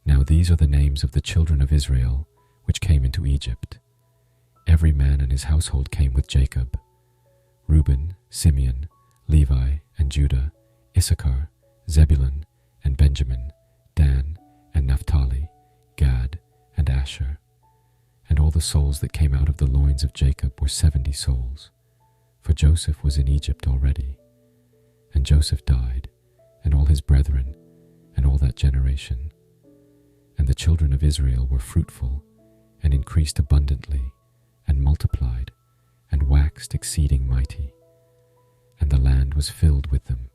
Now these are the names of the children of Israel which came into Egypt. Every man and his household came with Jacob: Reuben, Simeon, Levi, and Judah, Issachar, Zebulun, and Benjamin, Dan, and Naphtali, Gad, and Asher. And all the souls that came out of the loins of Jacob were 70 souls, for Joseph was in Egypt already. And Joseph died, and all his brethren, and all that generation. And the children of Israel were fruitful, and increased abundantly, and multiplied, and waxed exceeding mighty. And the land was filled with them.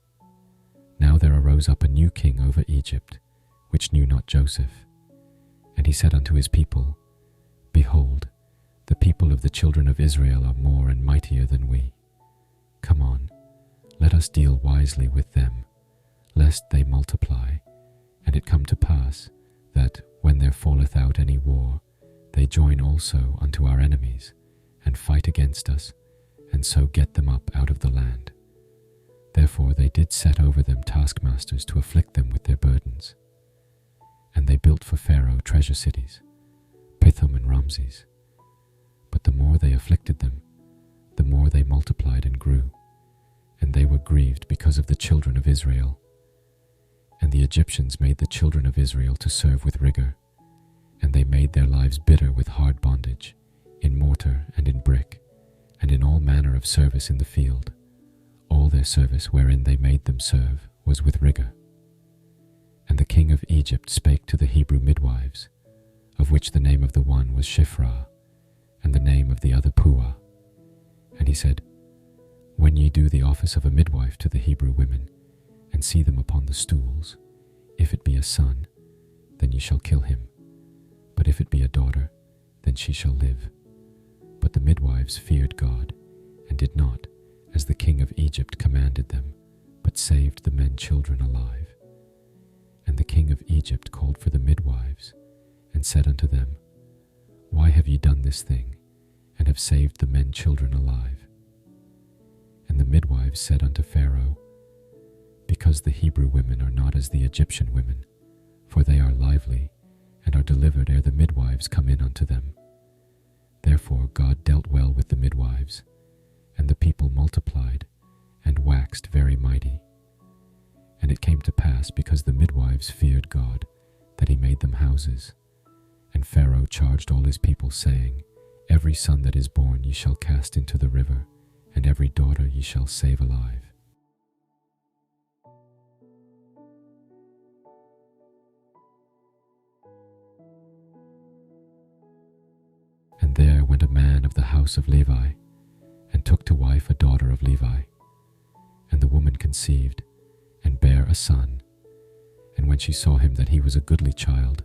Now there arose up a new king over Egypt, which knew not Joseph. And he said unto his people, Behold, the people of the children of Israel are more and mightier than we. Come on, let us deal wisely with them, lest they multiply, and it come to pass that, when there falleth out any war, they join also unto our enemies, and fight against us, and so get them up out of the land. Therefore they did set over them taskmasters to afflict them with their burdens. And they built for Pharaoh treasure cities, Pithom and Ramses. But the more they afflicted them, the more they multiplied and grew, and they were grieved because of the children of Israel. And the Egyptians made the children of Israel to serve with rigor, and they made their lives bitter with hard bondage, in mortar and in brick, and in all manner of service in the field. All their service wherein they made them serve was with rigor. And the king of Egypt spake to the Hebrew midwives, of which the name of the one was Shiphrah, and the name of the other Puah. And he said, When ye do the office of a midwife to the Hebrew women, and see them upon the stools, if it be a son, then ye shall kill him. But if it be a daughter, then she shall live. But the midwives feared God, and did not, as the king of Egypt commanded them, but saved the men children alive. And the king of Egypt called for the midwives, and said unto them, Why have ye done this thing, and have saved the men children alive? And the midwives said unto Pharaoh, Because the Hebrew women are not as the Egyptian women, for they are lively, and are delivered ere the midwives come in unto them. Therefore God dealt well with the midwives, and the people multiplied, and waxed very mighty. And it came to pass, because the midwives feared God, that he made them houses. And Pharaoh charged all his people, saying, Every son that is born ye shall cast into the river, and every daughter ye shall save alive. And there went a man of the house of Levi, and took to wife a daughter of Levi. And the woman conceived, and bare a son. And when she saw him that he was a goodly child,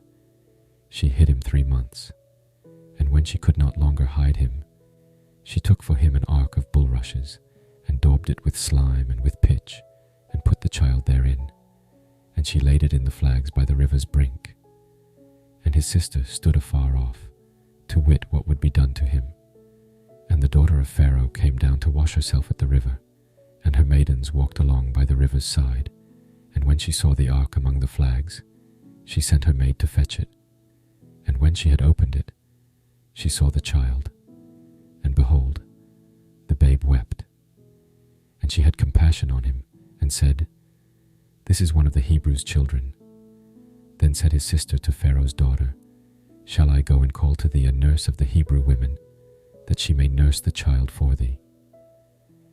she hid him 3 months. And when she could not longer hide him, she took for him an ark of bulrushes, and daubed it with slime and with pitch, and put the child therein. And she laid it in the flags by the river's brink. And his sister stood afar off, to wit what would be done to him. And the daughter of Pharaoh came down to wash herself at the river, and her maidens walked along by the river's side. And when she saw the ark among the flags, she sent her maid to fetch it. And when she had opened it, she saw the child, and behold, the babe wept. And she had compassion on him, and said, This is one of the Hebrews' children. Then said his sister to Pharaoh's daughter, Shall I go and call to thee a nurse of the Hebrew women, that she may nurse the child for thee?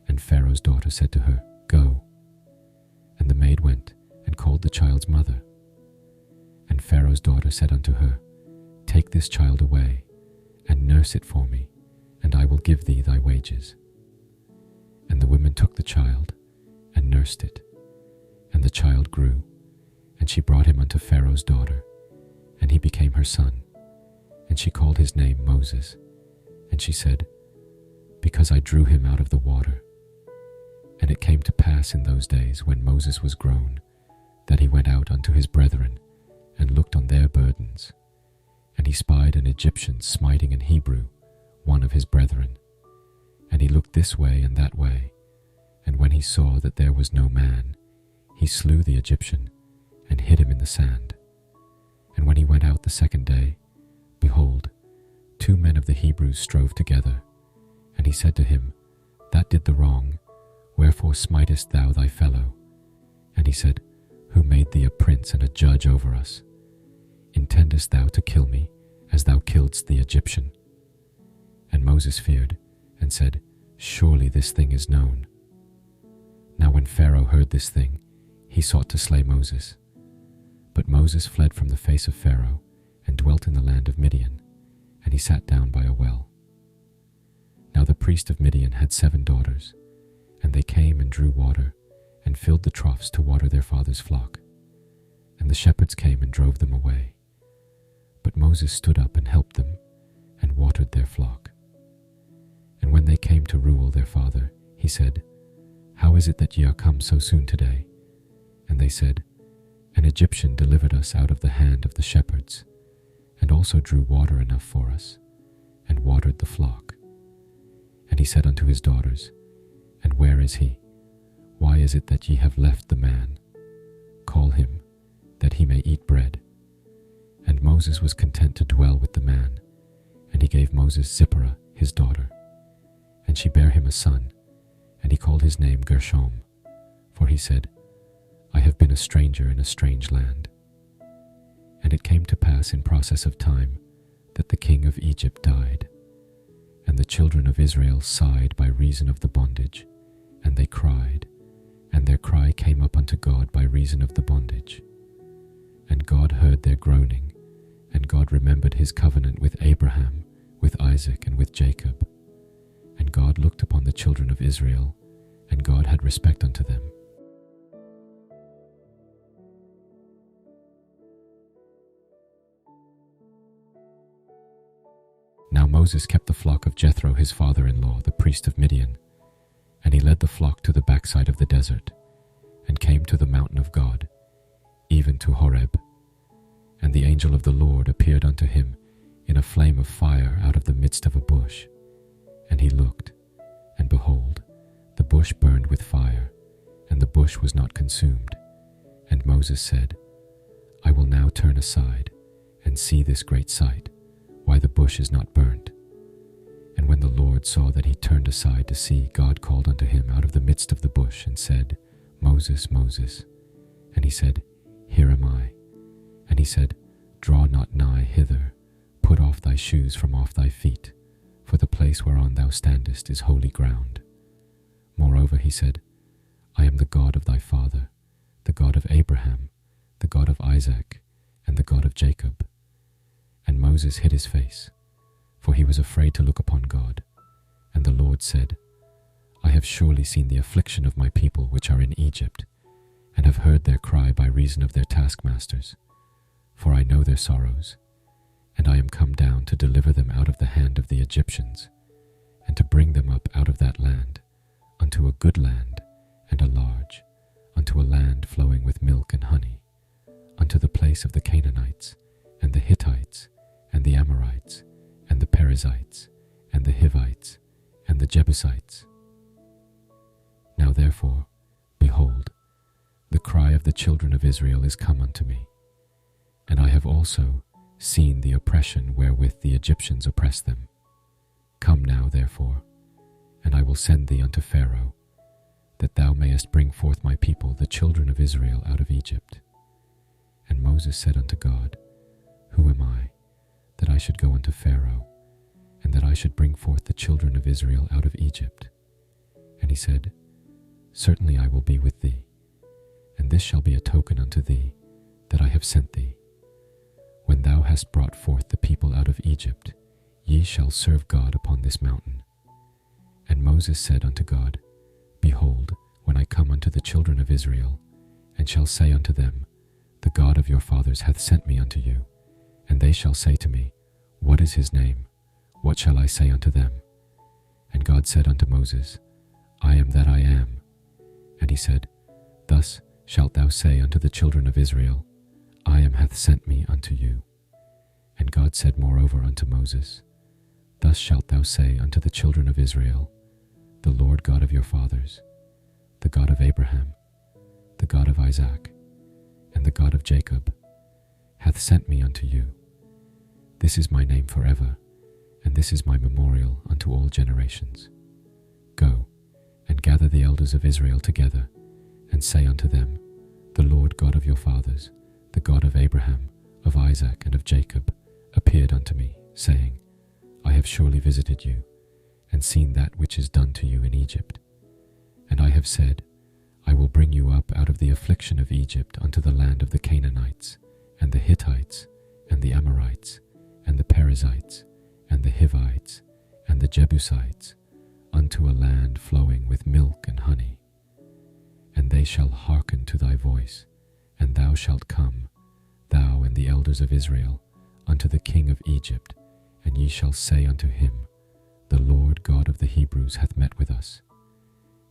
And Pharaoh's daughter said to her, Go. And the maid went, and called the child's mother. And Pharaoh's daughter said unto her, Take this child away, and nurse it for me, and I will give thee thy wages. And the women took the child, and nursed it. And the child grew, and she brought him unto Pharaoh's daughter, and he became her son. And she called his name Moses. And she said, Because I drew him out of the water. And it came to pass in those days, when Moses was grown, that he went out unto his brethren, and looked on their burdens. And he spied an Egyptian smiting an Hebrew, one of his brethren. And he looked this way and that way, and when he saw that there was no man, he slew the Egyptian, and hid him in the sand. And And when he went out the second day, behold, 2 men of the Hebrews strove together. And he said to him, That did the wrong, wherefore smitest thou thy fellow? And he said, Who made thee a prince and a judge over us? Intendest thou to kill me, as thou killedst the Egyptian? And Moses feared, and said, Surely this thing is known. Now when Pharaoh heard this thing, he sought to slay Moses. But Moses fled from the face of Pharaoh, and dwelt in the land of Midian, and he sat down by a well. Now the priest of Midian had 7 daughters, and they came and drew water, and filled the troughs to water their father's flock. And the shepherds came and drove them away. But Moses stood up and helped them, and watered their flock. And when they came to Reuel their father, he said, How is it that ye are come so soon today? And they said, An Egyptian delivered us out of the hand of the shepherds, and also drew water enough for us, and watered the flock. And he said unto his daughters, And where is he? Why is it that ye have left the man? Call him, that he may eat bread. And Moses was content to dwell with the man, and he gave Moses Zipporah his daughter. And she bare him a son, and he called his name Gershom, for he said, I have been a stranger in a strange land. And it came to pass in process of time that the king of Egypt died, and the children of Israel sighed by reason of the bondage, and they cried, and their cry came up unto God by reason of the bondage. And God heard their groaning, and God remembered his covenant with Abraham, with Isaac, and with Jacob. And God looked upon the children of Israel, and God had respect unto them. Now Moses kept the flock of Jethro his father-in-law, the priest of Midian, and he led the flock to the backside of the desert, and came to the mountain of God, even to Horeb. And the angel of the Lord appeared unto him in a flame of fire out of the midst of a bush. And he looked, and behold, the bush burned with fire, and the bush was not consumed. And Moses said, I will now turn aside, and see this great sight, why the bush is not burnt. And when the Lord saw that he turned aside to see, God called unto him out of the midst of the bush, and said, Moses, Moses. And he said, Here am I. And he said, Draw not nigh hither, put off thy shoes from off thy feet, for the place whereon thou standest is holy ground. Moreover he said, I am the God of thy father, the God of Abraham, the God of Isaac, and the God of Jacob. And Moses hid his face, for he was afraid to look upon God. And the Lord said, I have surely seen the affliction of my people which are in Egypt, and have heard their cry by reason of their taskmasters. For I know their sorrows, and I am come down to deliver them out of the hand of the Egyptians, and to bring them up out of that land, unto a good land and a large, unto a land flowing with milk and honey, unto the place of the Canaanites, and the Hittites, and the Amorites, and the Perizzites, and the Hivites, and the Jebusites. Now therefore, behold, the cry of the children of Israel is come unto me, and I have also seen the oppression wherewith the Egyptians oppress them. Come now therefore, and I will send thee unto Pharaoh, that thou mayest bring forth my people, the children of Israel, out of Egypt. And Moses said unto God, Who am I, that I should go unto Pharaoh, and that I should bring forth the children of Israel out of Egypt? And he said, Certainly I will be with thee, and this shall be a token unto thee, that I have sent thee. When thou hast brought forth the people out of Egypt, ye shall serve God upon this mountain. And Moses said unto God, Behold, when I come unto the children of Israel, and shall say unto them, The God of your fathers hath sent me unto you, and they shall say to me, What is his name? What shall I say unto them? And God said unto Moses, I am that I am. And he said, Thus shalt thou say unto the children of Israel, I am hath sent me unto you. And God said moreover unto Moses, Thus shalt thou say unto the children of Israel, The Lord God of your fathers, the God of Abraham, the God of Isaac, and the God of Jacob, hath sent me unto you. This is my name forever, and this is my memorial unto all generations. Go, and gather the elders of Israel together, and say unto them, The Lord God of your fathers, the God of Abraham, of Isaac, and of Jacob, appeared unto me, saying, I have surely visited you, and seen that which is done to you in Egypt. And I have said, I will bring you up out of the affliction of Egypt unto the land of the Canaanites, and the Hittites, and the Amorites, and the Perizzites, and the Hivites, and the Jebusites, unto a land flowing with milk and honey. And they shall hearken to thy voice, and thou shalt come, thou and the elders of Israel, unto the king of Egypt, and ye shall say unto him, The Lord God of the Hebrews hath met with us.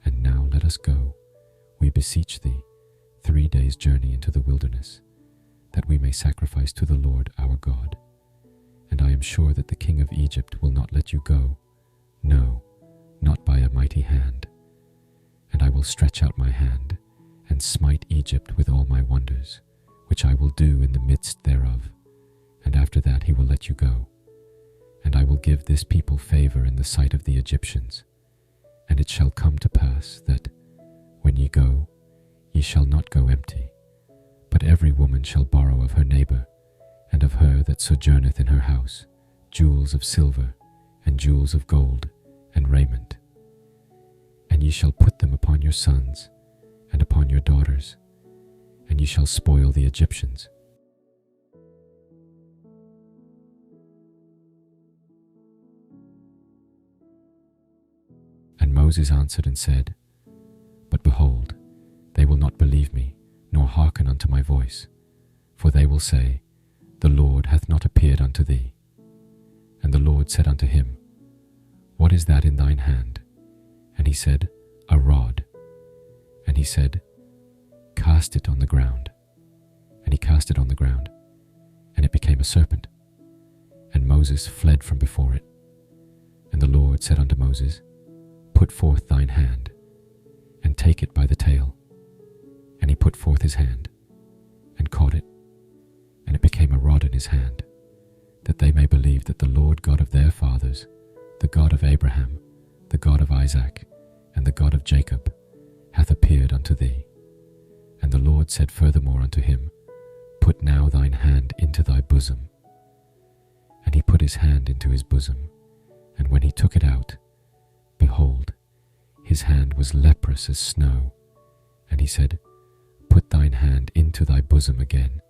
And now let us go, we beseech thee, 3 days' journey into the wilderness, that we may sacrifice to the Lord our God. And I am sure that the king of Egypt will not let you go, no, not by a mighty hand. And I will stretch out my hand, and smite Egypt with all my wonders, which I will do in the midst thereof, and after that he will let you go. And I will give this people favor in the sight of the Egyptians. And it shall come to pass that, when ye go, ye shall not go empty, but every woman shall borrow of her neighbor, and of her that sojourneth in her house, jewels of silver, and jewels of gold, and raiment. And ye shall put them upon your sons, and upon your daughters, and ye shall spoil the Egyptians. And Moses answered and said, But behold, they will not believe me, nor hearken unto my voice. For they will say, The Lord hath not appeared unto thee. And the Lord said unto him, What is that in thine hand? And he said, A rod. And he said, Cast it on the ground. And he cast it on the ground, and it became a serpent. And Moses fled from before it. And the Lord said unto Moses, Put forth thine hand, and take it by the tail. And he put forth his hand, and caught it, and it became a rod in his hand, that they may believe that the Lord God of their fathers, the God of Abraham, the God of Isaac, and the God of Jacob, hath appeared unto thee. And the Lord said furthermore unto him, Put now thine hand into thy bosom. And he put his hand into his bosom, and when he took it out, behold, his hand was leprous as snow. And he said, Put thine hand into thy bosom again.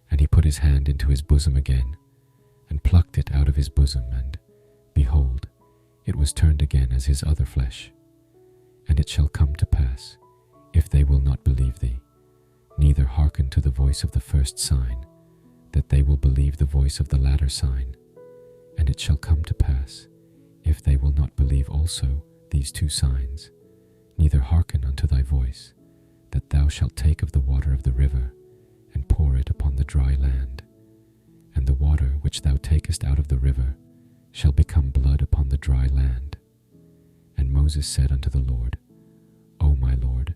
And he put his hand into his bosom again, and plucked it out of his bosom, and, behold, it was turned again as his other flesh. And it shall come to pass, if they will not believe thee, neither hearken to the voice of the first sign, that they will believe the voice of the latter sign. And it shall come to pass, if they will not believe also these 2 signs, neither hearken unto thy voice, that thou shalt take of the water of the river, and pour it upon the dry land. And the water which thou takest out of the river shall become blood upon the dry land. And Moses said unto the Lord, O my Lord,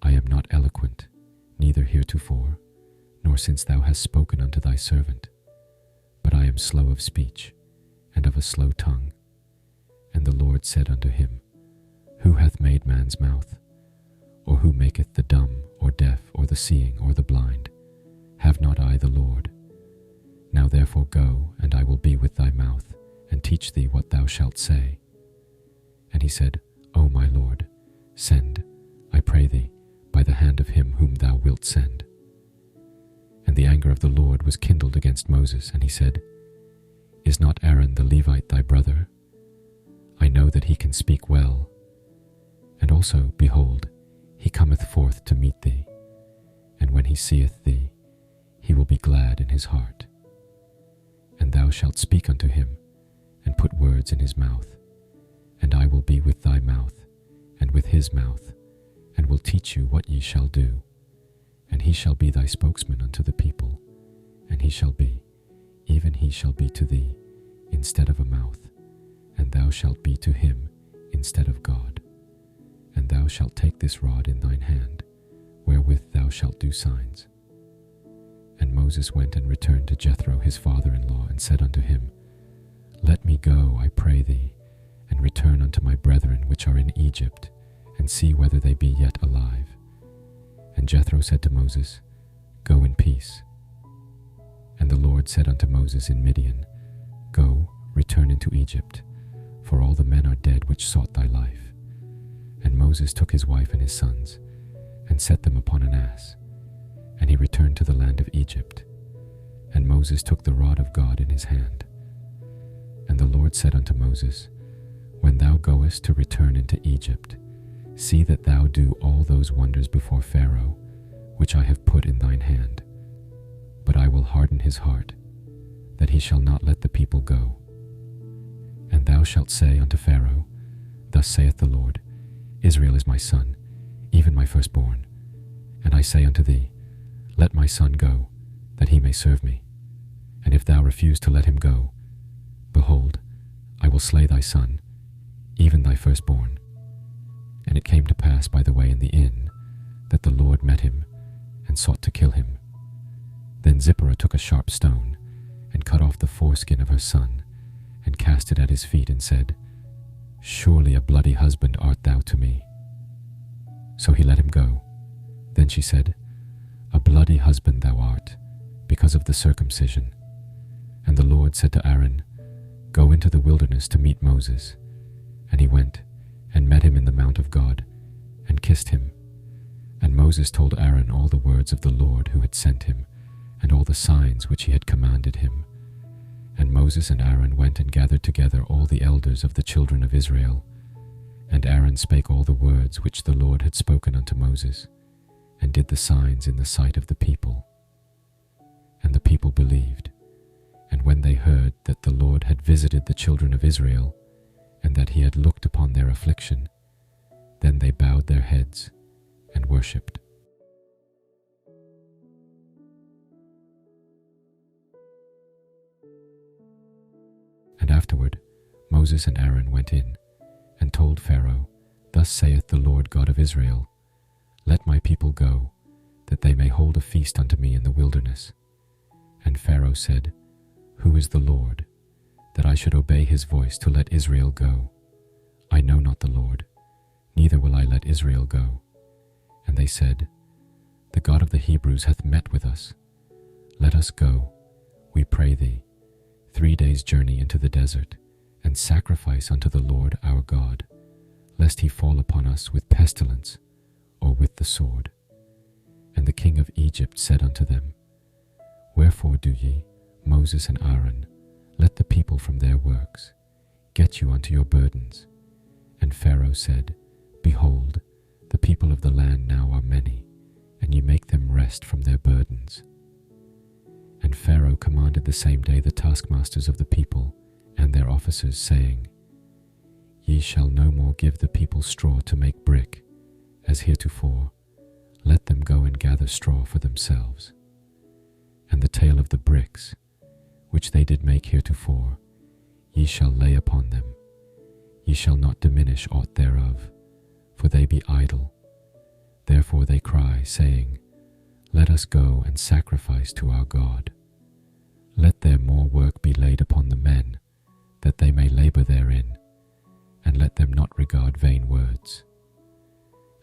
I am not eloquent, neither heretofore, nor since thou hast spoken unto thy servant, but I am slow of speech, and of a slow tongue. And the Lord said unto him, Who hath made man's mouth? Or who maketh the dumb, or deaf, or the seeing, or the blind? Have not I the Lord? Now therefore go, and I will be with thy mouth, and teach thee what thou shalt say. And he said, O my Lord, send, I pray thee, by the hand of him whom thou wilt send. And the anger of the Lord was kindled against Moses, and he said, Is not Aaron the Levite thy brother? I know that he can speak well. And also, behold, he cometh forth to meet thee, and when he seeth thee, he will be glad in his heart. And thou shalt speak unto him, and put words in his mouth, and I will be with thy mouth, and with his mouth, and will teach you what ye shall do. And he shall be thy spokesman unto the people, and he shall be, even he shall be to thee, instead of a mouth, and thou shalt be to him instead of God. And thou shalt take this rod in thine hand, wherewith thou shalt do signs. And Moses went and returned to Jethro his father-in-law, and said unto him, Let me go, I pray thee, and return unto my brethren which are in Egypt, and see whether they be yet alive. And Jethro said to Moses, Go in peace. And the Lord said unto Moses in Midian, Go, return into Egypt, for all the men are dead which sought thy life. And Moses took his wife and his sons, and set them upon an ass, and he returned to the land of Egypt. And Moses took the rod of God in his hand. And the Lord said unto Moses, When thou goest to return into Egypt, see that thou do all those wonders before Pharaoh, which I have put in thine hand. But I will harden his heart, that he shall not let the people go. And thou shalt say unto Pharaoh, Thus saith the Lord, Israel is my son, even my firstborn. And I say unto thee, Let my son go, that he may serve me. And if thou refuse to let him go, behold, I will slay thy son, even thy firstborn. And it came to pass by the way in the inn, that the Lord met him, and sought to kill him. Then Zipporah took a sharp stone, and cut off the foreskin of her son, and cast it at his feet, and said, Surely a bloody husband art thou to me. So he let him go. Then she said, A bloody husband thou art, because of the circumcision. And the Lord said to Aaron, Go into the wilderness to meet Moses. And he went, and met him in the mount of God, and kissed him. And Moses told Aaron all the words of the Lord who had sent him, and all the signs which he had commanded him. And Moses and Aaron went and gathered together all the elders of the children of Israel. And Aaron spake all the words which the Lord had spoken unto Moses, and did the signs in the sight of the people. And the people believed. And when they heard that the Lord had visited the children of Israel, and that he had looked upon their affliction, then they bowed their heads and worshipped. And afterward Moses and Aaron went in, and told Pharaoh, Thus saith the Lord God of Israel, Let my people go, that they may hold a feast unto me in the wilderness. And Pharaoh said, Who is the Lord, that I should obey his voice to let Israel go? I know not the Lord, neither will I let Israel go. And they said, The God of the Hebrews hath met with us. Let us go, we pray thee, 3 days' journey into the desert, and sacrifice unto the Lord our God, lest he fall upon us with pestilence, or with the sword. And the king of Egypt said unto them, Wherefore do ye, Moses and Aaron, let the people from their works, get you unto your burdens? And Pharaoh said, Behold, the people of the land now are many, and ye make them rest from their burdens. And Pharaoh commanded the same day the taskmasters of the people and their officers, saying, Ye shall no more give the people straw to make brick, as heretofore. Let them go and gather straw for themselves. And the tale of the bricks, which they did make heretofore, ye shall lay upon them. Ye shall not diminish aught thereof, for they be idle. Therefore they cry, saying, Let us go and sacrifice to our God. Let their more work be laid upon the men, that they may labor therein, and let them not regard vain words.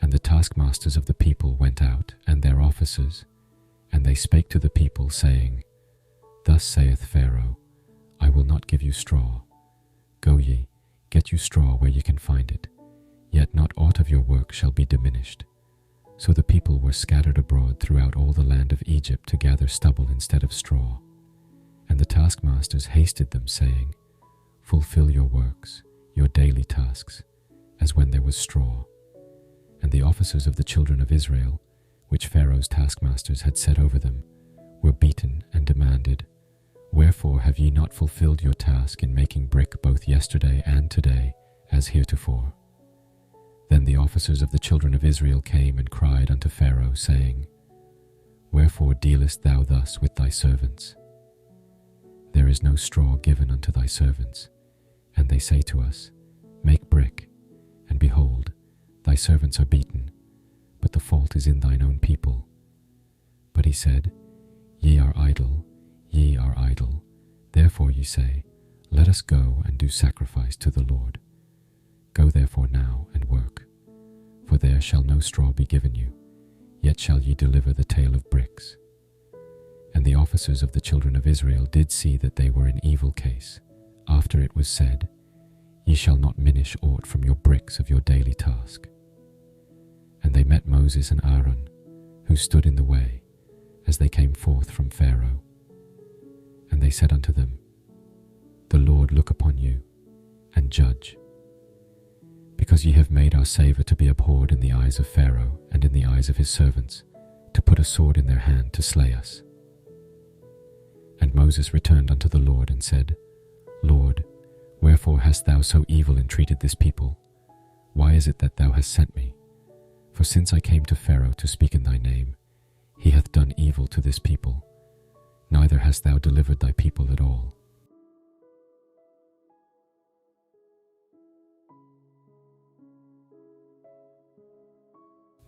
And the taskmasters of the people went out, and their officers, and they spake to the people, saying, Thus saith Pharaoh, I will not give you straw. Go ye, get you straw where ye can find it, yet not aught of your work shall be diminished. So the people were scattered abroad throughout all the land of Egypt to gather stubble instead of straw. And the taskmasters hasted them, saying, Fulfill your works, your daily tasks, as when there was straw. And the officers of the children of Israel, which Pharaoh's taskmasters had set over them, were beaten and demanded, Wherefore have ye not fulfilled your task in making brick both yesterday and today, as heretofore? Then the officers of the children of Israel came and cried unto Pharaoh, saying, Wherefore dealest thou thus with thy servants? There is no straw given unto thy servants. And they say to us, Make brick, and behold, thy servants are beaten, but the fault is in thine own people. But he said, Ye are idle, ye are idle. Therefore ye say, Let us go and do sacrifice to the Lord. Go therefore now and work, for there shall no straw be given you, yet shall ye deliver the tale of bricks. And the officers of the children of Israel did see that they were in evil case, after it was said, Ye shall not minish aught from your bricks of your daily task. And they met Moses and Aaron, who stood in the way, as they came forth from Pharaoh. And they said unto them, The Lord look upon you, and judge. Because ye have made our savour to be abhorred in the eyes of Pharaoh, and in the eyes of his servants, to put a sword in their hand to slay us. And Moses returned unto the Lord, and said, Lord, wherefore hast thou so evil entreated this people? Why is it that thou hast sent me? For since I came to Pharaoh to speak in thy name, he hath done evil to this people, neither hast thou delivered thy people at all.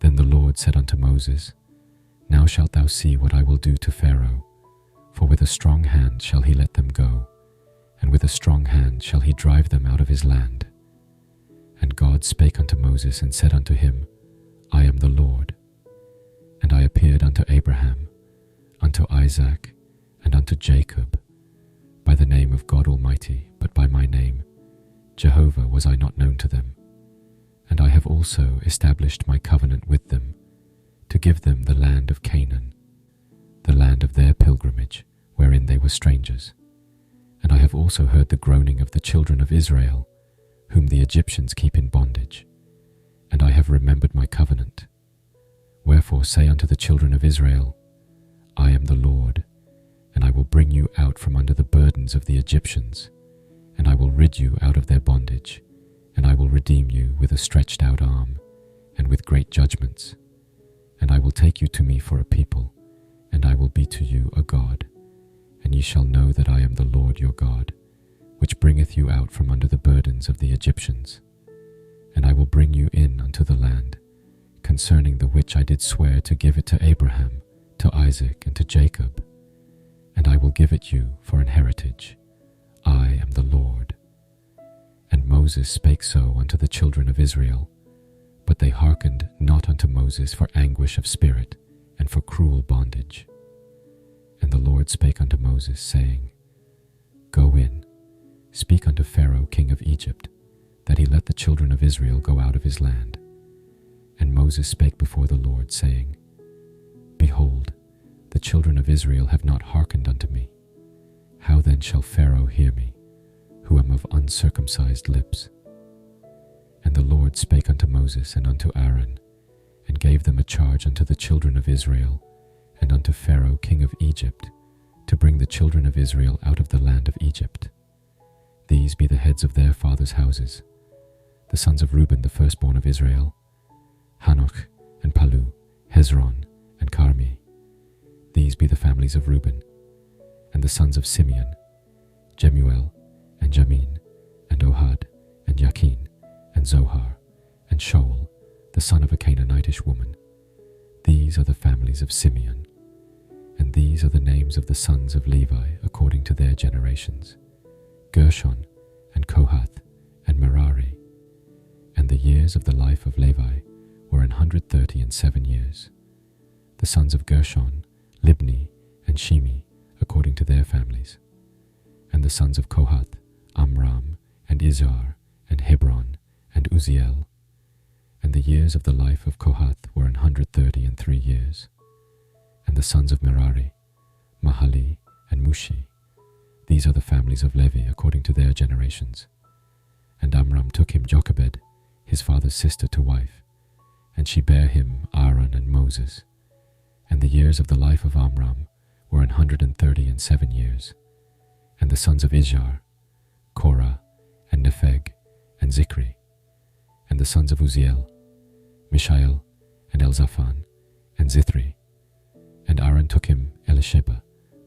Then the Lord said unto Moses, Now shalt thou see what I will do to Pharaoh, for with a strong hand shall he let them go, and with a strong hand shall he drive them out of his land. And God spake unto Moses and said unto him, I am the Lord. And I appeared unto Abraham, unto Isaac, and unto Jacob, by the name of God Almighty, but by my name, Jehovah, was I not known to them. And I have also established my covenant with them, to give them the land of Canaan, the land of their pilgrimage, wherein they were strangers. And I have also heard the groaning of the children of Israel, whom the Egyptians keep in bondage. And I have remembered my covenant. Wherefore say unto the children of Israel, I am the Lord, and I will bring you out from under the burdens of the Egyptians, and I will rid you out of their bondage, and I will redeem you with a stretched out arm, and with great judgments. And I will take you to me for a people, and I will be to you a God. And ye shall know that I am the Lord your God, which bringeth you out from under the burdens of the Egyptians. And I will bring you in unto the land, concerning the which I did swear to give it to Abraham, to Isaac, and to Jacob. And I will give it you for an heritage. I am the Lord. And Moses spake so unto the children of Israel, but they hearkened not unto Moses for anguish of spirit, and for cruel bondage. And the Lord spake unto Moses, saying, Go in, speak unto Pharaoh king of Egypt, that he let the children of Israel go out of his land. And Moses spake before the Lord, saying, Behold, the children of Israel have not hearkened unto me. How then shall Pharaoh hear me, who am of uncircumcised lips? And the Lord spake unto Moses and unto Aaron, and gave them a charge unto the children of Israel, and unto Pharaoh king of Egypt, to bring the children of Israel out of the land of Egypt. These be the heads of their fathers' houses, the sons of Reuben the firstborn of Israel, Hanoch and Palu, Hezron and Carmi. These be the families of Reuben. And the sons of Simeon, Jemuel and Jamin, and Ohad, and Yakin, and Zohar, and Shaul, the son of a Canaanitish woman. These are the families of Simeon. And these are the names of the sons of Levi according to their generations, Gershon, and Kohath, and Merari. And the years of the life of Levi were 137 years. The sons of Gershon, Libni, and Shimi, according to their families. And the sons of Kohath, Amram, and Izhar, and Hebron, and Uzziel. And the years of the life of Kohath were 133 years. And the sons of Merari, Mahali, and Mushi. These are the families of Levi according to their generations. And Amram took him Jochebed, his father's sister, to wife, and she bare him Aaron and Moses. And the years of the life of Amram were 137 years. And the sons of Izhar, Korah, and Nepheg, and Zikri. And the sons of Uzziel, Mishael, and Elzaphan, and Zithri. And Aaron took him Elisheba,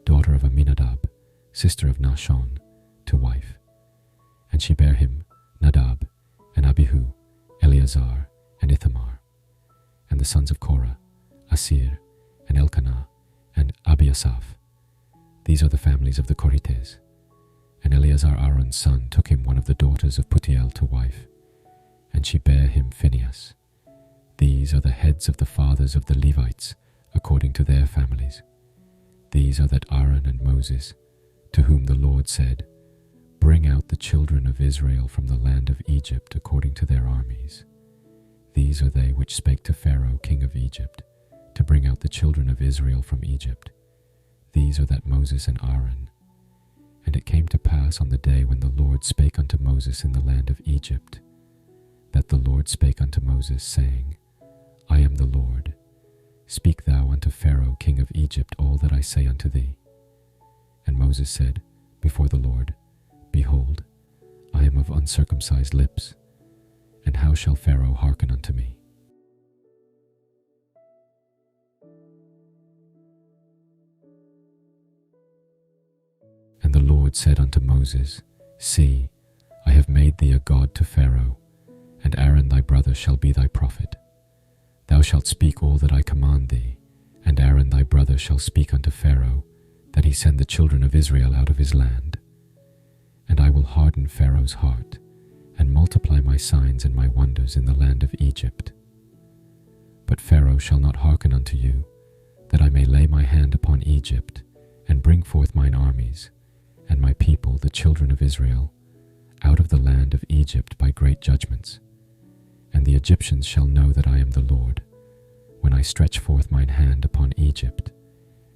daughter of Aminadab, sister of Nahshon, to wife. And she bare him Nadab, and Abihu, Eleazar, and Ithamar. And the sons of Korah, Asir, and Elkanah, and Abiasaph. These are the families of the Korahites. And Eleazar Aaron's son took him one of the daughters of Putiel to wife, and she bare him Phinehas. These are the heads of the fathers of the Levites, according to their families. These are that Aaron and Moses, to whom the Lord said, Bring out the children of Israel from the land of Egypt according to their armies. These are they which spake to Pharaoh king of Egypt, to bring out the children of Israel from Egypt. These are that Moses and Aaron. And it came to pass on the day when the Lord spake unto Moses in the land of Egypt, that the Lord spake unto Moses, saying, I am the Lord. Speak thou unto Pharaoh king of Egypt all that I say unto thee. And Moses said before the Lord, Behold, I am of uncircumcised lips, and how shall Pharaoh hearken unto me? And the Lord said unto Moses, See, I have made thee a god to Pharaoh, and Aaron thy brother shall be thy prophet. Thou shalt speak all that I command thee, and Aaron thy brother shall speak unto Pharaoh, that he send the children of Israel out of his land. And I will harden Pharaoh's heart, and multiply my signs and my wonders in the land of Egypt. But Pharaoh shall not hearken unto you, that I may lay my hand upon Egypt, and bring forth mine armies, and my people, the children of Israel, out of the land of Egypt by great judgments. And the Egyptians shall know that I am the Lord, when I stretch forth mine hand upon Egypt,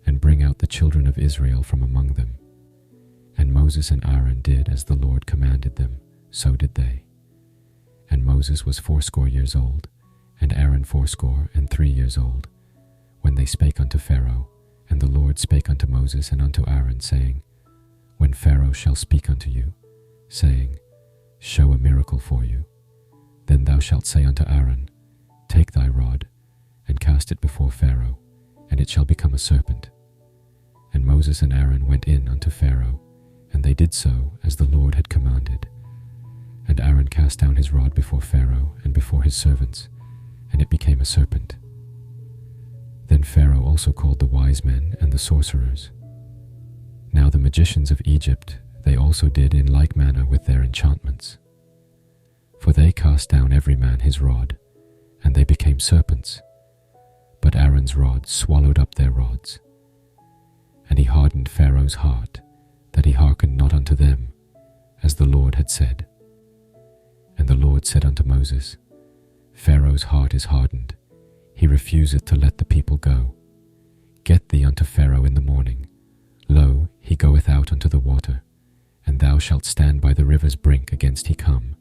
and bring out the children of Israel from among them. And Moses and Aaron did as the Lord commanded them, so did they. And Moses was 80 years old, and Aaron 83 years old, when they spake unto Pharaoh. And the Lord spake unto Moses and unto Aaron, saying, When Pharaoh shall speak unto you, saying, Show a miracle for you, then thou shalt say unto Aaron, Take thy rod, and cast it before Pharaoh, and it shall become a serpent. And Moses and Aaron went in unto Pharaoh, and they did so as the Lord had commanded. And Aaron cast down his rod before Pharaoh and before his servants, and it became a serpent. Then Pharaoh also called the wise men and the sorcerers. Now the magicians of Egypt, they also did in like manner with their enchantments. For they cast down every man his rod, and they became serpents. But Aaron's rod swallowed up their rods. And he hardened Pharaoh's heart, that he hearkened not unto them, as the Lord had said. And the Lord said unto Moses, Pharaoh's heart is hardened, he refuseth to let the people go. Get thee unto Pharaoh in the morning. Lo, he goeth out unto the water, and thou shalt stand by the river's brink against he come.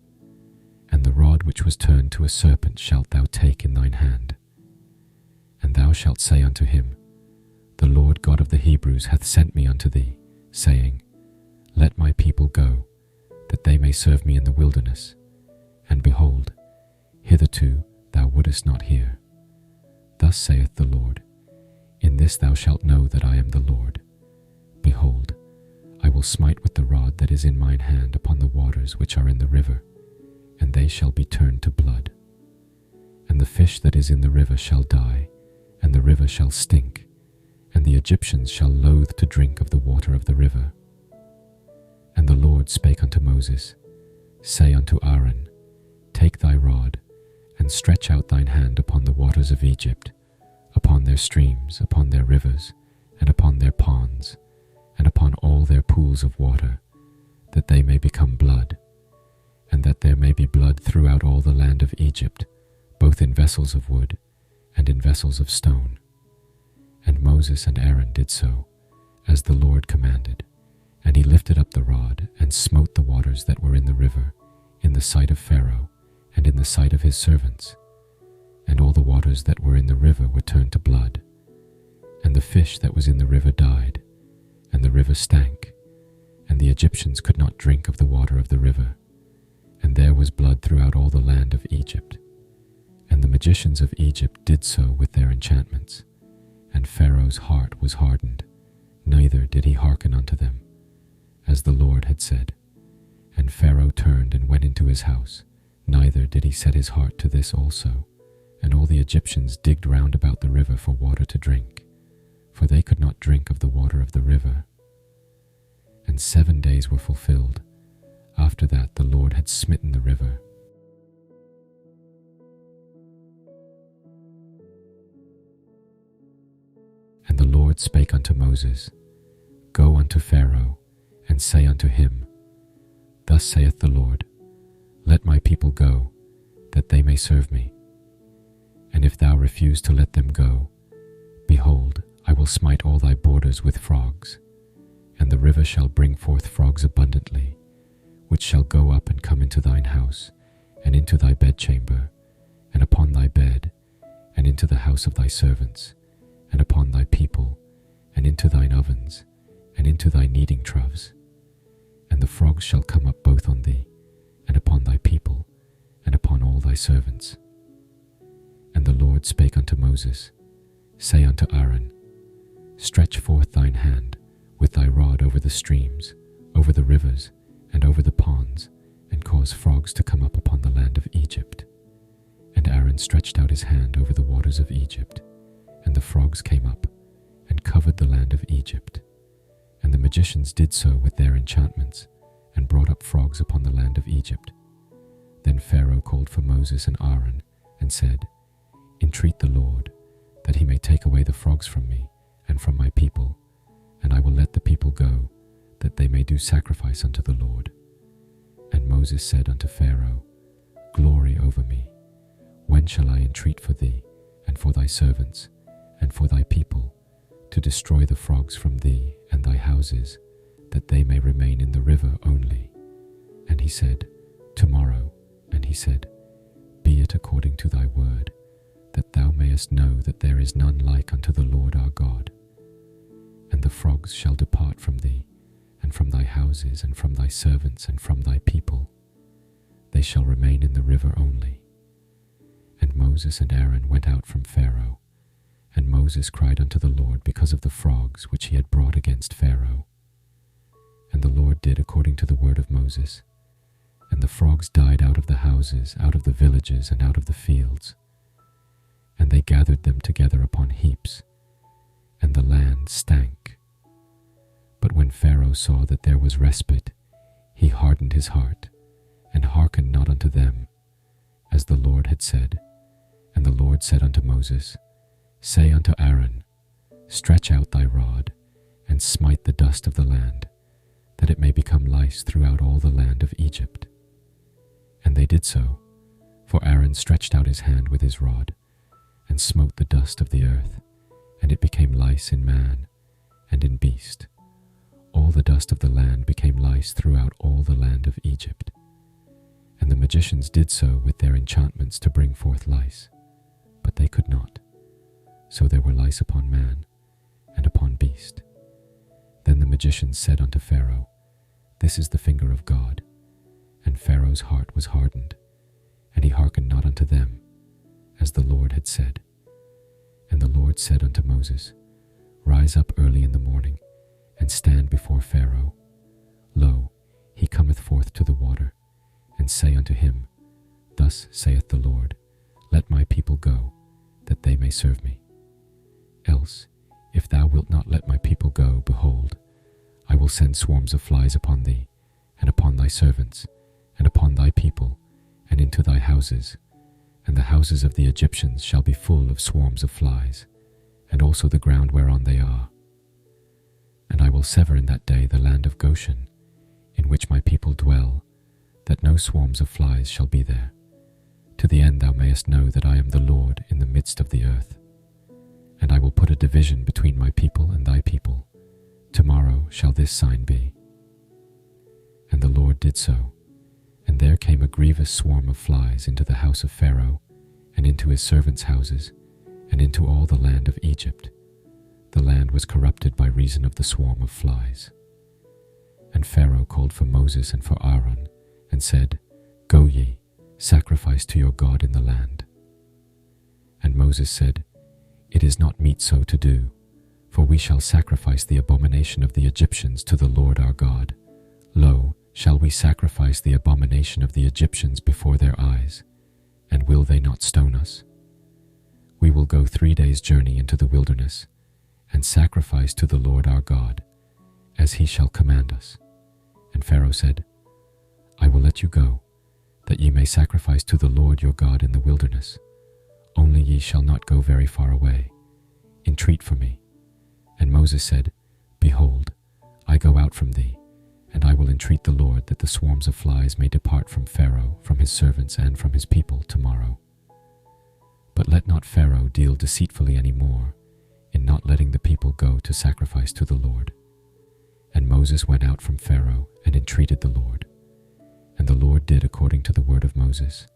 And the rod which was turned to a serpent shalt thou take in thine hand. And thou shalt say unto him, The Lord God of the Hebrews hath sent me unto thee, saying, Let my people go, that they may serve me in the wilderness. And behold, hitherto thou wouldest not hear. Thus saith the Lord, In this thou shalt know that I am the Lord. Behold, I will smite with the rod that is in mine hand upon the waters which are in the river, and they shall be turned to blood. And the fish that is in the river shall die, and the river shall stink, and the Egyptians shall loathe to drink of the water of the river. And the Lord spake unto Moses, Say unto Aaron, Take thy rod, and stretch out thine hand upon the waters of Egypt, upon their streams, upon their rivers, and upon their ponds, and upon all their pools of water, that they may become blood, and that there may be blood throughout all the land of Egypt, both in vessels of wood and in vessels of stone. And Moses and Aaron did so, as the Lord commanded, and he lifted up the rod and smote the waters that were in the river, in the sight of Pharaoh, and in the sight of his servants. And all the waters that were in the river were turned to blood. And the fish that was in the river died, and the river stank, and the Egyptians could not drink of the water of the river. And there was blood throughout all the land of Egypt. And the magicians of Egypt did so with their enchantments. And Pharaoh's heart was hardened, neither did he hearken unto them, as the Lord had said. And Pharaoh turned and went into his house, neither did he set his heart to this also. And all the Egyptians digged round about the river for water to drink, for they could not drink of the water of the river. And 7 days were fulfilled. After that the Lord had smitten the river. And the Lord spake unto Moses, Go unto Pharaoh, and say unto him, Thus saith the Lord, Let my people go, that they may serve me. And if thou refuse to let them go, behold, I will smite all thy borders with frogs, and the river shall bring forth frogs abundantly, which shall go up and come into thine house, and into thy bedchamber, and upon thy bed, and into the house of thy servants, and upon thy people, and into thine ovens, and into thy kneading troughs. And the frogs shall come up both on thee, and upon thy people, and upon all thy servants. And the Lord spake unto Moses, Say unto Aaron, Stretch forth thine hand with thy rod over the streams, over the rivers, and over the ponds, and cause frogs to come up upon the land of Egypt. And Aaron stretched out his hand over the waters of Egypt, and the frogs came up, and covered the land of Egypt. And the magicians did so with their enchantments, and brought up frogs upon the land of Egypt. Then Pharaoh called for Moses and Aaron, and said, Entreat the Lord, that he may take away the frogs from me, and from my people, and I will let the people go, that they may do sacrifice unto the Lord. And Moses said unto Pharaoh, Glory over me. When shall I entreat for thee, and for thy servants, and for thy people, to destroy the frogs from thee and thy houses, that they may remain in the river only? And he said, Tomorrow. And he said, Be it according to thy word, that thou mayest know that there is none like unto the Lord our God. And the frogs shall depart from thee, and from thy houses, and from thy servants, and from thy people. They shall remain in the river only. And Moses and Aaron went out from Pharaoh, and Moses cried unto the Lord because of the frogs which he had brought against Pharaoh. And the Lord did according to the word of Moses. And the frogs died out of the houses, out of the villages, and out of the fields. And they gathered them together upon heaps, and the land stank. But when Pharaoh saw that there was respite, he hardened his heart, and hearkened not unto them, as the Lord had said. And the Lord said unto Moses, Say unto Aaron, Stretch out thy rod, and smite the dust of the land, that it may become lice throughout all the land of Egypt. And they did so, for Aaron stretched out his hand with his rod, and smote the dust of the earth, and it became lice in man, and in beast. All the dust of the land became lice throughout all the land of Egypt. And the magicians did so with their enchantments to bring forth lice, but they could not. So there were lice upon man, and upon beast. Then the magicians said unto Pharaoh, This is the finger of God. And Pharaoh's heart was hardened, and he hearkened not unto them, as the Lord had said. And the Lord said unto Moses, Rise up early in the morning, and stand before Pharaoh. Lo, he cometh forth to the water, and say unto him, Thus saith the Lord, Let my people go, that they may serve me. Else, if thou wilt not let my people go, behold, I will send swarms of flies upon thee, and upon thy servants, and upon thy people, and into thy houses, and the houses of the Egyptians shall be full of swarms of flies, and also the ground whereon they are. And I will sever in that day the land of Goshen, in which my people dwell, that no swarms of flies shall be there, to the end thou mayest know that I am the Lord in the midst of the earth. And I will put a division between my people and thy people. Tomorrow shall this sign be. And the Lord did so. And there came a grievous swarm of flies into the house of Pharaoh, and into his servants' houses, and into all the land of Egypt. The land was corrupted by reason of the swarm of flies. And Pharaoh called for Moses and for Aaron, and said, Go ye, sacrifice to your God in the land. And Moses said, It is not meet so to do, for we shall sacrifice the abomination of the Egyptians to the Lord our God. Lo, shall we sacrifice the abomination of the Egyptians before their eyes, and will they not stone us? We will go 3 days' journey into the wilderness, and sacrifice to the Lord our God, as he shall command us. And Pharaoh said, I will let you go, that ye may sacrifice to the Lord your God in the wilderness. Only ye shall not go very far away. Entreat for me. And Moses said, Behold, I go out from thee, and I will entreat the Lord that the swarms of flies may depart from Pharaoh, from his servants, and from his people tomorrow. But let not Pharaoh deal deceitfully any more, in not letting the people go to sacrifice to the Lord. And Moses went out from Pharaoh and entreated the Lord. And the Lord did according to the word of Moses,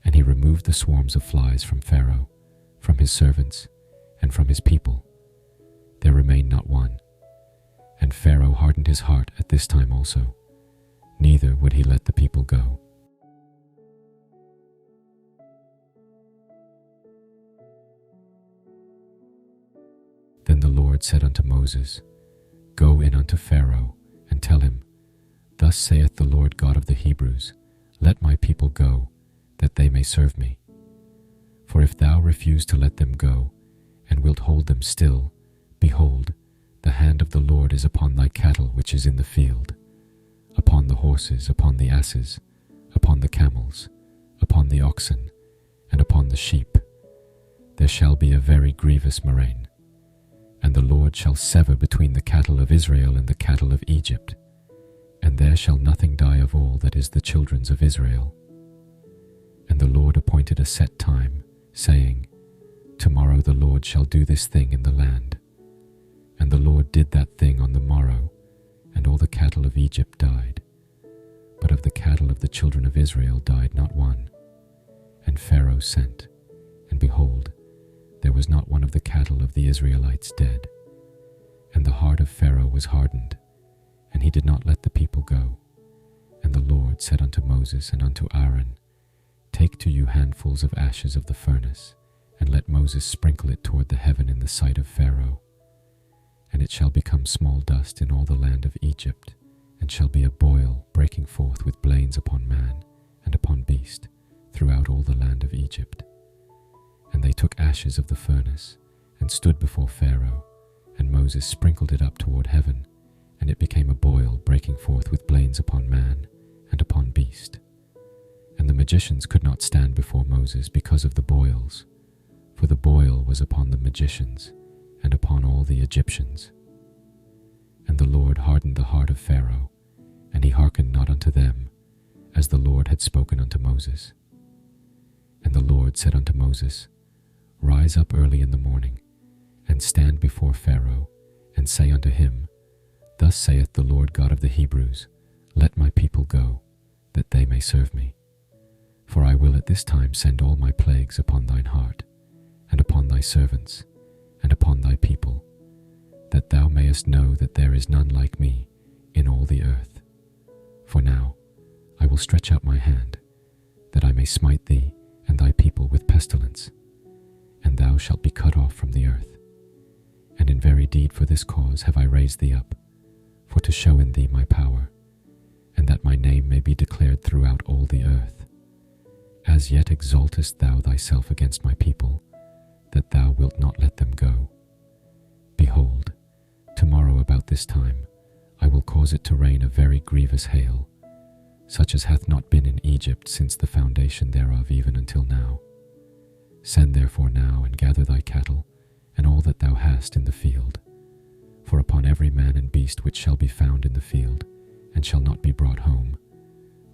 and he removed the swarms of flies from Pharaoh, from his servants, and from his people. There remained not one. And Pharaoh hardened his heart at this time also, neither would he let the people go. Then the Lord said unto Moses, Go in unto Pharaoh, and tell him, Thus saith the Lord God of the Hebrews, Let my people go, that they may serve me. For if thou refuse to let them go, and wilt hold them still, behold, the hand of the Lord is upon thy cattle which is in the field, upon the horses, upon the asses, upon the camels, upon the oxen, and upon the sheep. There shall be a very grievous murrain. And the Lord shall sever between the cattle of Israel and the cattle of Egypt, and there shall nothing die of all that is the children's of Israel. And the Lord appointed a set time, saying, Tomorrow the Lord shall do this thing in the land. And the Lord did that thing on the morrow, and all the cattle of Egypt died. But of the cattle of the children of Israel died not one. And Pharaoh sent, and behold, there was not one of the cattle of the Israelites dead. And the heart of Pharaoh was hardened, and he did not let the people go. And the Lord said unto Moses and unto Aaron, Take to you handfuls of ashes of the furnace, and let Moses sprinkle it toward the heaven in the sight of Pharaoh. And it shall become small dust in all the land of Egypt, and shall be a boil breaking forth with blains upon man and upon beast throughout all the land of Egypt. And they took ashes of the furnace, and stood before Pharaoh, and Moses sprinkled it up toward heaven, and it became a boil breaking forth with blains upon man and upon beast. And the magicians could not stand before Moses because of the boils, for the boil was upon the magicians, and upon all the Egyptians. And the Lord hardened the heart of Pharaoh, and he hearkened not unto them, as the Lord had spoken unto Moses. And the Lord said unto Moses, Rise up early in the morning, and stand before Pharaoh, and say unto him, Thus saith the Lord God of the Hebrews, Let my people go, that they may serve me. For I will at this time send all my plagues upon thine heart, and upon thy servants, and upon thy people, that thou mayest know that there is none like me in all the earth. For now I will stretch out my hand, that I may smite thee and thy people with pestilence, and thou shalt be cut off from the earth. And in very deed for this cause have I raised thee up, for to show in thee my power, and that my name may be declared throughout all the earth. As yet exaltest thou thyself against my people, that thou wilt not let them go. Behold, tomorrow about this time I will cause it to rain a very grievous hail, such as hath not been in Egypt since the foundation thereof even until now. Send therefore now and gather thy cattle, and all that thou hast in the field. For upon every man and beast which shall be found in the field, and shall not be brought home,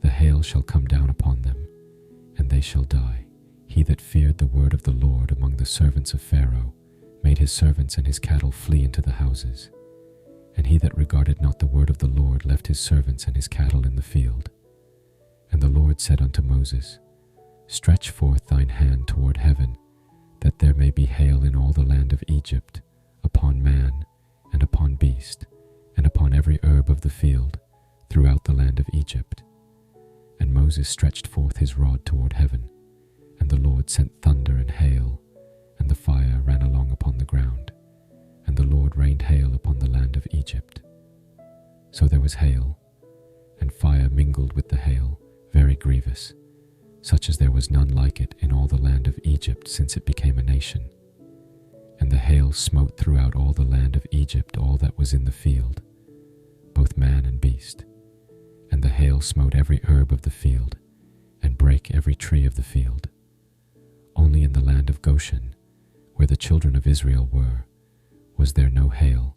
the hail shall come down upon them, and they shall die. He that feared the word of the Lord among the servants of Pharaoh made his servants and his cattle flee into the houses. And he that regarded not the word of the Lord left his servants and his cattle in the field. And the Lord said unto Moses, Stretch forth thine hand toward heaven, that there may be hail in all the land of Egypt, upon man, and upon beast, and upon every herb of the field, throughout the land of Egypt. And Moses stretched forth his rod toward heaven, and the Lord sent thunder and hail, and the fire ran along upon the ground, and the Lord rained hail upon the land of Egypt. So there was hail, and fire mingled with the hail, very grievous, such as there was none like it in all the land of Egypt since it became a nation. And the hail smote throughout all the land of Egypt all that was in the field, both man and beast. And the hail smote every herb of the field, and brake every tree of the field. Only in the land of Goshen, where the children of Israel were, was there no hail.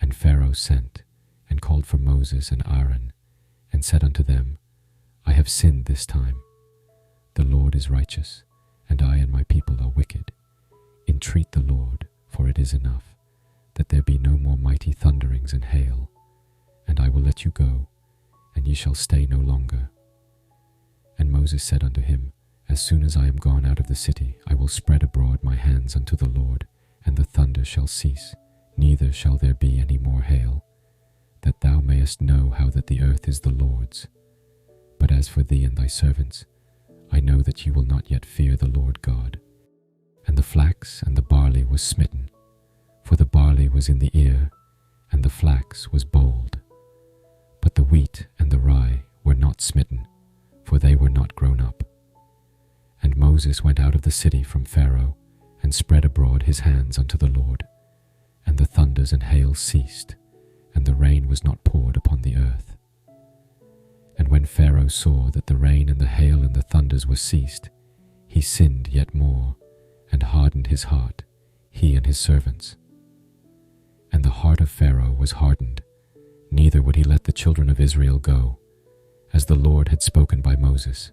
And Pharaoh sent, and called for Moses and Aaron, and said unto them, I have sinned this time. The Lord is righteous, and I and my people are wicked. Entreat the Lord, for it is enough, that there be no more mighty thunderings and hail. And I will let you go, and ye shall stay no longer. And Moses said unto him, As soon as I am gone out of the city, I will spread abroad my hands unto the Lord, and the thunder shall cease, neither shall there be any more hail, that thou mayest know how that the earth is the Lord's. But as for thee and thy servants, I know that ye will not yet fear the Lord God. And the flax and the barley was smitten, for the barley was in the ear, and the flax was bold. But the wheat and the rye were not smitten, for they were not grown up. And Moses went out of the city from Pharaoh, and spread abroad his hands unto the Lord. And the thunders and hail ceased, and the rain was not poured upon the earth. And when Pharaoh saw that the rain and the hail and the thunders were ceased, he sinned yet more, and hardened his heart, he and his servants. And the heart of Pharaoh was hardened, neither would he let the children of Israel go, as the Lord had spoken by Moses.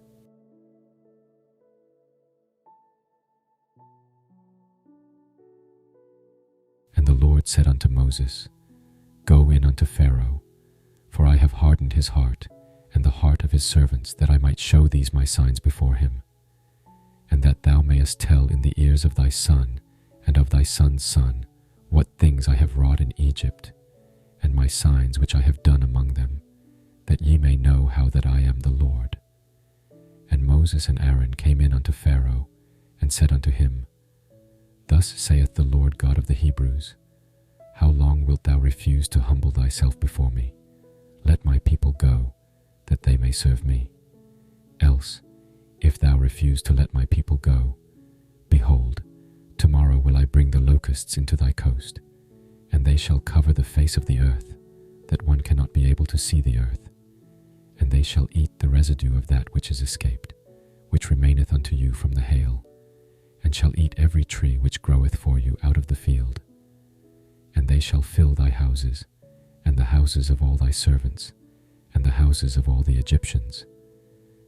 And the Lord said unto Moses, Go in unto Pharaoh, for I have hardened his heart, and the heart of his servants, that I might show these my signs before him, and that thou mayest tell in the ears of thy son, and of thy son's son, what things I have wrought in Egypt, and my signs which I have done among them, that ye may know how that I am the Lord. And Moses and Aaron came in unto Pharaoh, and said unto him, Thus saith the Lord God of the Hebrews, How long wilt thou refuse to humble thyself before me? Let my people go, that they may serve me. Else, if thou refuse to let my people go, behold, tomorrow will I bring the locusts into thy coast, and they shall cover the face of the earth, that one cannot be able to see the earth. And they shall eat the residue of that which is escaped, which remaineth unto you from the hail, and shall eat every tree which groweth for you out of the field. And they shall fill thy houses, and the houses of all thy servants, and the houses of all the Egyptians,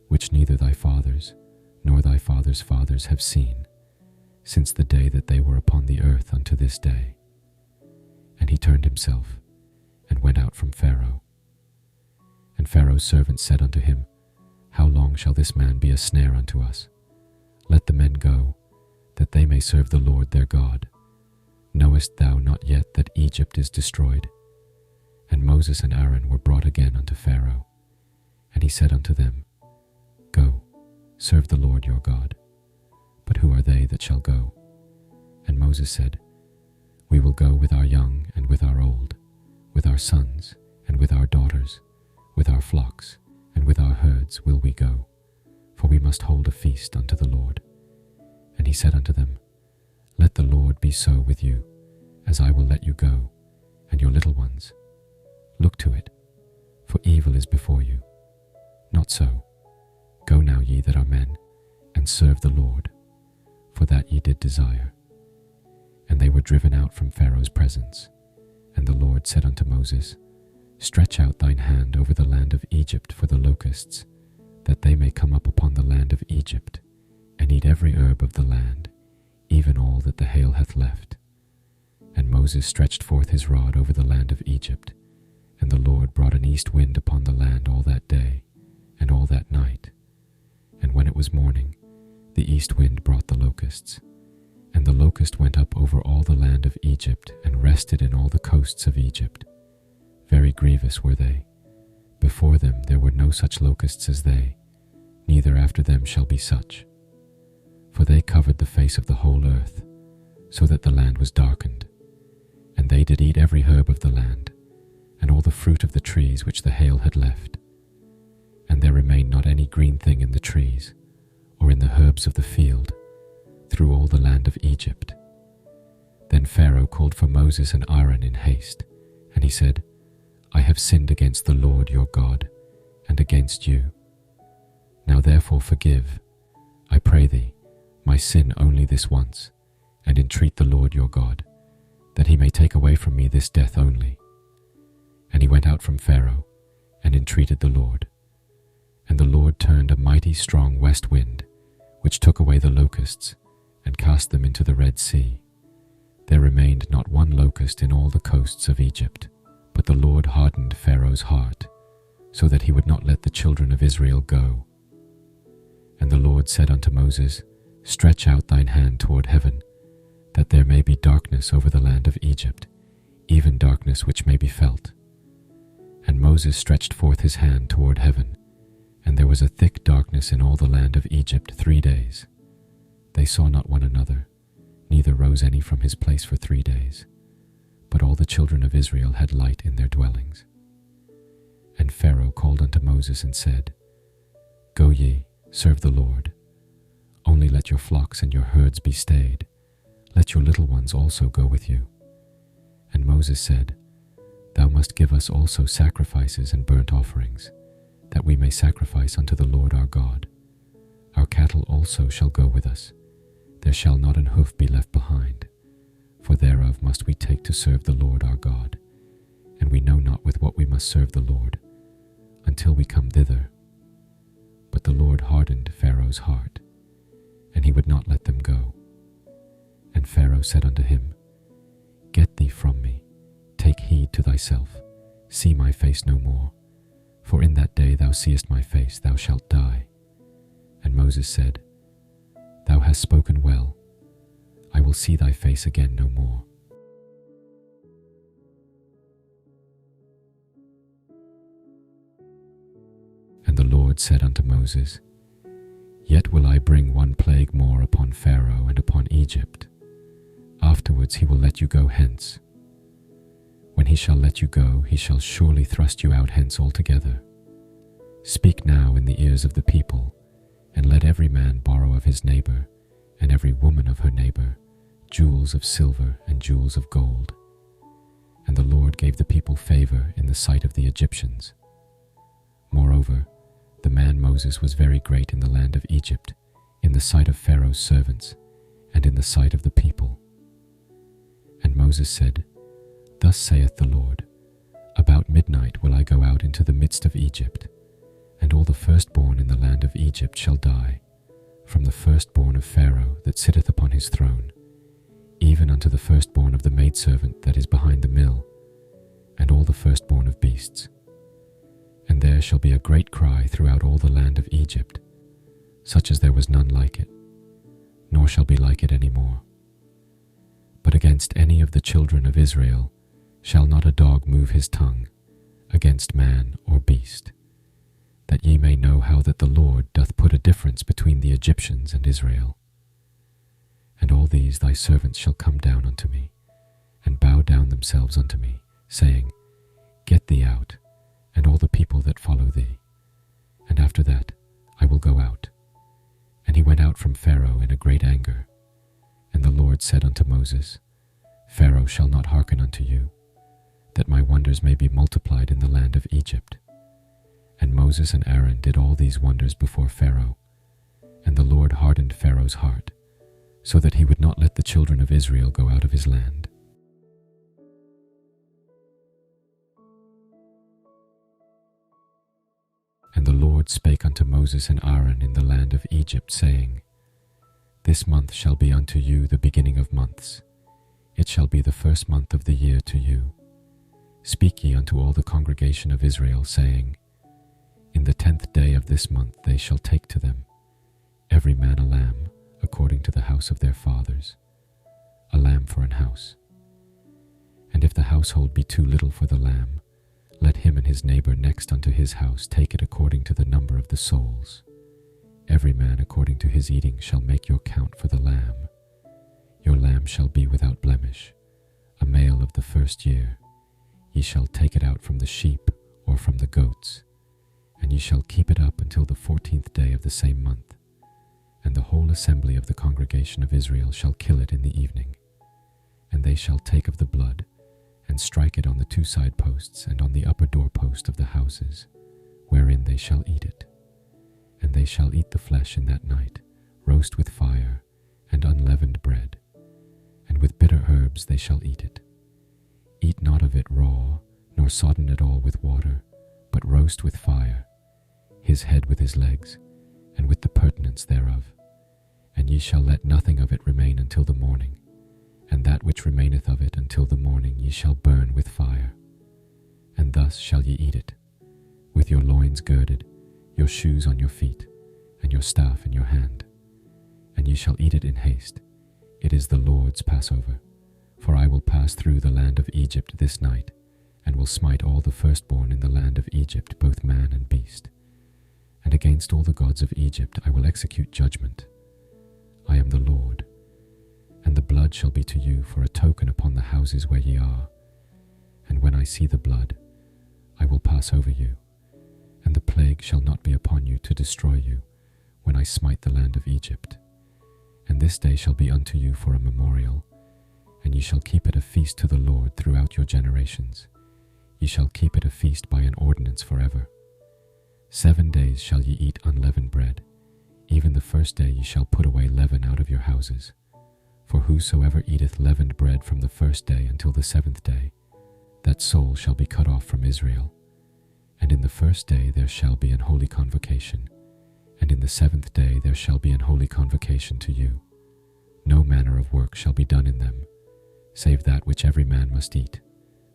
which neither thy fathers nor thy fathers' fathers have seen, since the day that they were upon the earth unto this day. And he turned himself, and went out from Pharaoh. And Pharaoh's servants said unto him, How long shall this man be a snare unto us? Let the men go, that they may serve the Lord their God. Knowest thou not yet that Egypt is destroyed? And Moses and Aaron were brought again unto Pharaoh. And he said unto them, Go, serve the Lord your God. But who are they that shall go? And Moses said, We will go with our young and with our old, with our sons and with our daughters, with our flocks and with our herds will we go, for we must hold a feast unto the Lord. And he said unto them, Let the Lord be so with you, as I will let you go, and your little ones. Look to it, for evil is before you. Not so. Go now, ye that are men, and serve the Lord, for that ye did desire. And they were driven out from Pharaoh's presence. And the Lord said unto Moses, Stretch out thine hand over the land of Egypt for the locusts, that they may come up upon the land of Egypt, and eat every herb of the land, even all that the hail hath left. And Moses stretched forth his rod over the land of Egypt, and the Lord brought an east wind upon the land all that day, and all that night. And when it was morning, the east wind brought the locusts. And the locust went up over all the land of Egypt, and rested in all the coasts of Egypt. Very grievous were they. Before them there were no such locusts as they, neither after them shall be such. For they covered the face of the whole earth, so that the land was darkened. And they did eat every herb of the land, and all the fruit of the trees which the hail had left. And there remained not any green thing in the trees, or in the herbs of the field, through all the land of Egypt. Pharaoh called for Moses and Aaron in haste, and he said, I have sinned against the Lord your God, and against you. Now therefore forgive, I pray thee, my sin only this once, and entreat the Lord your God, that he may take away from me this death only. And he went out from Pharaoh, and entreated the Lord. And the Lord turned a mighty strong west wind, which took away the locusts, and cast them into the Red Sea. There remained not one locust in all the coasts of Egypt, but the Lord hardened Pharaoh's heart, so that he would not let the children of Israel go. And the Lord said unto Moses, Stretch out thine hand toward heaven, that there may be darkness over the land of Egypt, even darkness which may be felt. And Moses stretched forth his hand toward heaven, and there was a thick darkness in all the land of Egypt 3 days. They saw not one another, neither rose any from his place for 3 days. But all the children of Israel had light in their dwellings. And Pharaoh called unto Moses and said, Go ye, serve the Lord. Only let your flocks and your herds be stayed. Let your little ones also go with you. And Moses said, Thou must give us also sacrifices and burnt offerings, that we may sacrifice unto the Lord our God. Our cattle also shall go with us. There shall not an hoof be left behind, for thereof must we take to serve the Lord our God, and we know not with what we must serve the Lord, until we come thither. But the Lord hardened Pharaoh's heart, and he would not let them go. And Pharaoh said unto him, Get thee from me, take heed to thyself, see my face no more, for in that day thou seest my face, thou shalt die. And Moses said, Thou hast spoken well, I will see thy face again no more. And the Lord said unto Moses, Yet will I bring one plague more upon Pharaoh and upon Egypt. Afterwards he will let you go hence. When he shall let you go, he shall surely thrust you out hence altogether. Speak now in the ears of the people, and let every man borrow of his neighbor, and every woman of her neighbor, jewels of silver and jewels of gold. And the Lord gave the people favor in the sight of the Egyptians. Moreover, the man Moses was very great in the land of Egypt, in the sight of Pharaoh's servants, and in the sight of the people. And Moses said, Thus saith the Lord, About midnight will I go out into the midst of Egypt, and all the firstborn in the land of Egypt shall die, from the firstborn of Pharaoh that sitteth upon his throne, even unto the firstborn of the maidservant that is behind the mill, and all the firstborn of beasts. And there shall be a great cry throughout all the land of Egypt, such as there was none like it, nor shall be like it any more. But against any of the children of Israel shall not a dog move his tongue, against man or beast, that ye may know how that the Lord doth put a difference between the Egyptians and Israel. And all these thy servants shall come down unto me, and bow down themselves unto me, saying, Get thee out, and all the people that follow thee. And after that I will go out. And he went out from Pharaoh in a great anger. And the Lord said unto Moses, Pharaoh shall not hearken unto you, that my wonders may be multiplied in the land of Egypt. And Moses and Aaron did all these wonders before Pharaoh, and the Lord hardened Pharaoh's heart, so that he would not let the children of Israel go out of his land. And the Lord spake unto Moses and Aaron in the land of Egypt, saying, This month shall be unto you the beginning of months. It shall be the first month of the year to you. Speak ye unto all the congregation of Israel, saying, In the 10th day of this month they shall take to them, every man a lamb, according to the house of their fathers, a lamb for an house. And if the household be too little for the lamb, let him and his neighbor next unto his house take it according to the number of the souls. Every man according to his eating shall make your count for the lamb. Your lamb shall be without blemish, a male of the first year. Ye shall take it out from the sheep or from the goats, and ye shall keep it up until the 14th day of the same month. And the whole assembly of the congregation of Israel shall kill it in the evening. And they shall take of the blood, and strike it on the 2 side posts and on the upper doorpost of the houses, wherein they shall eat it. And they shall eat the flesh in that night, roast with fire, and unleavened bread, and with bitter herbs they shall eat it. Eat not of it raw, nor sodden it all with water, but roast with fire, his head with his legs, and with the purtenance thereof. And ye shall let nothing of it remain until the morning, and that which remaineth of it until the morning ye shall burn with fire. And thus shall ye eat it, with your loins girded, your shoes on your feet, and your staff in your hand. And ye shall eat it in haste. It is the Lord's Passover. For I will pass through the land of Egypt this night, and will smite all the firstborn in the land of Egypt, both man and beast. And against all the gods of Egypt I will execute judgment. I am the Lord. And the blood shall be to you for a token upon the houses where ye are. And when I see the blood, I will pass over you, and the plague shall not be upon you to destroy you, when I smite the land of Egypt. And this day shall be unto you for a memorial, and ye shall keep it a feast to the Lord throughout your generations. Ye shall keep it a feast by an ordinance forever. 7 days shall ye eat unleavened bread. Even the first day ye shall put away leaven out of your houses. For whosoever eateth leavened bread from the first day until the 7th day, that soul shall be cut off from Israel. And in the first day there shall be an holy convocation, and in the 7th day there shall be an holy convocation to you. No manner of work shall be done in them, save that which every man must eat,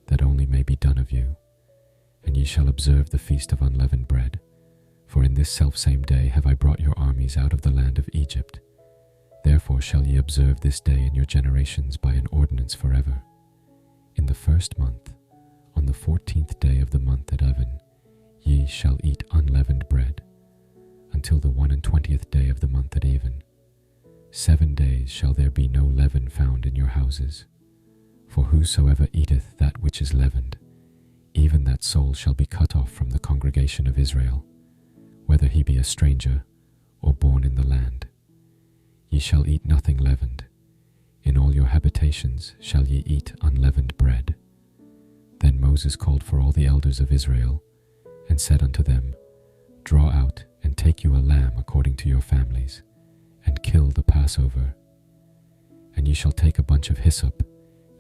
that only may be done of you. And ye shall observe the feast of unleavened bread, for in this selfsame day have I brought your armies out of the land of Egypt. Therefore shall ye observe this day in your generations by an ordinance forever. In the 1st month, on the 14th day of the month at even, ye shall eat unleavened bread, until the 21st day of the month at even. 7 days shall there be no leaven found in your houses. For whosoever eateth that which is leavened, even that soul shall be cut off from the congregation of Israel, whether he be a stranger or born in the land. Ye shall eat nothing leavened. In all your habitations shall ye eat unleavened bread. Then Moses called for all the elders of Israel, and said unto them, Draw out and take you a lamb according to your families, and kill the Passover. And ye shall take a bunch of hyssop,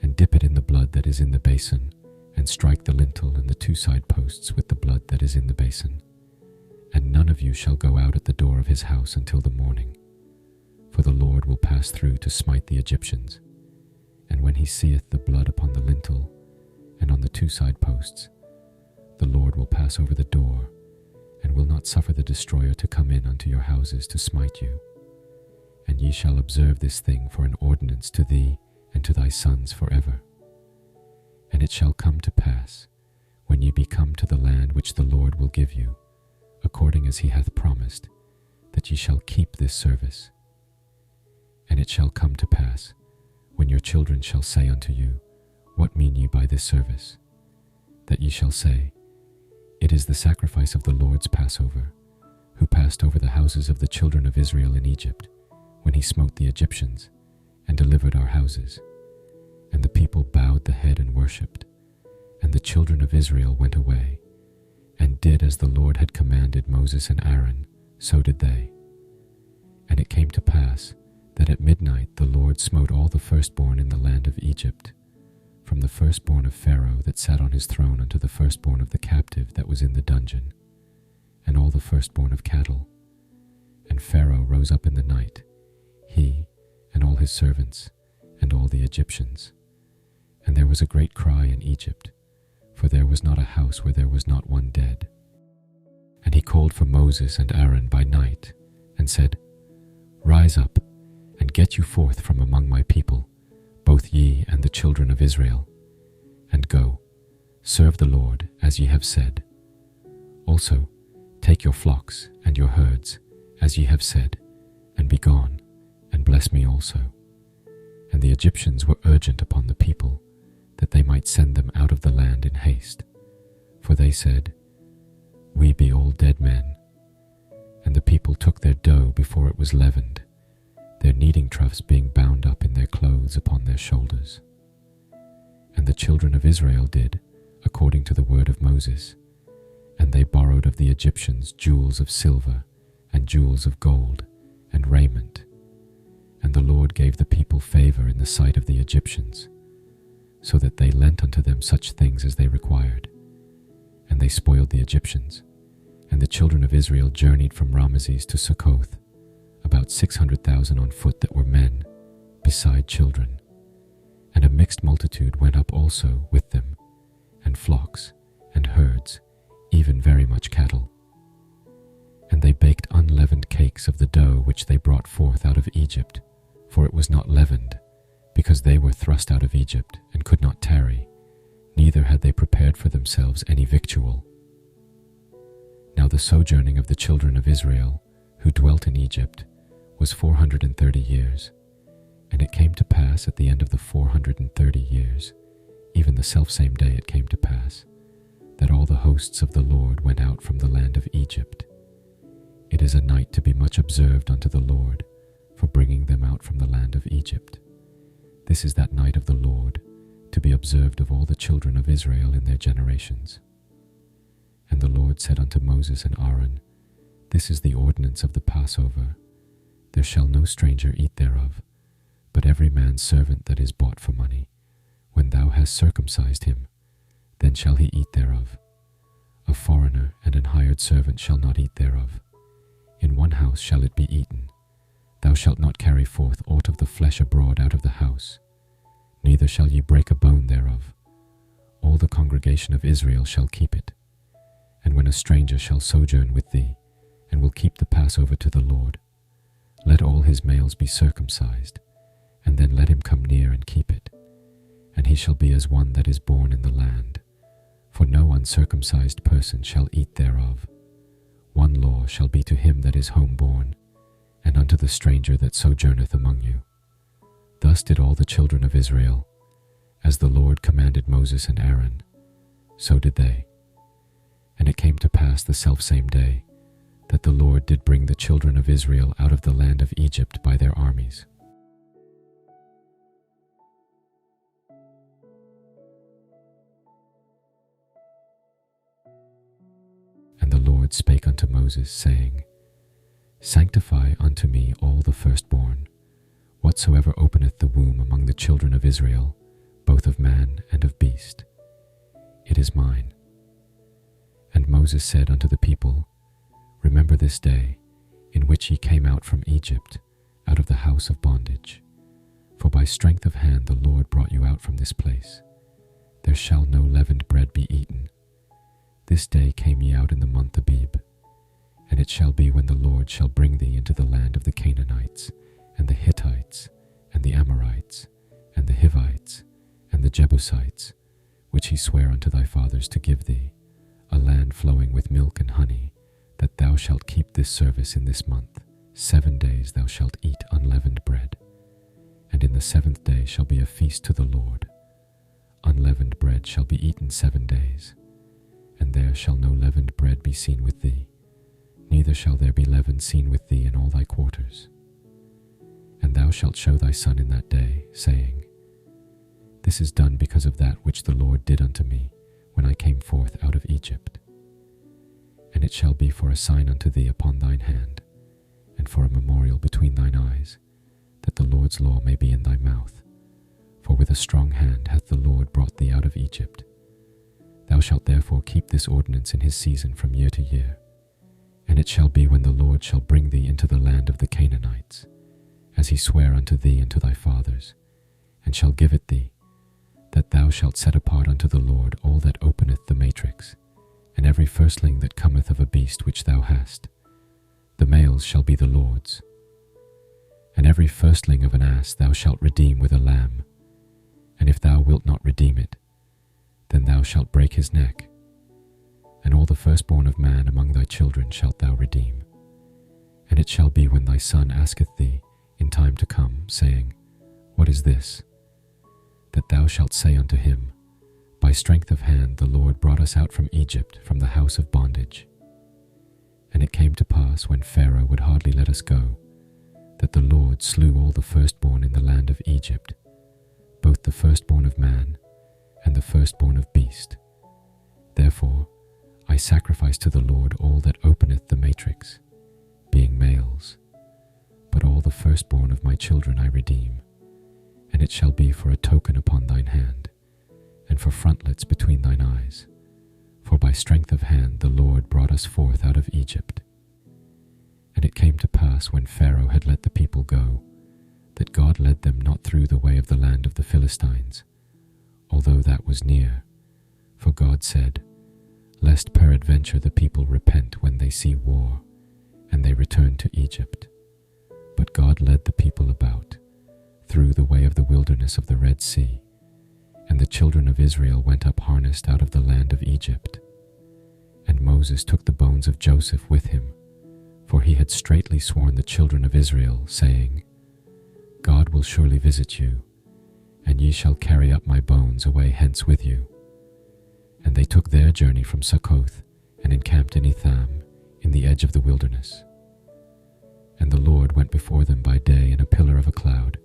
and dip it in the blood that is in the basin, and strike the lintel and the 2 side posts with the blood that is in the basin. And none of you shall go out at the door of his house until the morning. For the Lord will pass through to smite the Egyptians. And when he seeth the blood upon the lintel and on the 2 side posts, the Lord will pass over the door, and will not suffer the destroyer to come in unto your houses to smite you. And ye shall observe this thing for an ordinance to thee and to thy sons forever. And it shall come to pass, when ye be come to the land which the Lord will give you, according as he hath promised, that ye shall keep this service. And it shall come to pass, when your children shall say unto you, What mean ye by this service? That ye shall say, It is the sacrifice of the Lord's Passover, who passed over the houses of the children of Israel in Egypt, when he smote the Egyptians, and delivered our houses. And the people bowed the head and worshipped, and the children of Israel went away, and did as the Lord had commanded Moses and Aaron, so did they. And it came to pass, that at midnight the Lord smote all the firstborn in the land of Egypt, from the firstborn of Pharaoh that sat on his throne unto the firstborn of the captive that was in the dungeon, and all the firstborn of cattle. And Pharaoh rose up in the night, he, and all his servants, and all the Egyptians. And there was a great cry in Egypt, for there was not a house where there was not one dead. And he called for Moses and Aaron by night, and said, Rise up, and get you forth from among my people, both ye and the children of Israel, and go, serve the Lord as ye have said. Also take your flocks and your herds, as ye have said, and be gone, and bless me also. And the Egyptians were urgent upon the people, that they might send them out of the land in haste. For they said, We be all dead men. And the people took their dough before it was leavened, their kneading troughs being bound up in their clothes upon their shoulders. the children of Israel did according to the word of Moses, and they borrowed of the Egyptians jewels of silver and jewels of gold and raiment. And the Lord gave the people favor in the sight of the Egyptians, so that they lent unto them such things as they required. And they spoiled the Egyptians, and the children of Israel journeyed from Ramesses to Succoth, about 600,000 on foot that were men, beside children. And a mixed multitude went up also with them, and flocks, and herds, even very much cattle. And they baked unleavened cakes of the dough which they brought forth out of Egypt, for it was not leavened, because they were thrust out of Egypt, and could not tarry, neither had they prepared for themselves any victual. Now the sojourning of the children of Israel, who dwelt in Egypt, was 430 years. And it came to pass at the end of the 430 years, even the selfsame day it came to pass, that all the hosts of the Lord went out from the land of Egypt. It is a night to be much observed unto the Lord, for bringing them out from the land of Egypt. This is that night of the Lord, to be observed of all the children of Israel in their generations. And the Lord said unto Moses and Aaron, This is the ordinance of the Passover. There shall no stranger eat thereof, but every man's servant that is bought for money. When thou hast circumcised him, then shall he eat thereof. A foreigner and an hired servant shall not eat thereof. In one house shall it be eaten. Thou shalt not carry forth aught of the flesh abroad out of the house, neither shall ye break a bone thereof. All the congregation of Israel shall keep it. And when a stranger shall sojourn with thee, and will keep the Passover to the Lord, let all his males be circumcised, and then let him come near and keep it. And he shall be as one that is born in the land, for no uncircumcised person shall eat thereof. One law shall be to him that is homeborn, and unto the stranger that sojourneth among you. Thus did all the children of Israel, as the Lord commanded Moses and Aaron, so did they. And it came to pass the selfsame day, that the Lord did bring the children of Israel out of the land of Egypt by their armies. And the Lord spake unto Moses, saying, Sanctify unto me all the firstborn, whatsoever openeth the womb among the children of Israel, both of man and of beast. It is mine. And Moses said unto the people, Remember this day, in which ye came out from Egypt, out of the house of bondage. For by strength of hand the Lord brought you out from this place. There shall no leavened bread be eaten. This day came ye out in the month Abib. And it shall be when the Lord shall bring thee into the land of the Canaanites, and the Hittites, and the Amorites, and the Hivites, and the Jebusites, which he sware unto thy fathers to give thee, a land flowing with milk and honey, that thou shalt keep this service in this month. 7 days thou shalt eat unleavened bread. And in the 7th day shall be a feast to the Lord. Unleavened bread shall be eaten 7 days, and there shall no leavened bread be seen with thee, neither shall there be leaven seen with thee in all thy quarters. And thou shalt show thy son in that day, saying, This is done because of that which the Lord did unto me when I came forth out of Egypt. And it shall be for a sign unto thee upon thine hand, and for a memorial between thine eyes, that the Lord's law may be in thy mouth. For with a strong hand hath the Lord brought thee out of Egypt. Thou shalt therefore keep this ordinance in his season from year to year. And it shall be when the Lord shall bring thee into the land of the Canaanites, as he sware unto thee and to thy fathers, and shall give it thee, that thou shalt set apart unto the Lord all that openeth the matrix, and every firstling that cometh of a beast which thou hast. The males shall be the Lord's. And every firstling of an ass thou shalt redeem with a lamb. And if thou wilt not redeem it, then thou shalt break his neck. And all the firstborn of man among thy children shalt thou redeem. And it shall be when thy son asketh thee in time to come, saying, What is this? That thou shalt say unto him, By strength of hand the Lord brought us out from Egypt, from the house of bondage. And it came to pass, when Pharaoh would hardly let us go, that the Lord slew all the firstborn in the land of Egypt, both the firstborn of man, firstborn of beast. Therefore I sacrifice to the Lord all that openeth the matrix, being males. But all the firstborn of my children I redeem, and it shall be for a token upon thine hand, and for frontlets between thine eyes. For by strength of hand the Lord brought us forth out of Egypt. And it came to pass, when Pharaoh had let the people go, that God led them not through the way of the land of the Philistines, although that was near. For God said, Lest peradventure the people repent when they see war, and they return to Egypt. But God led the people about, through the way of the wilderness of the Red Sea, and the children of Israel went up harnessed out of the land of Egypt. And Moses took the bones of Joseph with him, for he had straitly sworn the children of Israel, saying, God will surely visit you, and ye shall carry up my bones away hence with you. And they took their journey from Succoth, and encamped in Etham, in the edge of the wilderness. And the Lord went before them by day in a pillar of a cloud,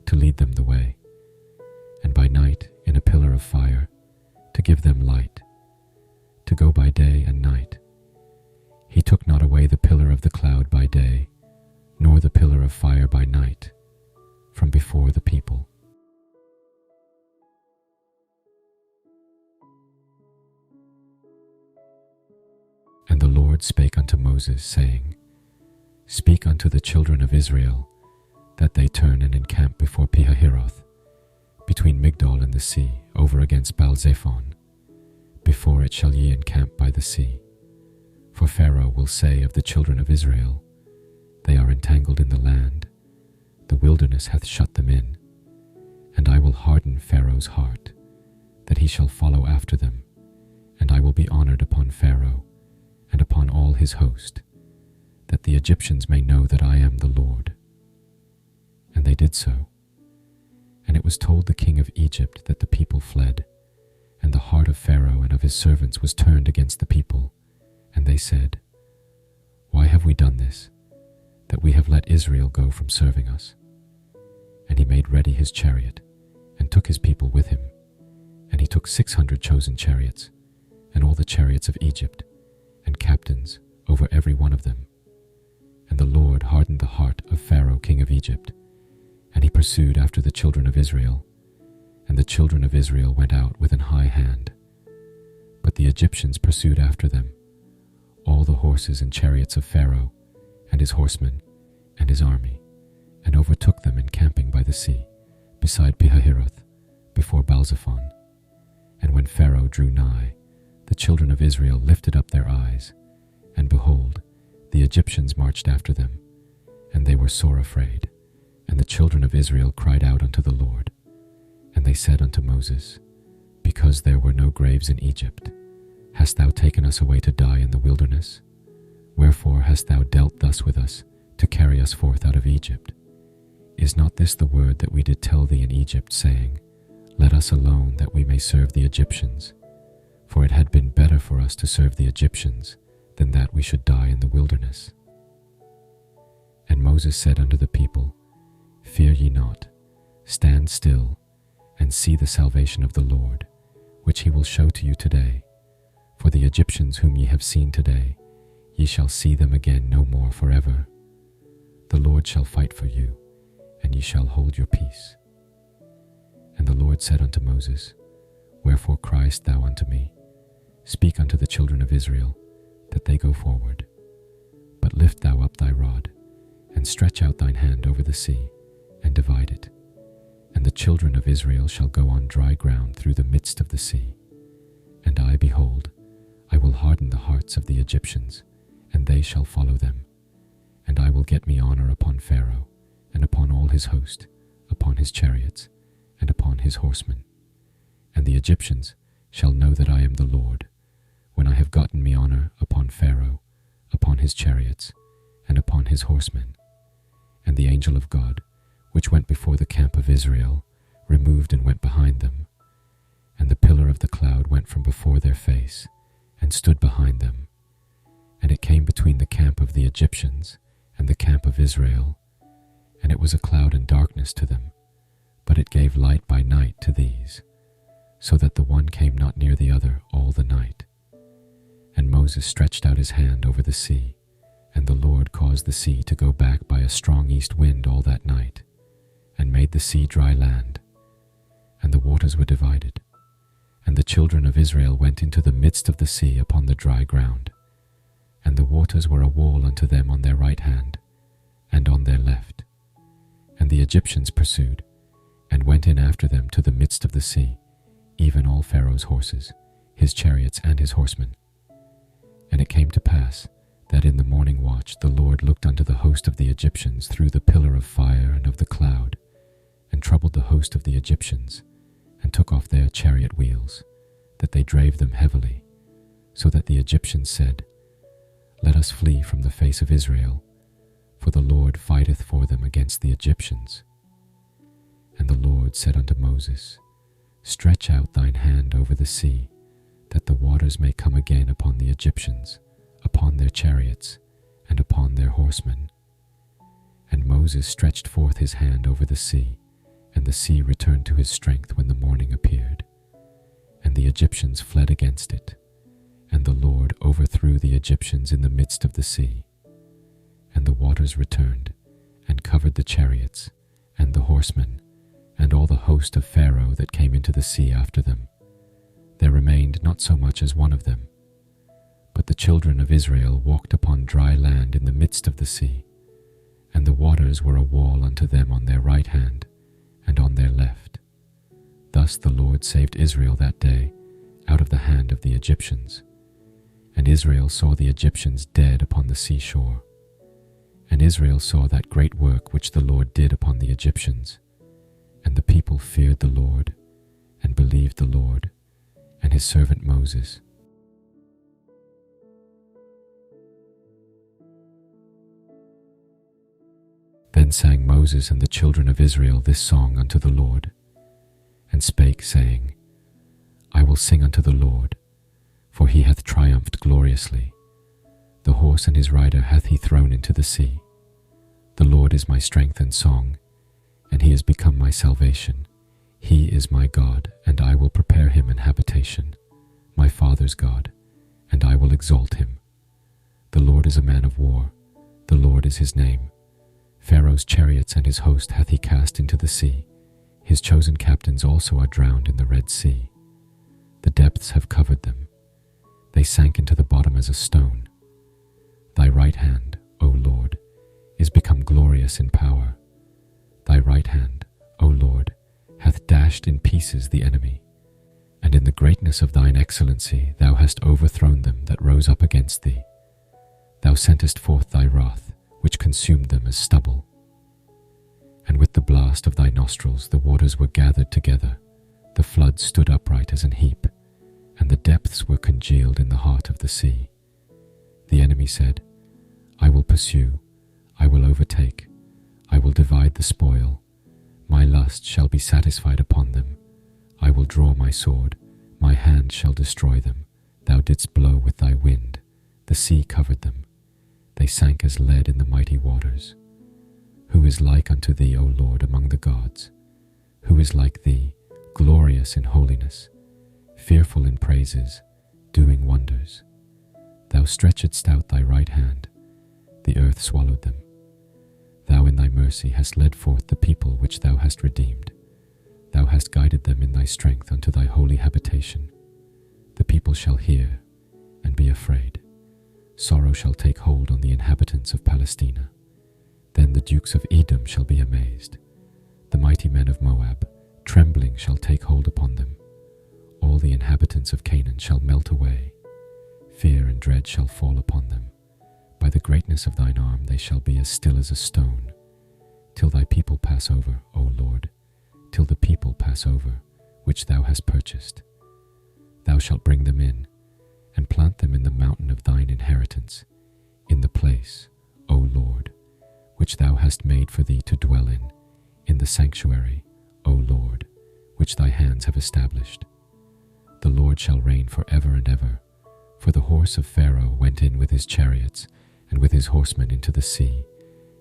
to lead them the way, and by night in a pillar of fire, to give them light, to go by day and night. He took not away the pillar of the cloud by day, nor the pillar of fire by night, from before the people. And the Lord spake unto Moses, saying, Speak unto the children of Israel, that they turn and encamp before Pihahiroth, between Migdol and the sea, over against Baal-zephon. Before it shall ye encamp by the sea. For Pharaoh will say of the children of Israel, They are entangled in the land, the wilderness hath shut them in. And I will harden Pharaoh's heart, that he shall follow after them, and I will be honored upon Pharaoh, and upon all his host, that the Egyptians may know that I am the Lord. And they did so. And it was told the king of Egypt that the people fled, and the heart of Pharaoh and of his servants was turned against the people. And they said, Why have we done this, that we have let Israel go from serving us? And he made ready his chariot, and took his people with him. And he took 600 chosen chariots, and all the chariots of Egypt, and captains over every one of them. And the Lord hardened the heart of Pharaoh king of Egypt, and he pursued after the children of Israel. And the children of Israel went out with an high hand. But the Egyptians pursued after them, all the horses and chariots of Pharaoh, and his horsemen, and his army, and overtook them encamping by the sea, beside Pihahiroth, before Baal-zephon. And when Pharaoh drew nigh, the children of Israel lifted up their eyes, and behold, the Egyptians marched after them, and they were sore afraid. And the children of Israel cried out unto the Lord. And they said unto Moses, Because there were no graves in Egypt, hast thou taken us away to die in the wilderness? Wherefore hast thou dealt thus with us, to carry us forth out of Egypt? Is not this the word that we did tell thee in Egypt, saying, Let us alone, that we may serve the Egyptians? For it had been better for us to serve the Egyptians, than that we should die in the wilderness. And Moses said unto the people, Fear ye not, stand still, and see the salvation of the Lord, which he will show to you today. For the Egyptians whom ye have seen today, ye shall see them again no more forever. The Lord shall fight for you, and ye shall hold your peace. And the Lord said unto Moses, Wherefore criest thou unto me? Speak unto the children of Israel, that they go forward. But lift thou up thy rod, and stretch out thine hand over the sea, and divide it. And the children of Israel shall go on dry ground through the midst of the sea. And I, behold, I will harden the hearts of the Egyptians, and they shall follow them. And I will get me honor upon Pharaoh, and upon all his host, upon his chariots, and upon his horsemen. And the Egyptians shall know that I am the Lord, when I have gotten me honor upon Pharaoh, upon his chariots, and upon his horsemen. And the angel of God, which went before the camp of Israel, removed and went behind them. And the pillar of the cloud went from before their face, and stood behind them. And it came between the camp of the Egyptians and the camp of Israel, and it was a cloud and darkness to them, but it gave light by night to these, so that the one came not near the other all the night. And Moses stretched out his hand over the sea, and the Lord caused the sea to go back by a strong east wind all that night, and made the sea dry land, and the waters were divided. And the children of Israel went into the midst of the sea upon the dry ground, and the waters were a wall unto them on their right hand, and on their left. And the Egyptians pursued, and went in after them to the midst of the sea, even all Pharaoh's horses, his chariots, and his horsemen. And it came to pass, that in the morning watch the Lord looked unto the host of the Egyptians through the pillar of fire and of the cloud, and troubled the host of the Egyptians, and took off their chariot wheels, that they drave them heavily, so that the Egyptians said, Let us flee from the face of Israel, for the Lord fighteth for them against the Egyptians. And the Lord said unto Moses, Stretch out thine hand over the sea, that the waters may come again upon the Egyptians, upon their chariots, and upon their horsemen. And Moses stretched forth his hand over the sea, and the sea returned to his strength when the morning appeared. And the Egyptians fled against it, and the Lord overthrew the Egyptians in the midst of the sea. And the waters returned, and covered the chariots, and the horsemen, and all the host of Pharaoh that came into the sea after them. There remained not so much as one of them. But the children of Israel walked upon dry land in the midst of the sea, and the waters were a wall unto them on their right hand, and on their left. Thus the Lord saved Israel that day out of the hand of the Egyptians. And Israel saw the Egyptians dead upon the seashore. And Israel saw that great work which the Lord did upon the Egyptians. And the people feared the Lord, and believed the Lord, and his servant Moses. Then sang Moses and the children of Israel this song unto the Lord, and spake, saying, I will sing unto the Lord, for he hath triumphed gloriously. The horse and his rider hath he thrown into the sea. The Lord is my strength and song, and he is become my salvation. He is my God, and I will prepare him an habitation, my father's God, and I will exalt him. The Lord is a man of war, the Lord is his name. Pharaoh's chariots and his host hath he cast into the sea. His chosen captains also are drowned in the Red Sea. The depths have covered them. They sank into the bottom as a stone. Thy right hand, O Lord, is become glorious in power. Thy right hand, O Lord, hath dashed in pieces the enemy. And in the greatness of thine excellency thou hast overthrown them that rose up against thee. Thou sentest forth thy wrath, which consumed them as stubble. And with the blast of thy nostrils the waters were gathered together, the flood stood upright as an heap, and the depths were congealed in the heart of the sea. The enemy said, I will pursue, I will overtake, I will divide the spoil. My lust shall be satisfied upon them. I will draw my sword, my hand shall destroy them. Thou didst blow with thy wind, the sea covered them. They sank as lead in the mighty waters. Who is like unto thee, O Lord, among the gods? Who is like thee, glorious in holiness, fearful in praises, doing wonders? Thou stretchedst out thy right hand, the earth swallowed them. Thou in thy mercy hast led forth the people which thou hast redeemed. Thou hast guided them in thy strength unto thy holy habitation. The people shall hear and be afraid. Sorrow shall take hold on the inhabitants of Palestina. Then the dukes of Edom shall be amazed. The mighty men of Moab, trembling, shall take hold upon them. All the inhabitants of Canaan shall melt away. Fear and dread shall fall upon them. By the greatness of thine arm they shall be as still as a stone, till thy people pass over, O Lord, till the people pass over, which thou hast purchased. Thou shalt bring them in, and plant them in the mountain of thine inheritance, in the place, O Lord, which thou hast made for thee to dwell in the sanctuary, O Lord, which thy hands have established. The Lord shall reign for ever and ever, for the horse of Pharaoh went in with his chariots and with his horsemen into the sea,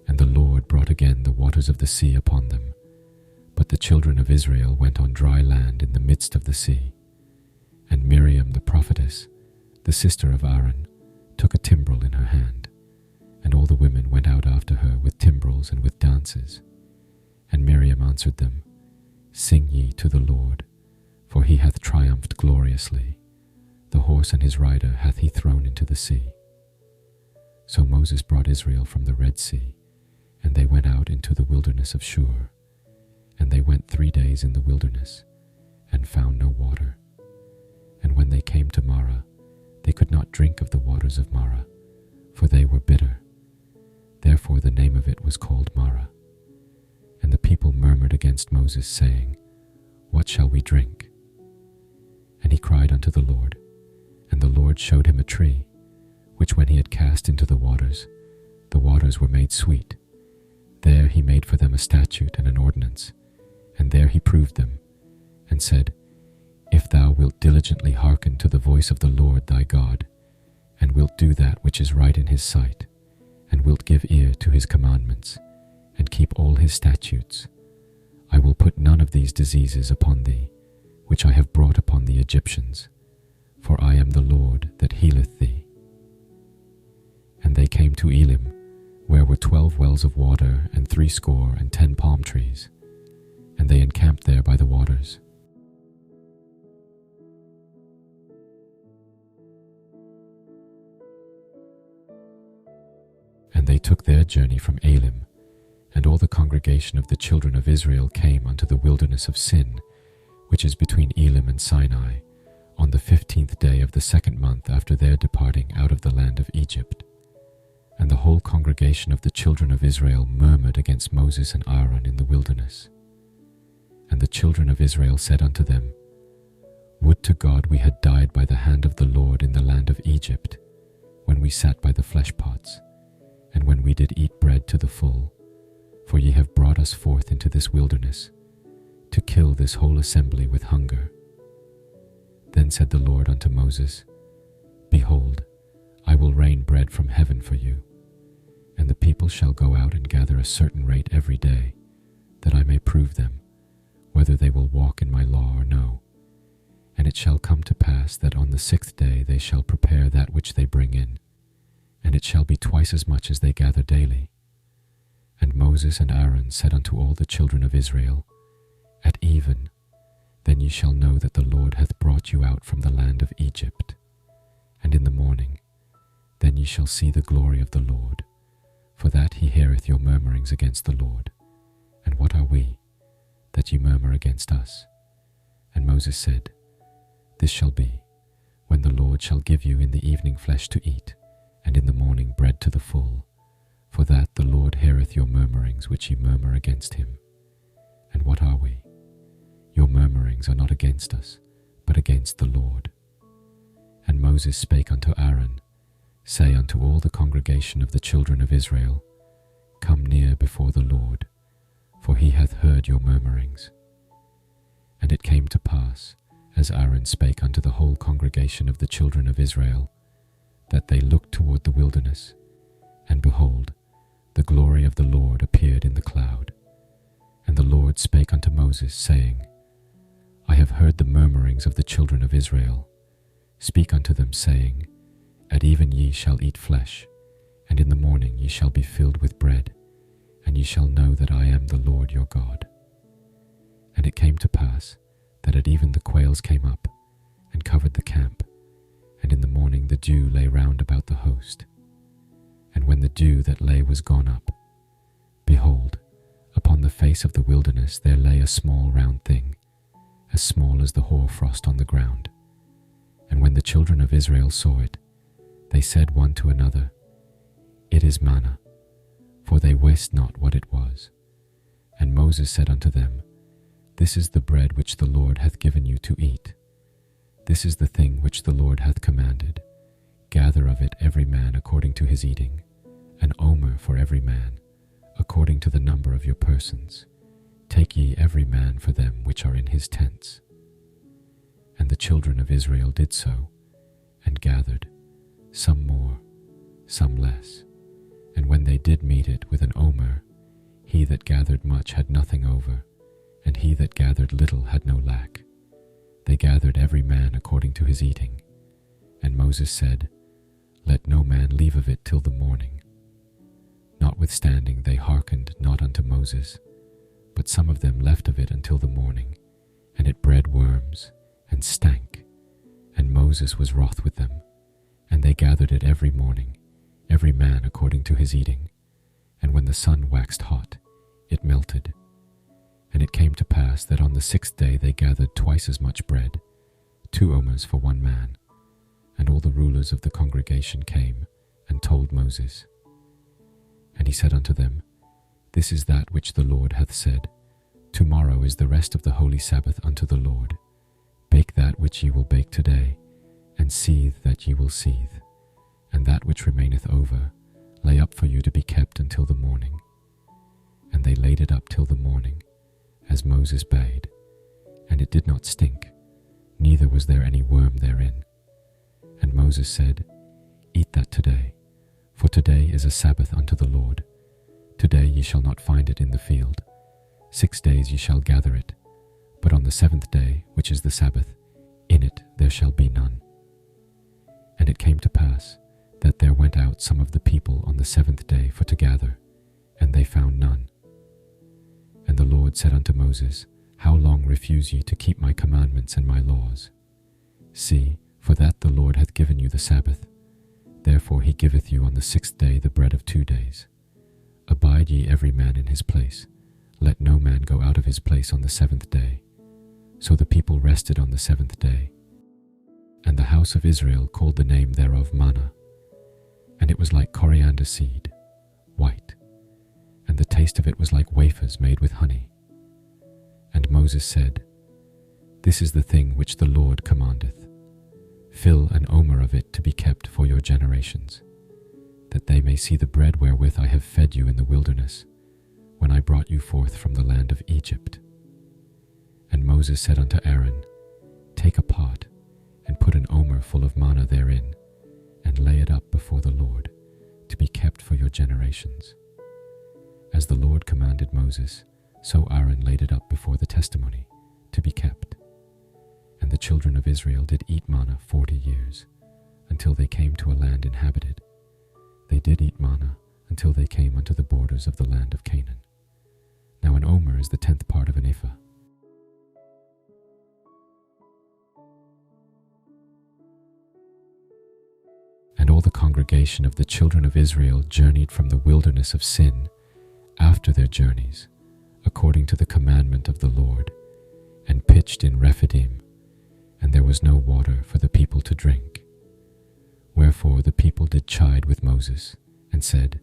and the Lord brought again the waters of the sea upon them. But the children of Israel went on dry land in the midst of the sea. Miriam the prophetess, the sister of Aaron, took a timbrel in her hand, and all the women went out after her with timbrels and with dances. And Miriam answered them, Sing ye to the Lord, for he hath triumphed gloriously. The horse and his rider hath he thrown into the sea. So Moses brought Israel from the Red Sea, and they went out into the wilderness of Shur. And they went 3 days in the wilderness, and found no water. And when they came to Marah, they could not drink of the waters of Marah, for they were bitter. Therefore the name of it was called Marah. And the people murmured against Moses, saying, What shall we drink? And he cried unto the Lord, and the Lord showed him a tree, which when he had cast into the waters were made sweet. There he made for them a statute and an ordinance, and there he proved them, and said, If thou wilt diligently hearken to the voice of the Lord thy God, and wilt do that which is right in his sight, and wilt give ear to his commandments, and keep all his statutes, I will put none of these diseases upon thee, which I have brought upon the Egyptians, for I am the Lord that healeth thee. And they came to Elim, where were 12 wells of water, and 70 palm trees, and they encamped there by the waters. And they took their journey from Elim, and all the congregation of the children of Israel came unto the wilderness of Sin, which is between Elim and Sinai, on the 15th day of the 2nd month after their departing out of the land of Egypt. And the whole congregation of the children of Israel murmured against Moses and Aaron in the wilderness. And the children of Israel said unto them, Would to God we had died by the hand of the Lord in the land of Egypt, when we sat by the flesh pots, and when we did eat bread to the full. For ye have brought us forth into this wilderness, to kill this whole assembly with hunger. Then said the Lord unto Moses, Behold, I will rain bread from heaven for you, and the people shall go out and gather a certain rate every day, that I may prove them, whether they will walk in my law or no. And it shall come to pass that on the 6th day they shall prepare that which they bring in, and it shall be twice as much as they gather daily. And Moses and Aaron said unto all the children of Israel, At even, then ye shall know that the Lord hath brought you out from the land of Egypt. And in the morning, then ye shall see the glory of the Lord, for that he heareth your murmurings against the Lord. And what are we, that ye murmur against us? And Moses said, This shall be, when the Lord shall give you in the evening flesh to eat, and in the morning bread to the full, for that the Lord heareth your murmurings which ye murmur against him. And what are we? Your murmurings are not against us, but against the Lord. And Moses spake unto Aaron, Say unto all the congregation of the children of Israel, Come near before the Lord, for he hath heard your murmurings. And it came to pass, as Aaron spake unto the whole congregation of the children of Israel, that they looked toward the wilderness, and behold, the glory of the Lord appeared in the cloud. And the Lord spake unto Moses, saying, I have heard the murmurings of the children of Israel. Speak unto them, saying, At even ye shall eat flesh, and in the morning ye shall be filled with bread, and ye shall know that I am the Lord your God. And it came to pass, that at even the quails came up, and covered the camp, and in the morning the dew lay round about the host. And when the dew that lay was gone up, behold, upon the face of the wilderness there lay a small round thing, as small as the hoar frost on the ground. And when the children of Israel saw it, they said one to another, It is manna, for they wist not what it was. And Moses said unto them, This is the bread which the Lord hath given you to eat. This is the thing which the Lord hath commanded. Gather of it every man according to his eating, an omer for every man, according to the number of your persons. Take ye every man for them which are in his tents. And the children of Israel did so, and gathered, some more, some less. And when they did meet it with an omer, he that gathered much had nothing over, and he that gathered little had no lack. they gathered every man according to his eating. And Moses said, Let no man leave of it till the morning. Notwithstanding they hearkened not unto Moses, but some of them left of it until the morning, and it bred worms, and stank. And Moses was wroth with them, and they gathered it every morning, every man according to his eating. And when the sun waxed hot, it melted. And it came to pass that on the 6th day they gathered twice as much bread, 2 omers for one man. And all the rulers of the congregation came and told Moses. And he said unto them, This is that which the Lord hath said, Tomorrow is the rest of the holy Sabbath unto the Lord. Bake that which ye will bake today, and seethe that ye will seethe, and that which remaineth over lay up for you to be kept until the morning. And they laid it up till the morning, as Moses bade, and it did not stink, neither was there any worm therein. And Moses said, Eat that today, for today is a Sabbath unto the Lord. Today ye shall not find it in the field. 6 days ye shall gather it, but on the 7th day, which is the Sabbath, in it there shall be none. And it came to pass that there went out some of the people on the 7th day for to gather, and they found none. And the Lord said unto Moses, How long refuse ye to keep my commandments and my laws? See, for that the Lord hath given you the Sabbath. Therefore he giveth you on the 6th day the bread of 2 days. Abide ye every man in his place. Let no man go out of his place on the 7th day. So the people rested on the 7th day. And the house of Israel called the name thereof manna. And it was like coriander seed, white, and the taste of it was like wafers made with honey. And Moses said, This is the thing which the Lord commandeth. Fill an omer of it to be kept for your generations, that they may see the bread wherewith I have fed you in the wilderness, when I brought you forth from the land of Egypt. And Moses said unto Aaron, Take a pot, and put an omer full of manna therein, and lay it up before the Lord, to be kept for your generations. As the Lord commanded Moses, so Aaron laid it up before the testimony, to be kept. And the children of Israel did eat manna 40 years, until they came to a land inhabited. They did eat manna until they came unto the borders of the land of Canaan. Now an omer is the 10th part of an ephah. And all the congregation of the children of Israel journeyed from the wilderness of Sin after their journeys, according to the commandment of the Lord, and pitched in Rephidim, and there was no water for the people to drink. Wherefore the people did chide with Moses, and said,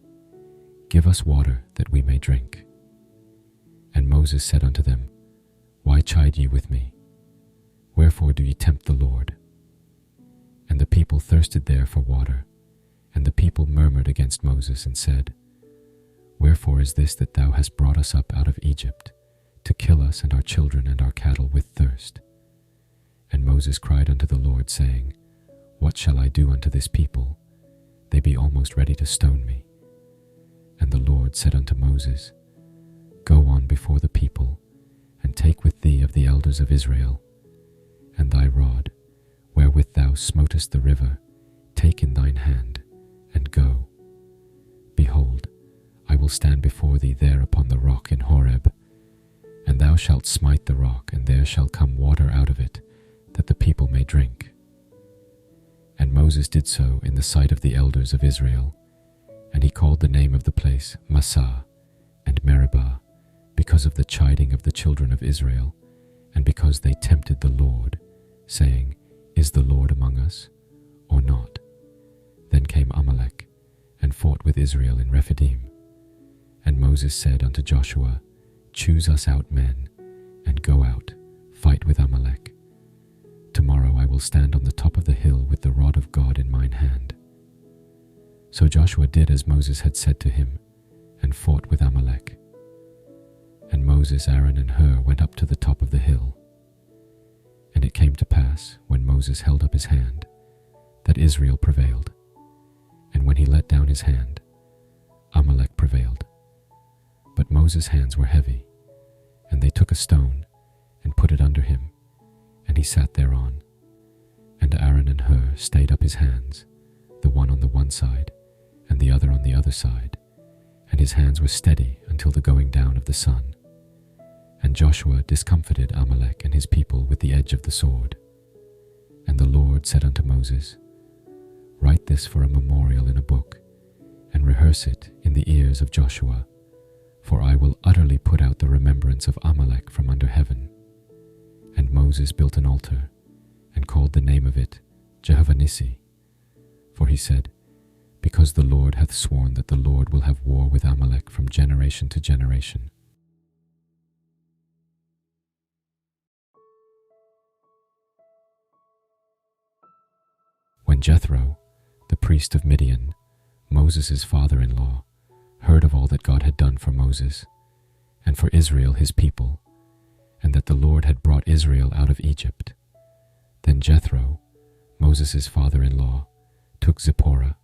Give us water that we may drink. And Moses said unto them, Why chide ye with me? Wherefore do ye tempt the Lord? And the people thirsted there for water, and the people murmured against Moses, and said, Wherefore is this that thou hast brought us up out of Egypt, to kill us and our children and our cattle with thirst? And Moses cried unto the Lord, saying, What shall I do unto this people? They be almost ready to stone me. And the Lord said unto Moses, Go on before the people, and take with thee of the elders of Israel, and thy rod, wherewith thou smotest the river, take in thine hand, and go. Behold, I will stand before thee there upon the rock in Horeb, and thou shalt smite the rock, and there shall come water out of it, that the people may drink. And Moses did so in the sight of the elders of Israel, and he called the name of the place Massah and Meribah, because of the chiding of the children of Israel, and because they tempted the Lord, saying, Is the Lord among us, or not? Then came Amalek, and fought with Israel in Rephidim. And Moses said unto Joshua, Choose us out men, and go out, fight with Amalek. Tomorrow I will stand on the top of the hill with the rod of God in mine hand. So Joshua did as Moses had said to him, and fought with Amalek. And Moses, Aaron, and Hur went up to the top of the hill. And it came to pass, when Moses held up his hand, that Israel prevailed. And when he let down his hand, Amalek prevailed. But Moses' hands were heavy, and they took a stone, and put it under him, and he sat thereon. And Aaron and Hur stayed up his hands, the one on the one side, and the other on the other side, and his hands were steady until the going down of the sun. And Joshua discomfited Amalek and his people with the edge of the sword. And the Lord said unto Moses, Write this for a memorial in a book, and rehearse it in the ears of Joshua, for I will utterly put out the remembrance of Amalek from under heaven. And Moses built an altar, and called the name of it Jehovah Nissi. For he said, Because the Lord hath sworn that the Lord will have war with Amalek from generation to generation. When Jethro, the priest of Midian, Moses' father-in-law, heard of all that God had done for Moses, and for Israel his people, and that the Lord had brought Israel out of Egypt, then Jethro, Moses' father-in-law, took Zipporah,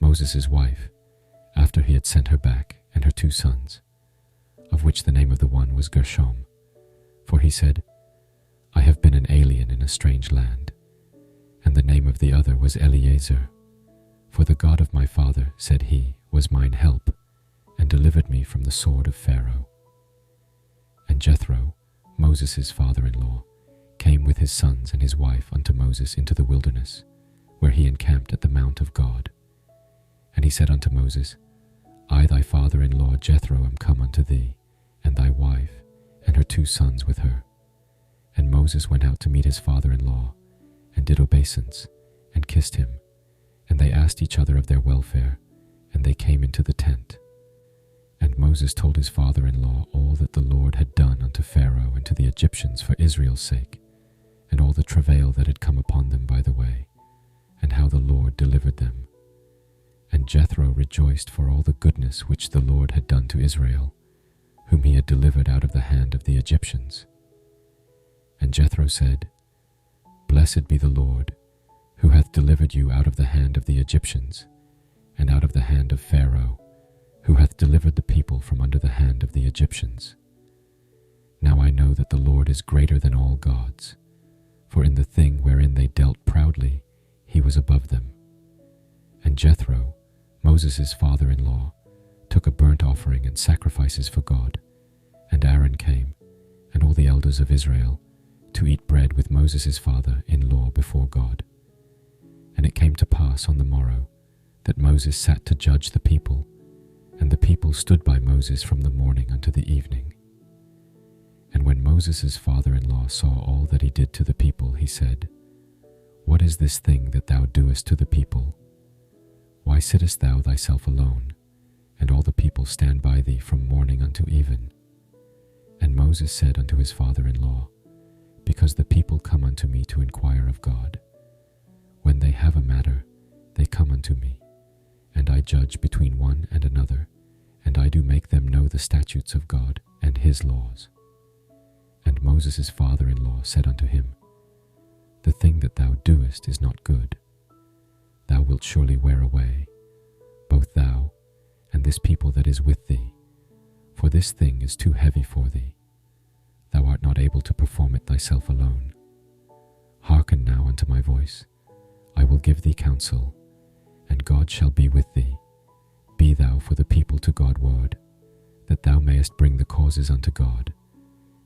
Moses' wife, after he had sent her back, and her 2 sons, of which the name of the one was Gershom. For he said, I have been an alien in a strange land. And the name of the other was Eliezer. For the God of my father, said he, was mine help, and delivered me from the sword of Pharaoh. And Jethro, Moses' father-in-law, came with his sons and his wife unto Moses into the wilderness, where he encamped at the mount of God. And he said unto Moses, I thy father-in-law Jethro am come unto thee, and thy wife, and her 2 sons with her. And Moses went out to meet his father-in-law, and did obeisance, and kissed him. And they asked each other of their welfare, and they came into the tent. And Moses told his father-in-law all that the Lord had done unto Pharaoh and to the Egyptians for Israel's sake, and all the travail that had come upon them by the way, and how the Lord delivered them. And Jethro rejoiced for all the goodness which the Lord had done to Israel, whom he had delivered out of the hand of the Egyptians. And Jethro said, Blessed be the Lord, who hath delivered you out of the hand of the Egyptians, and out of the hand of Pharaoh, who hath delivered the people from under the hand of the Egyptians. Now I know that the Lord is greater than all gods, for in the thing wherein they dealt proudly, he was above them. And Jethro, Moses' father-in-law, took a burnt offering and sacrifices for God, and Aaron came, and all the elders of Israel, to eat bread with Moses' father-in-law before God. And it came to pass on the morrow that Moses sat to judge the people, and the people stood by Moses from the morning unto the evening. And when Moses' father-in-law saw all that he did to the people, he said, What is this thing that thou doest to the people? Why sittest thou thyself alone, and all the people stand by thee from morning unto even? And Moses said unto his father-in-law, Because the people come unto me to inquire of God. When they have a matter, they come unto me, and I judge between one and another, and I do make them know the statutes of God and his laws. And Moses' father-in-law said unto him, The thing that thou doest is not good. Thou wilt surely wear away, both thou and this people that is with thee, for this thing is too heavy for thee. Thou art not able to perform it thyself alone. Hearken now unto my voice. I will give thee counsel, and God shall be with thee. Be thou for the people to God ward, that thou mayest bring the causes unto God,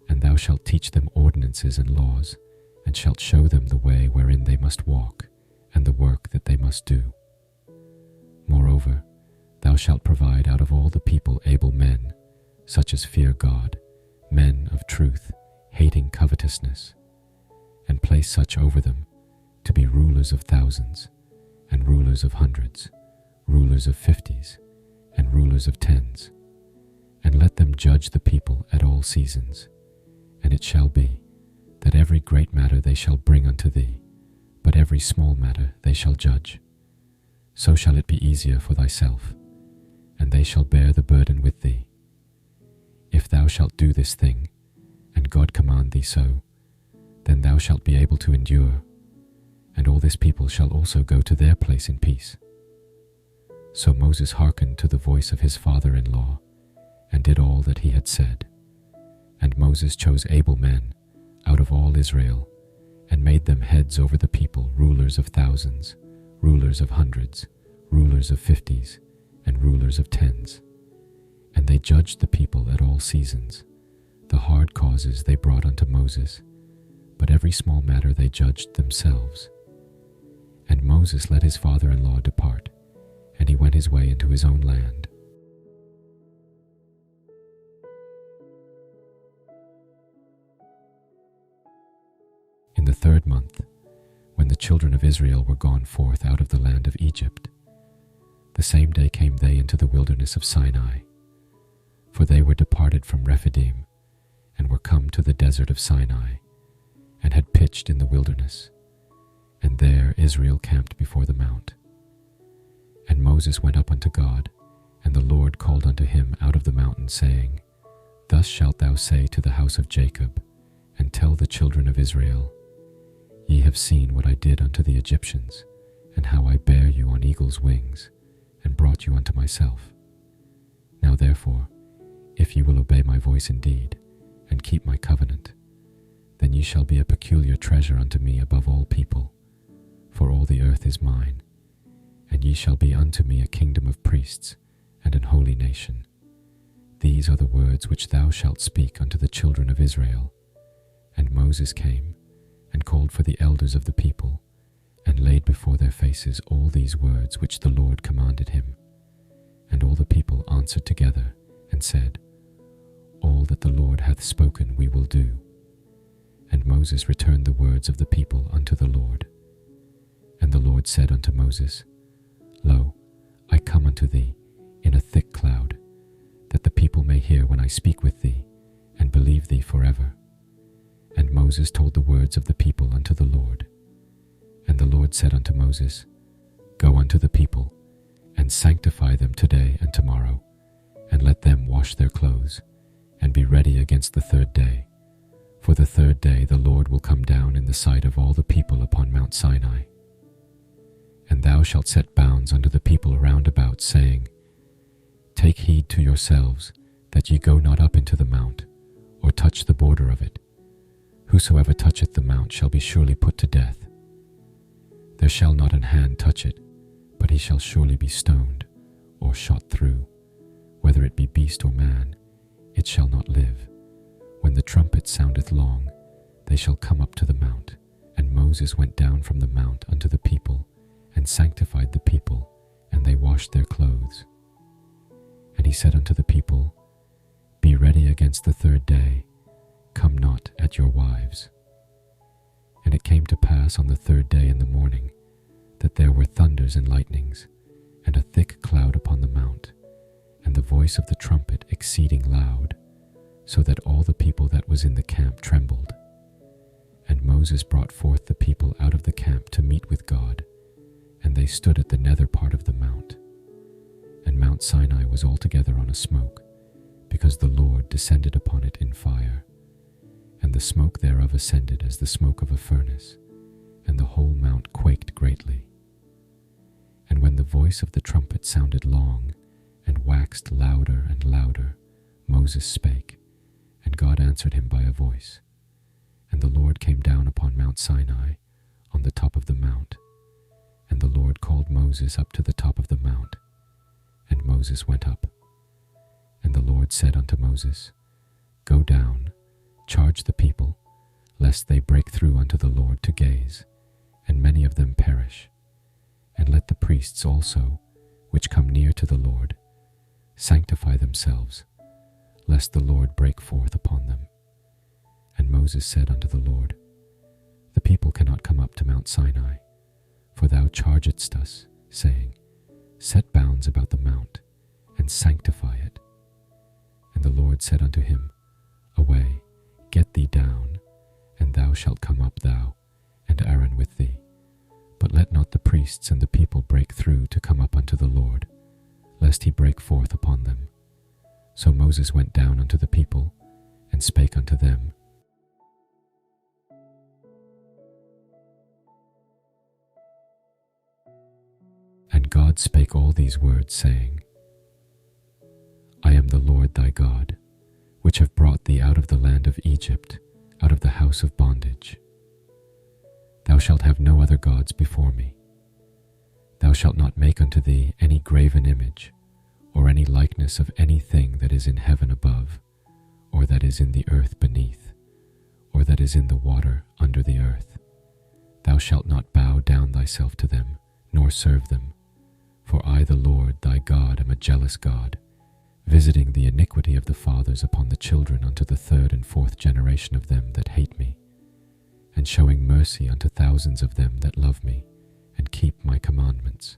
and thou shalt teach them ordinances and laws, and shalt show them the way wherein they must walk, and the work that they must do. Moreover, thou shalt provide out of all the people able men, such as fear God, men of truth, hating covetousness, and place such over them to be rulers of thousands, and rulers of hundreds, rulers of 50s, and rulers of 10s, and let them judge the people at all seasons. And it shall be, that every great matter they shall bring unto thee, but every small matter they shall judge. So shall it be easier for thyself, and they shall bear the burden with thee. If thou shalt do this thing, and God command thee so, then thou shalt be able to endure, and all this people shall also go to their place in peace. So Moses hearkened to the voice of his father-in-law, and did all that he had said. And Moses chose able men out of all Israel, and made them heads over the people, rulers of thousands, rulers of hundreds, rulers of 50s, and rulers of 10s. And they judged the people at all seasons. The hard causes they brought unto Moses, but every small matter they judged themselves. And Moses let his father-in-law depart, and he went his way into his own land. In the 3rd month, when the children of Israel were gone forth out of the land of Egypt, the same day came they into the wilderness of Sinai. For they were departed from Rephidim, and were come to the desert of Sinai, and had pitched in the wilderness. And there Israel camped before the mount. And Moses went up unto God, and the Lord called unto him out of the mountain, saying, Thus shalt thou say to the house of Jacob, and tell the children of Israel, Ye have seen what I did unto the Egyptians, and how I bare you on eagle's wings, and brought you unto myself. Now therefore, if ye will obey my voice indeed, and keep my covenant, then ye shall be a peculiar treasure unto me above all people, for all the earth is mine, and ye shall be unto me a kingdom of priests, and an holy nation. These are the words which thou shalt speak unto the children of Israel. And Moses came, and called for the elders of the people, and laid before their faces all these words which the Lord commanded him. And all the people answered together, and said, All that the Lord hath spoken we will do. And Moses returned the words of the people unto the Lord. And the Lord said unto Moses, Lo, I come unto thee in a thick cloud, that the people may hear when I speak with thee, and believe thee forever. And Moses told the words of the people unto the Lord. And the Lord said unto Moses, Go unto the people, and sanctify them today and tomorrow, and let them wash their clothes, and be ready against the 3rd day. For the 3rd day the Lord will come down in the sight of all the people upon Mount Sinai. And thou shalt set bounds unto the people round about, saying, Take heed to yourselves, that ye go not up into the mount, or touch the border of it. Whosoever toucheth the mount shall be surely put to death. There shall not an hand touch it, but he shall surely be stoned, or shot through. Whether it be beast or man, it shall not live. When the trumpet soundeth long, they shall come up to the mount. And Moses went down from the mount unto the people, and sanctified the people, and they washed their clothes. And he said unto the people, Be ready against the 3rd day, come not at your wives. And it came to pass on the 3rd day in the morning, that there were thunders and lightnings, and a thick cloud upon the mount, and the voice of the trumpet exceeding loud, so that all the people that was in the camp trembled. And Moses brought forth the people out of the camp to meet with God, and they stood at the nether part of the mount. And Mount Sinai was altogether on a smoke, because the Lord descended upon it in fire. And the smoke thereof ascended as the smoke of a furnace, and the whole mount quaked greatly. And when the voice of the trumpet sounded long, and waxed louder and louder, Moses spake, and God answered him by a voice. And the Lord came down upon Mount Sinai, on the top of the mount. And the Lord called Moses up to the top of the mount, and Moses went up. And the Lord said unto Moses, Go down, charge the people, lest they break through unto the Lord to gaze, and many of them perish. And let the priests also, which come near to the Lord, sanctify themselves, lest the Lord break forth upon them. And Moses said unto the Lord, The people cannot come up to Mount Sinai, for thou chargedst us, saying, Set bounds about the mount, and sanctify it. And the Lord said unto him, Away, get thee down, and thou shalt come up thou, and Aaron with thee. But let not the priests and the people break through to come up unto the Lord, lest he break forth upon them. So Moses went down unto the people, and spake unto them. And God spake all these words, saying, I am the Lord thy God, which have brought thee out of the land of Egypt, out of the house of bondage. Thou shalt have no other gods before me. Thou shalt not make unto thee any graven image, or any likeness of anything that is in heaven above, or that is in the earth beneath, or that is in the water under the earth. Thou shalt not bow down thyself to them, nor serve them. For I, the Lord thy God, am a jealous God, visiting the iniquity of the fathers upon the children unto the third and fourth generation of them that hate me, and showing mercy unto thousands of them that love me, and keep my commandments.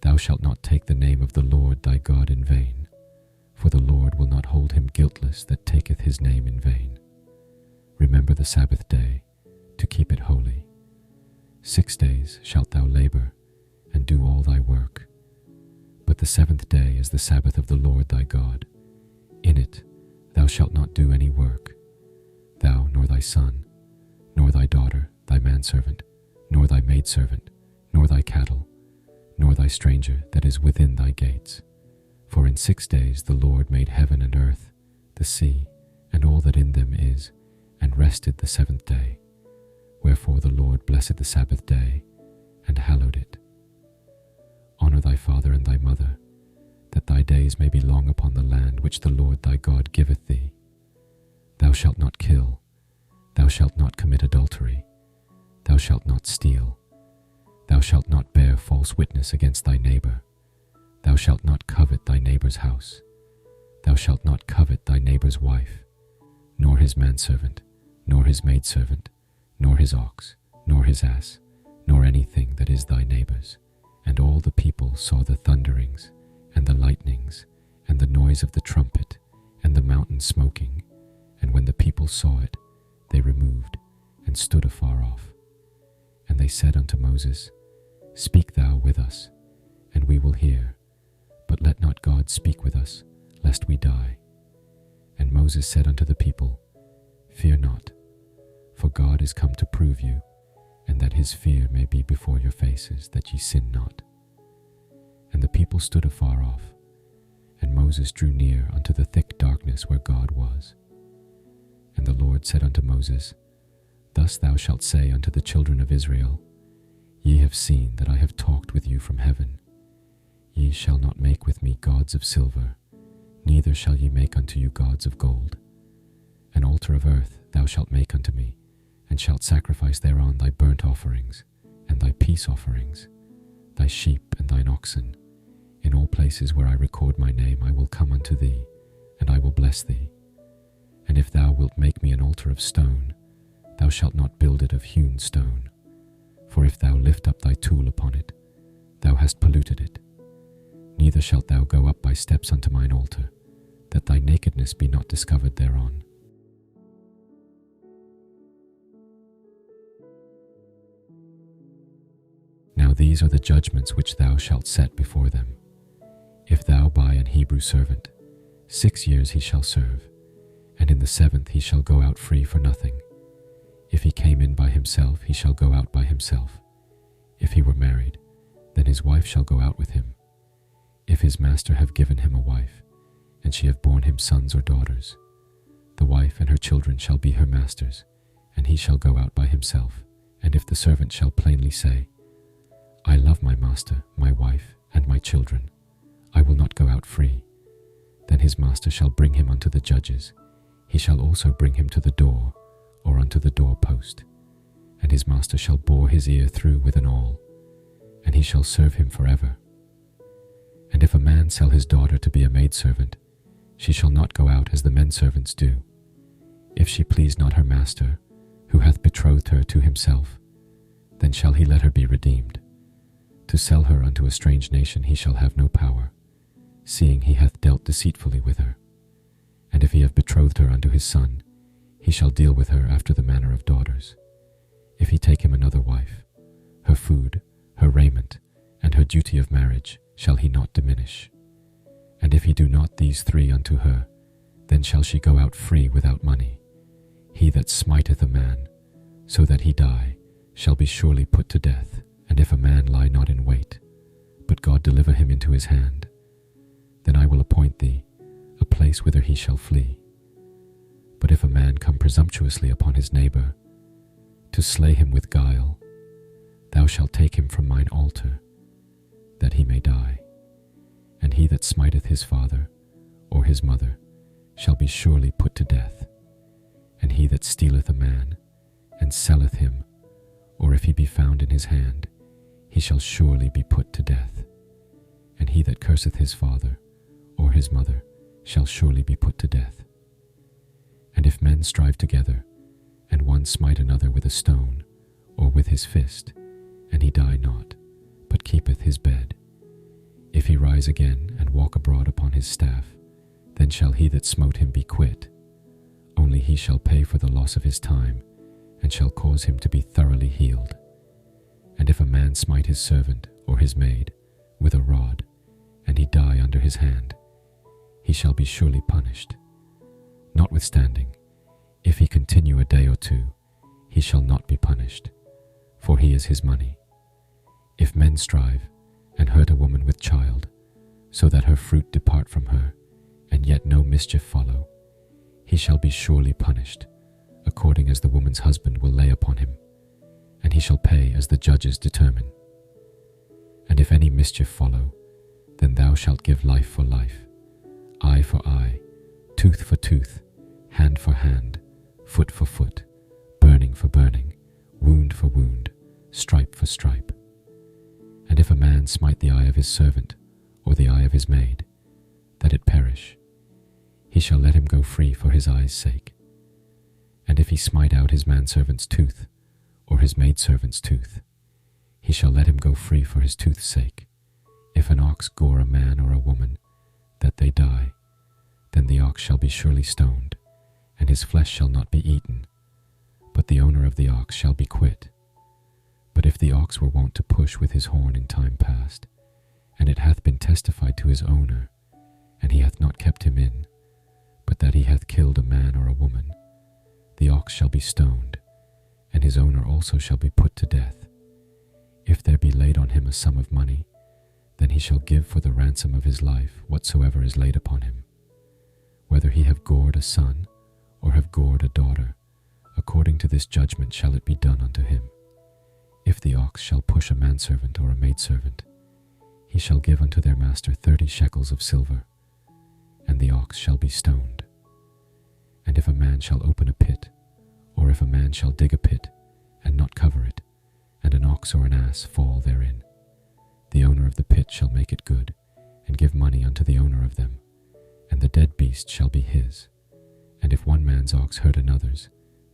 Thou shalt not take the name of the Lord thy God in vain, for the Lord will not hold him guiltless that taketh his name in vain. Remember the Sabbath day, to keep it holy. 6 days shalt thou labor, and do all thy work. But the seventh day is the Sabbath of the Lord thy God. In it thou shalt not do any work, thou, nor thy son, nor thy daughter, thy manservant, nor thy maidservant, nor thy cattle, nor thy stranger that is within thy gates. For in 6 days the Lord made heaven and earth, the sea, and all that in them is, and rested the seventh day. Wherefore the Lord blessed the Sabbath day, and hallowed it. Honor thy father and thy mother, that thy days may be long upon the land which the Lord thy God giveth thee. Thou shalt not kill, thou shalt not commit adultery, thou shalt not steal, thou shalt not bear false witness against thy neighbor, thou shalt not covet thy neighbor's house, thou shalt not covet thy neighbor's wife, nor his manservant, nor his maidservant, nor his ox, nor his ass, nor anything that is thy neighbor's. And all the people saw the thunderings, and the lightnings, and the noise of the trumpet, and the mountain smoking. And when the people saw it, they removed, and stood afar off. And they said unto Moses, Speak thou with us, and we will hear, but let not God speak with us, lest we die. And Moses said unto the people, Fear not, for God is come to prove you, and that his fear may be before your faces, that ye sin not. And the people stood afar off, and Moses drew near unto the thick darkness where God was. And the Lord said unto Moses, Thus thou shalt say unto the children of Israel, Ye have seen that I have talked with you from heaven. Ye shall not make with me gods of silver, neither shall ye make unto you gods of gold. An altar of earth thou shalt make unto me, and shalt sacrifice thereon thy burnt offerings, and thy peace offerings, thy sheep and thine oxen. In all places where I record my name I will come unto thee, and I will bless thee. And if thou wilt make me an altar of stone, thou shalt not build it of hewn stone. For if thou lift up thy tool upon it, thou hast polluted it. Neither shalt thou go up by steps unto mine altar, that thy nakedness be not discovered thereon. Now these are the judgments which thou shalt set before them. If thou buy an Hebrew servant, 6 years he shall serve, and in the 7th he shall go out free for nothing. If he came in by himself, he shall go out by himself. If he were married, then his wife shall go out with him. If his master have given him a wife, and she have borne him sons or daughters, the wife and her children shall be her master's, and he shall go out by himself. And if the servant shall plainly say, I love my master, my wife, and my children, I will not go out free, then his master shall bring him unto the judges. He shall also bring him to the door, or unto the doorpost, and his master shall bore his ear through with an awl, and he shall serve him forever. And if a man sell his daughter to be a maidservant, she shall not go out as the men servants do. If she please not her master, who hath betrothed her to himself, then shall he let her be redeemed. To sell her unto a strange nation he shall have no power, seeing he hath dealt deceitfully with her. And if he have betrothed her unto his son, he shall deal with her after the manner of daughters. If he take him another wife, her food, her raiment, and her duty of marriage shall he not diminish. And if he do not these 3 unto her, then shall she go out free without money. He that smiteth a man, so that he die, shall be surely put to death. And if a man lie not in wait, but God deliver him into his hand, then I will appoint thee a place whither he shall flee. But if a man come presumptuously upon his neighbor, to slay him with guile. Thou shalt take him from mine altar, that he may die. And he that smiteth his father or his mother shall be surely put to death. And he that stealeth a man and selleth him, or if he be found in his hand, he shall surely be put to death. And he that curseth his father or his mother shall surely be put to death. And if men strive together, and one smite another with a stone, or with his fist, and he die not, but keepeth his bed, if he rise again and walk abroad upon his staff, then shall he that smote him be quit. Only he shall pay for the loss of his time, and shall cause him to be thoroughly healed. And if a man smite his servant or his maid with a rod, and he die under his hand, he shall be surely punished. Notwithstanding, if he continue a day or two, he shall not be punished, for he is his money. If men strive, and hurt a woman with child, so that her fruit depart from her, and yet no mischief follow, he shall be surely punished, according as the woman's husband will lay upon him, and he shall pay as the judges determine. And if any mischief follow, then thou shalt give life for life, eye for eye, tooth for tooth, hand for hand, foot for foot, burning for burning, wound for wound, stripe for stripe. And if a man smite the eye of his servant, or the eye of his maid, that it perish, he shall let him go free for his eye's sake. And if he smite out his manservant's tooth, or his maidservant's tooth, he shall let him go free for his tooth's sake. If an ox gore a man or a woman, that they die, then the ox shall be surely stoned, and his flesh shall not be eaten, but the owner of the ox shall be quit. But if the ox were wont to push with his horn in time past, and it hath been testified to his owner, and he hath not kept him in, but that he hath killed a man or a woman, the ox shall be stoned, and his owner also shall be put to death. If there be laid on him a sum of money, then he shall give for the ransom of his life whatsoever is laid upon him. Whether he have gored a son, or have gored a daughter, according to this judgment shall it be done unto him. If the ox shall push a manservant or a maidservant, he shall give unto their master 30 shekels of silver, and the ox shall be stoned. And if a man shall open a pit, or if a man shall dig a pit, and not cover it, and an ox or an ass fall therein, the owner of the pit shall make it good, and give money unto the owner of them, and the dead beast shall be his. And if one man's ox hurt another's,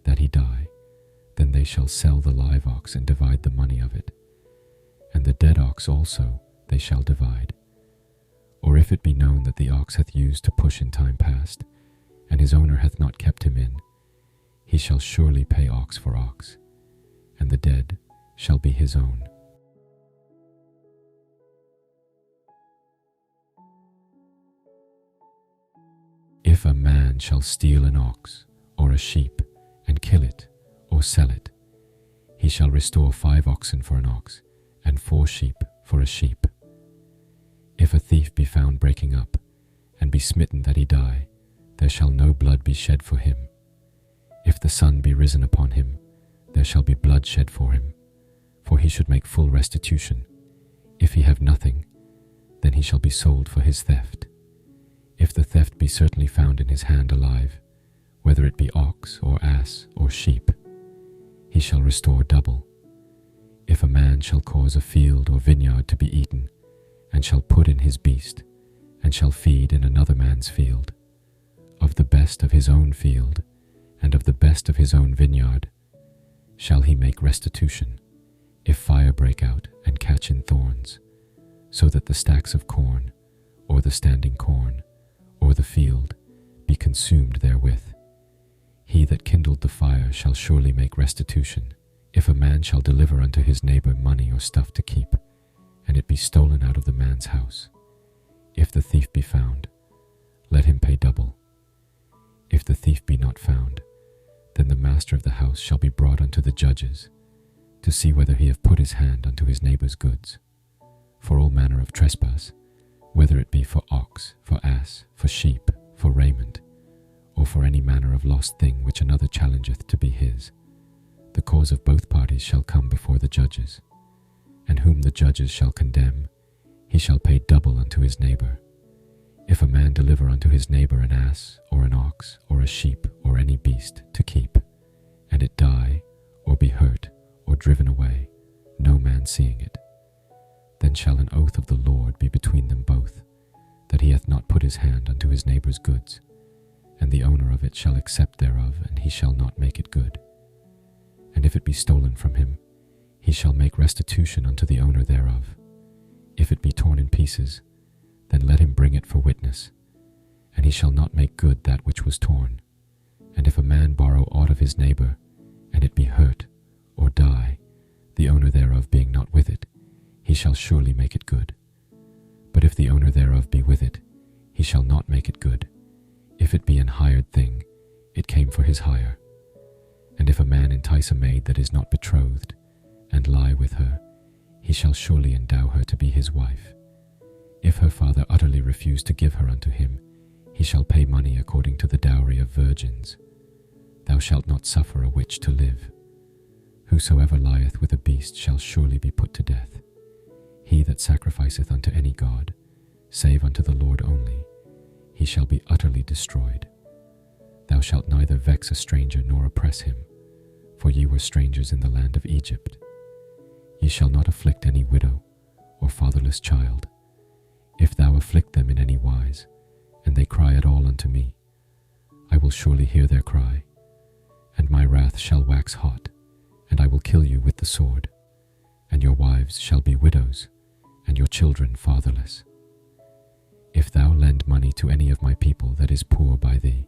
that he die, then they shall sell the live ox and divide the money of it. And the dead ox also they shall divide. Or if it be known that the ox hath used to push in time past, and his owner hath not kept him in, he shall surely pay ox for ox, and the dead shall be his own. If a man shall steal an ox or a sheep, and kill it, or sell it, he shall restore 5 oxen for an ox, and 4 sheep for a sheep. If a thief be found breaking up, and be smitten that he die, there shall no blood be shed for him. If the sun be risen upon him, there shall be blood shed for him, for he should make full restitution. If he have nothing, then he shall be sold for his theft. If the theft be certainly found in his hand alive, whether it be ox or ass or sheep, he shall restore double. If a man shall cause a field or vineyard to be eaten, and shall put in his beast, and shall feed in another man's field, of the best of his own field, and of the best of his own vineyard, shall he make restitution, if fire break out and catch in thorns, so that the stacks of corn, or the standing corn, or the field, be consumed therewith. He that kindled the fire shall surely make restitution. If a man shall deliver unto his neighbor money or stuff to keep, and it be stolen out of the man's house, if the thief be found, let him pay double. If the thief be not found, then the master of the house shall be brought unto the judges, to see whether he have put his hand unto his neighbor's goods. For all manner of trespass, whether it be for ox, for ass, for sheep, for raiment, or for any manner of lost thing which another challengeth to be his, the cause of both parties shall come before the judges, and whom the judges shall condemn, he shall pay double unto his neighbor. If a man deliver unto his neighbor an ass, or an ox, or a sheep, or any beast, to keep, and it die, or be hurt, or driven away, no man seeing it, then shall an oath of the Lord be between them both, that he hath not put his hand unto his neighbor's goods, and the owner of it shall accept thereof, and he shall not make it good. And if it be stolen from him, he shall make restitution unto the owner thereof. If it be torn in pieces, then let him bring it for witness, and he shall not make good that which was torn. And if a man borrow aught of his neighbor, and it be hurt, or die, the owner thereof being not with it, he shall surely make it good. But if the owner thereof be with it, he shall not make it good. If it be an hired thing, it came for his hire. And if a man entice a maid that is not betrothed, and lie with her, he shall surely endow her to be his wife. If her father utterly refuse to give her unto him, he shall pay money according to the dowry of virgins. Thou shalt not suffer a witch to live. Whosoever lieth with a beast shall surely be put to death. He that sacrificeth unto any god, save unto the Lord only, he shall be utterly destroyed. Thou shalt neither vex a stranger nor oppress him, for ye were strangers in the land of Egypt. Ye shall not afflict any widow or fatherless child. If thou afflict them in any wise, and they cry at all unto me, I will surely hear their cry, and my wrath shall wax hot, and I will kill you with the sword, and your wives shall be widows, and your children fatherless. If thou lend money to any of my people that is poor by thee,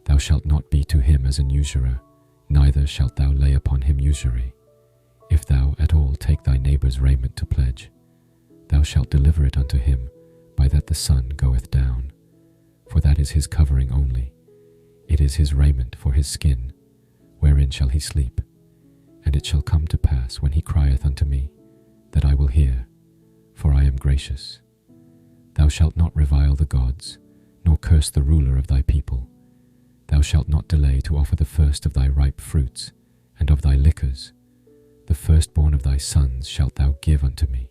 thou shalt not be to him as an usurer, neither shalt thou lay upon him usury. If thou at all take thy neighbor's raiment to pledge, thou shalt deliver it unto him by that the sun goeth down, for that is his covering only. It is his raiment for his skin, wherein shall he sleep. And it shall come to pass when he crieth unto me, that I will hear, for I am gracious. Thou shalt not revile the gods, nor curse the ruler of thy people. Thou shalt not delay to offer the first of thy ripe fruits, and of thy liquors. The firstborn of thy sons shalt thou give unto me.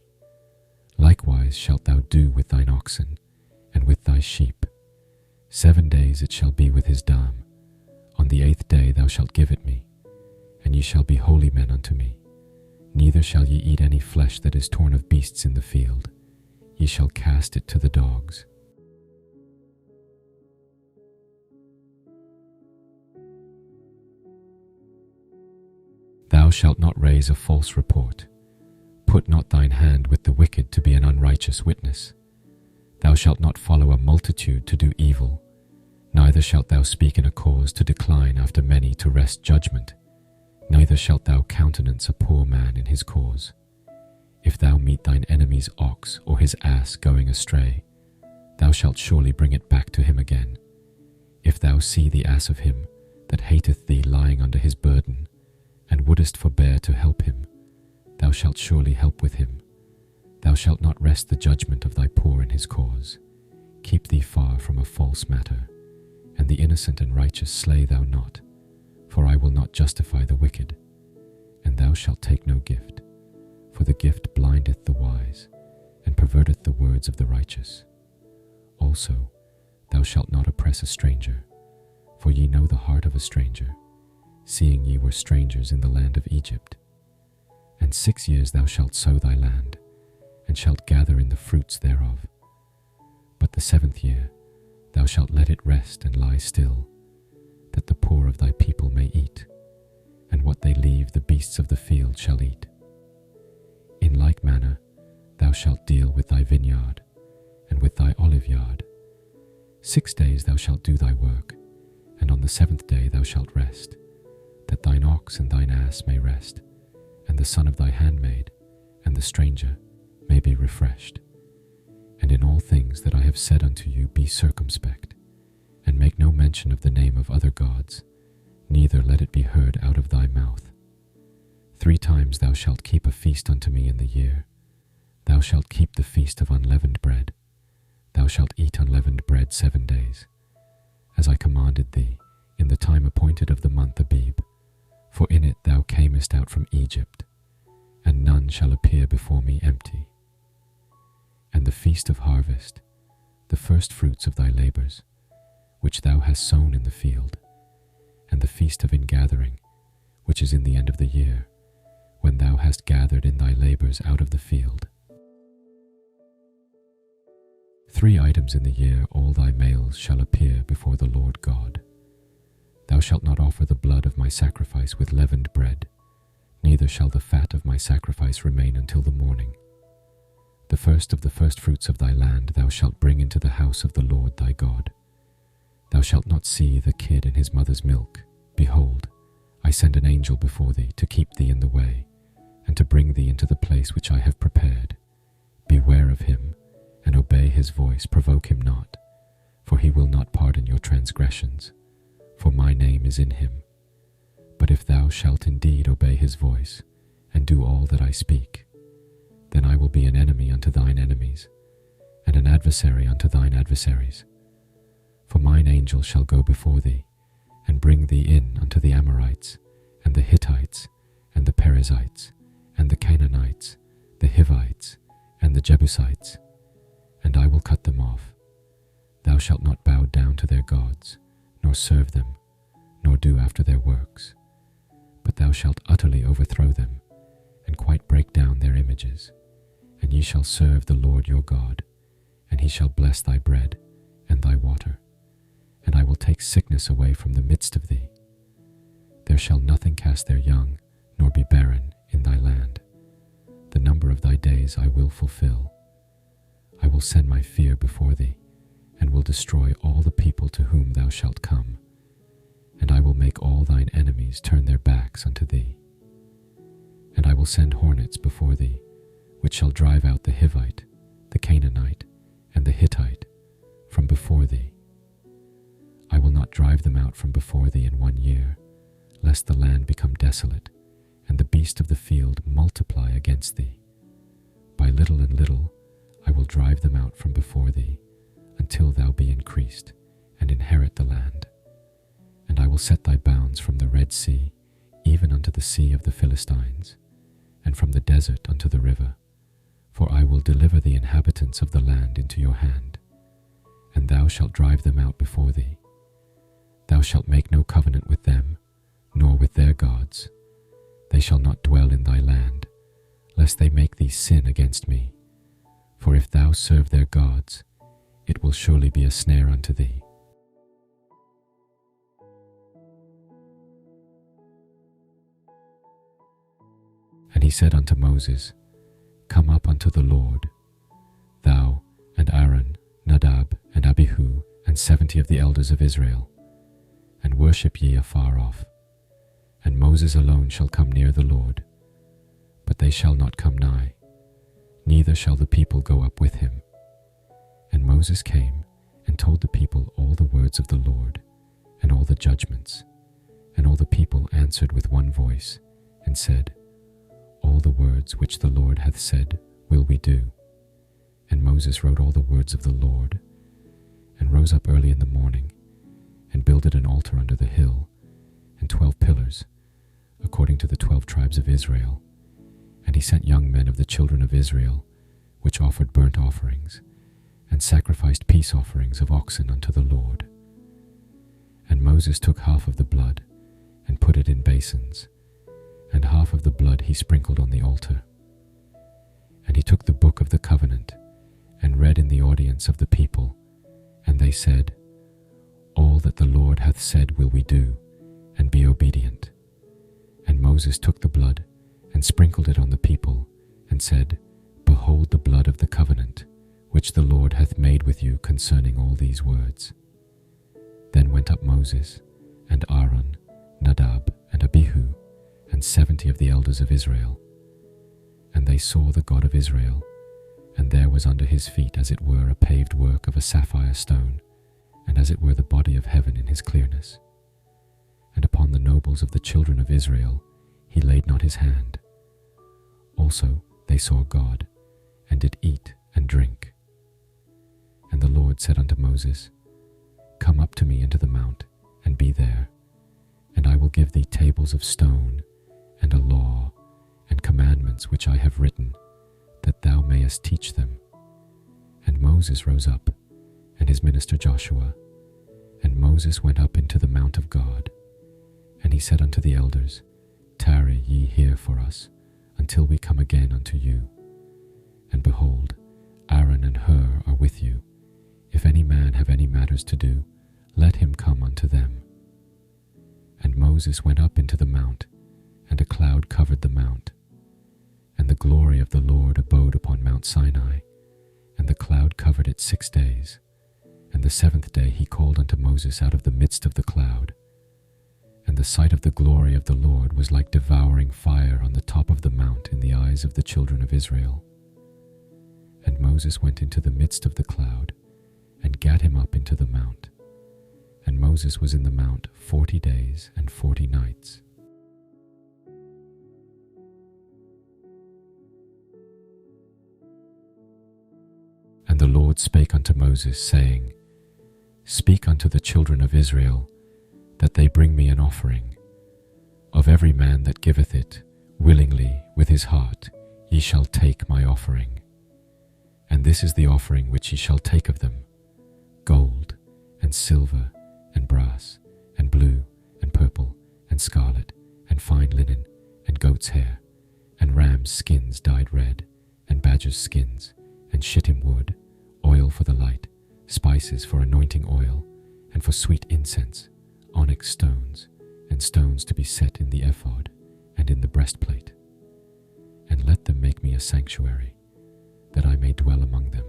Likewise shalt thou do with thine oxen, and with thy sheep. 7 days it shall be with his dam. On the 8th day thou shalt give it me, and ye shall be holy men unto me. Neither shall ye eat any flesh that is torn of beasts in the field. Ye shall cast it to the dogs. Thou shalt not raise a false report. Put not thine hand with the wicked to be an unrighteous witness. Thou shalt not follow a multitude to do evil, neither shalt thou speak in a cause to decline after many to wrest judgment, neither shalt thou countenance a poor man in his cause. If thou meet thine enemy's ox or his ass going astray, thou shalt surely bring it back to him again. If thou see the ass of him that hateth thee lying under his burden, and wouldest forbear to help him, thou shalt surely help with him. Thou shalt not wrest the judgment of thy poor in his cause. Keep thee far from a false matter, and the innocent and righteous slay thou not, for I will not justify the wicked. And thou shalt take no gift, for the gift blindeth the wise, and perverteth the words of the righteous. Also, thou shalt not oppress a stranger, for ye know the heart of a stranger, seeing ye were strangers in the land of Egypt. And 6 years thou shalt sow thy land, and shalt gather in the fruits thereof. But the 7th year thou shalt let it rest and lie still, that the poor of thy people may eat, and what they leave the beasts of the field shall eat. In like manner thou shalt deal with thy vineyard, and with thy olive yard. 6 days thou shalt do thy work, and on the 7th day thou shalt rest, that thine ox and thine ass may rest, and the son of thy handmaid, and the stranger, may be refreshed. And in all things that I have said unto you be circumspect, and make no mention of the name of other gods, neither let it be heard out of thy mouth. 3 times thou shalt keep a feast unto me in the year. Thou shalt keep the feast of unleavened bread. Thou shalt eat unleavened bread 7 days, as I commanded thee, in the time appointed of the month Abib, For in it thou camest out from Egypt, and none shall appear before me empty. And the feast of harvest, the first fruits of thy labours, which thou hast sown in the field, and the feast of ingathering, which is in the end of the year, when thou hast gathered in thy labours out of the field. 3 items in the year all thy males shall appear before the Lord God. Thou shalt not offer the blood of my sacrifice with leavened bread, neither shall the fat of my sacrifice remain until the morning. The first of the firstfruits of thy land thou shalt bring into the house of the Lord thy God. Thou shalt not see the kid in his mother's milk. Behold, I send an angel before thee to keep thee in the way, and to bring thee into the place which I have prepared. Beware of him, and obey his voice, provoke him not, for he will not pardon your transgressions, for my name is in him. But if thou shalt indeed obey his voice, and do all that I speak, then I will be an enemy unto thine enemies, and an adversary unto thine adversaries. For mine angel shall go before thee, and bring thee in unto the Amorites, and the Hittites, and the Perizzites, and the Canaanites, the Hivites, and the Jebusites, and I will cut them off. Thou shalt not bow down to their gods, nor serve them, nor do after their works, but thou shalt utterly overthrow them, and quite break down their images. And ye shall serve the Lord your God, and he shall bless thy bread and thy water, and I will take sickness away from the midst of thee. There shall nothing cast their young, nor be barren in thy land. The number of thy days I will fulfill. I will send my fear before thee, and will destroy all the people to whom thou shalt come, and I will make all thine enemies turn their backs unto thee. And I will send hornets before thee, which shall drive out the Hivite, the Canaanite, and the Hittite from before thee. I will not drive them out from before thee in 1 year, lest the land become desolate, and the beast of the field multiply against thee. By little and little I will drive them out from before thee, until thou be increased, and inherit the land. And I will set thy bounds from the Red Sea, even unto the sea of the Philistines, and from the desert unto the river. For I will deliver the inhabitants of the land into your hand, and thou shalt drive them out before thee. Thou shalt make no covenant with them, nor with their gods. They shall not dwell in thy land, lest they make thee sin against me. For if thou serve their gods, it will surely be a snare unto thee. And he said unto Moses, Come up unto the Lord, thou and Aaron, Nadab and Abihu, and 70 of the elders of Israel, and worship ye afar off. And Moses alone shall come near the Lord, but they shall not come nigh, neither shall the people go up with him. And Moses came and told the people all the words of the Lord, and all the judgments. And all the people answered with one voice, and said, All the words which the Lord hath said will we do. And Moses wrote all the words of the Lord, and rose up early in the morning, and builded an altar under the hill, and 12 pillars, according to the 12 tribes of Israel. And he sent young men of the children of Israel, which offered burnt offerings, and sacrificed peace offerings of oxen unto the Lord. And Moses took half of the blood, and put it in basins, and half of the blood he sprinkled on the altar. And he took the book of the covenant, and read in the audience of the people, and they said, All that the Lord hath said will we do, and be obedient. And Moses took the blood, and sprinkled it on the people, and said, Behold the blood of the covenant, which the Lord hath made with you concerning all these words. Then went up Moses, and Aaron, Nadab, and Abihu, and 70 of the elders of Israel. And they saw the God of Israel, and there was under his feet as it were a paved work of a sapphire stone, and as it were the body of heaven in his clearness. And upon the nobles of the children of Israel he laid not his hand. Also they saw God, and did eat and drink. And the Lord said unto Moses, Come up to me into the mount, and be there, And I will give thee tables of stone, and a law, and commandments which I have written, that thou mayest teach them. And Moses rose up, and his minister Joshua. And Moses went up into the mount of God. And he said unto the elders, Tarry ye here for us, until we come again unto you. And behold, Aaron and Hur are with you. If any man have any matters to do, let him come unto them. And Moses went up into the mount, and a cloud covered the mount. And the glory of the Lord abode upon Mount Sinai, and the cloud covered it 6 days. And the 7th day he called unto Moses out of the midst of the cloud. And the sight of the glory of the Lord was like devouring fire on the top of the mount in the eyes of the children of Israel. And Moses went into the midst of the cloud, and gat him up into the mount. And Moses was in the mount 40 days and 40 nights. And the Lord spake unto Moses, saying, Speak unto the children of Israel, that they bring me an offering. Of every man that giveth it, willingly with his heart, ye shall take my offering. And this is the offering which ye shall take of them: gold, and silver, and brass, and blue, and purple, and scarlet, and fine linen, and goat's hair, and rams' skins dyed red, and badgers' skins, and shittim wood, oil for the light, spices for anointing oil, and for sweet incense, onyx stones, and stones to be set in the ephod, and in the breastplate. And let them make me a sanctuary, that I may dwell among them.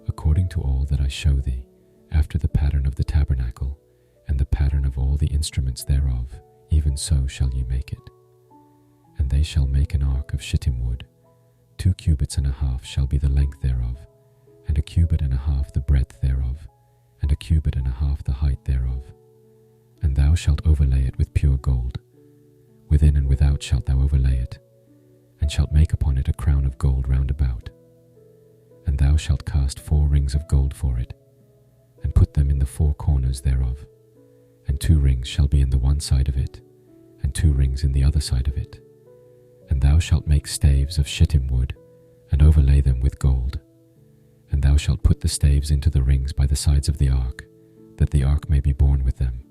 According to all that I show thee, after the pattern of the tabernacle, and the pattern of all the instruments thereof, even so shall ye make it. And they shall make an ark of shittim wood. 2 cubits and a half shall be the length thereof, and 1 cubit and a half the breadth thereof, and 1 cubit and a half the height thereof. And thou shalt overlay it with pure gold. Within and without shalt thou overlay it, and shalt make upon it a crown of gold round about. And thou shalt cast 4 rings of gold for it, and put them in the 4 corners thereof. And 2 rings shall be in the one side of it, and 2 rings in the other side of it. And thou shalt make staves of shittim wood, and overlay them with gold. And thou shalt put the staves into the rings by the sides of the ark, that the ark may be borne with them.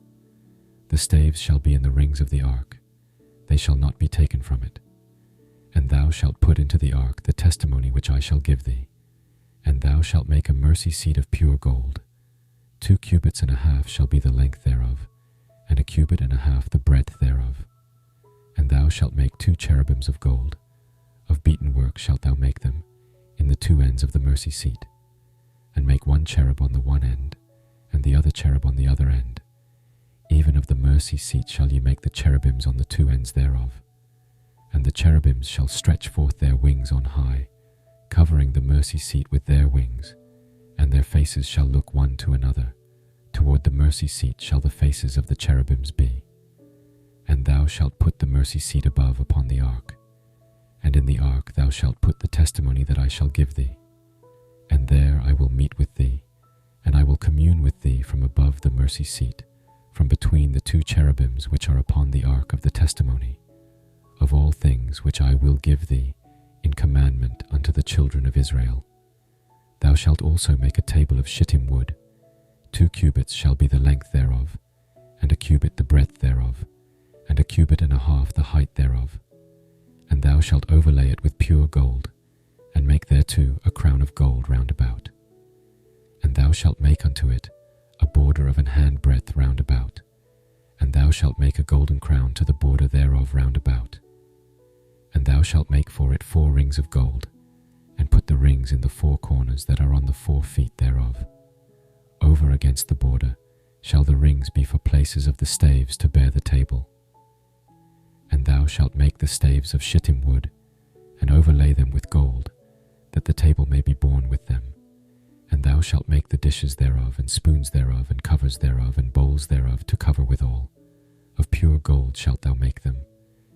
The staves shall be in the rings of the ark, they shall not be taken from it. And thou shalt put into the ark the testimony which I shall give thee. And thou shalt make a mercy seat of pure gold. 2 cubits and a half shall be the length thereof, and 1 cubit and a half the breadth thereof. And thou shalt make 2 cherubims of gold. Of beaten work shalt thou make them, in the 2 ends of the mercy seat. And make 1 cherub on the one end, and the other cherub on the other end. Even of the mercy seat shall ye make the cherubims on the 2 ends thereof. And the cherubims shall stretch forth their wings on high, covering the mercy seat with their wings, and their faces shall look one to another. Toward the mercy seat shall the faces of the cherubims be. And thou shalt put the mercy seat above upon the ark, and in the ark thou shalt put the testimony that I shall give thee. And there I will meet with thee, and I will commune with thee from above the mercy seat, from between the 2 cherubims which are upon the ark of the testimony, of all things which I will give thee in commandment unto the children of Israel. Thou shalt also make a table of shittim wood. 2 cubits shall be the length thereof, and 1 cubit the breadth thereof, and 1 cubit and a half the height thereof. And thou shalt overlay it with pure gold, and make thereto a crown of gold round about. And thou shalt make unto it a border of an hand breadth round about, and thou shalt make a golden crown to the border thereof round about. And thou shalt make for it 4 rings of gold, and put the rings in the 4 corners that are on the 4 feet thereof. Over against the border shall the rings be for places of the staves to bear the table. And thou shalt make the staves of shittim wood, and overlay them with gold, that the table may be borne with them. And thou shalt make the dishes thereof, and spoons thereof, and covers thereof, and bowls thereof to cover withal. Of pure gold shalt thou make them,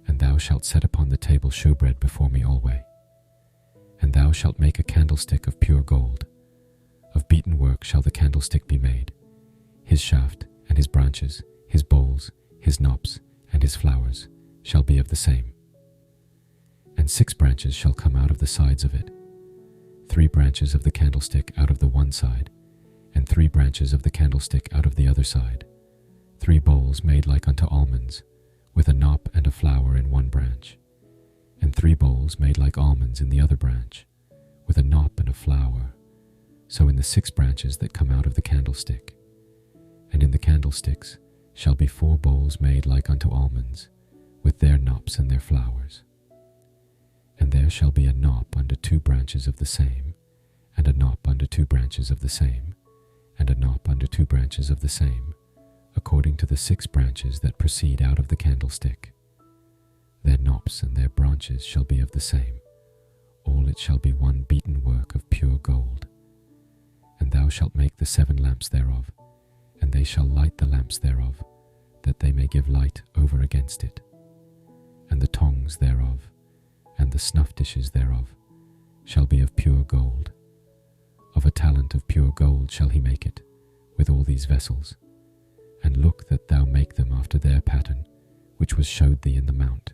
and thou shalt set upon the table shewbread before me alway. And thou shalt make a candlestick of pure gold. Of beaten work shall the candlestick be made, his shaft, and his branches, his bowls, his knops, and his flowers shall be of the same. And 6 branches shall come out of the sides of it, 3 branches of the candlestick out of the one side, and 3 branches of the candlestick out of the other side, 3 bowls made like unto almonds, with a knop and a flower in one branch, and 3 bowls made like almonds in the other branch, with a knop and a flower, so in the 6 branches that come out of the candlestick. And in the candlesticks shall be 4 bowls made like unto almonds, with their knops and their flowers. And there shall be a knop under 2 branches of the same, and a knop under 2 branches of the same, and a knop under 2 branches of the same, according to the 6 branches that proceed out of the candlestick. Their knops and their branches shall be of the same. All it shall be one beaten work of pure gold. And thou shalt make the 7 lamps thereof, and they shall light the lamps thereof, that they may give light over against it. And the tongs thereof, and the snuff dishes thereof, shall be of pure gold. Of a talent of pure gold shall he make it, with all these vessels. And look that thou make them after their pattern, which was showed thee in the mount.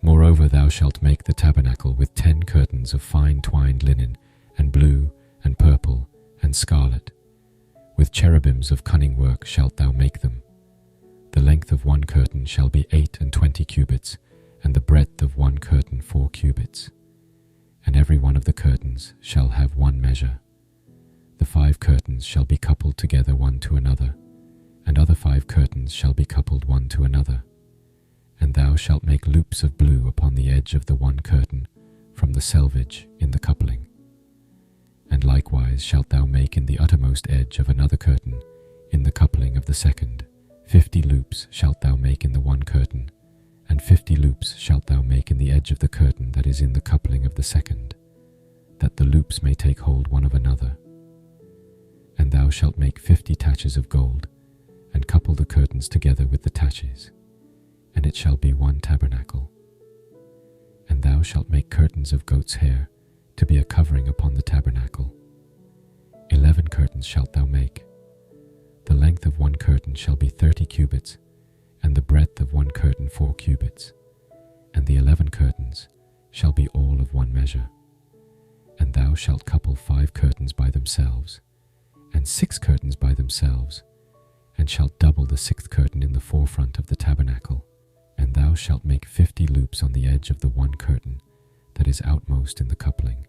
Moreover, thou shalt make the tabernacle with 10 curtains of fine twined linen, and blue, and purple, and scarlet. With cherubims of cunning work shalt thou make them. The length of one curtain shall be 28 cubits, and the breadth of one curtain 4 cubits. And every one of the curtains shall have one measure. The 5 curtains shall be coupled together one to another, and other 5 curtains shall be coupled one to another. And thou shalt make loops of blue upon the edge of the one curtain, from the selvage in the coupling. And likewise shalt thou make in the uttermost edge of another curtain, in the coupling of the second. 50 loops shalt thou make in the one curtain, and 50 loops shalt thou make in the edge of the curtain that is in the coupling of the second, that the loops may take hold one of another. And thou shalt make 50 taches of gold, and couple the curtains together with the taches, and it shall be one tabernacle. And thou shalt make curtains of goat's hair, to be a covering upon the tabernacle. 11 curtains shalt thou make. The length of one curtain shall be 30 cubits, and the breadth of one curtain 4 cubits, and the 11 curtains shall be all of one measure. And thou shalt couple 5 curtains by themselves, and 6 curtains by themselves, and shalt double the 6th curtain in the forefront of the tabernacle. And thou shalt make 50 loops on the edge of the one curtain that is outmost in the coupling,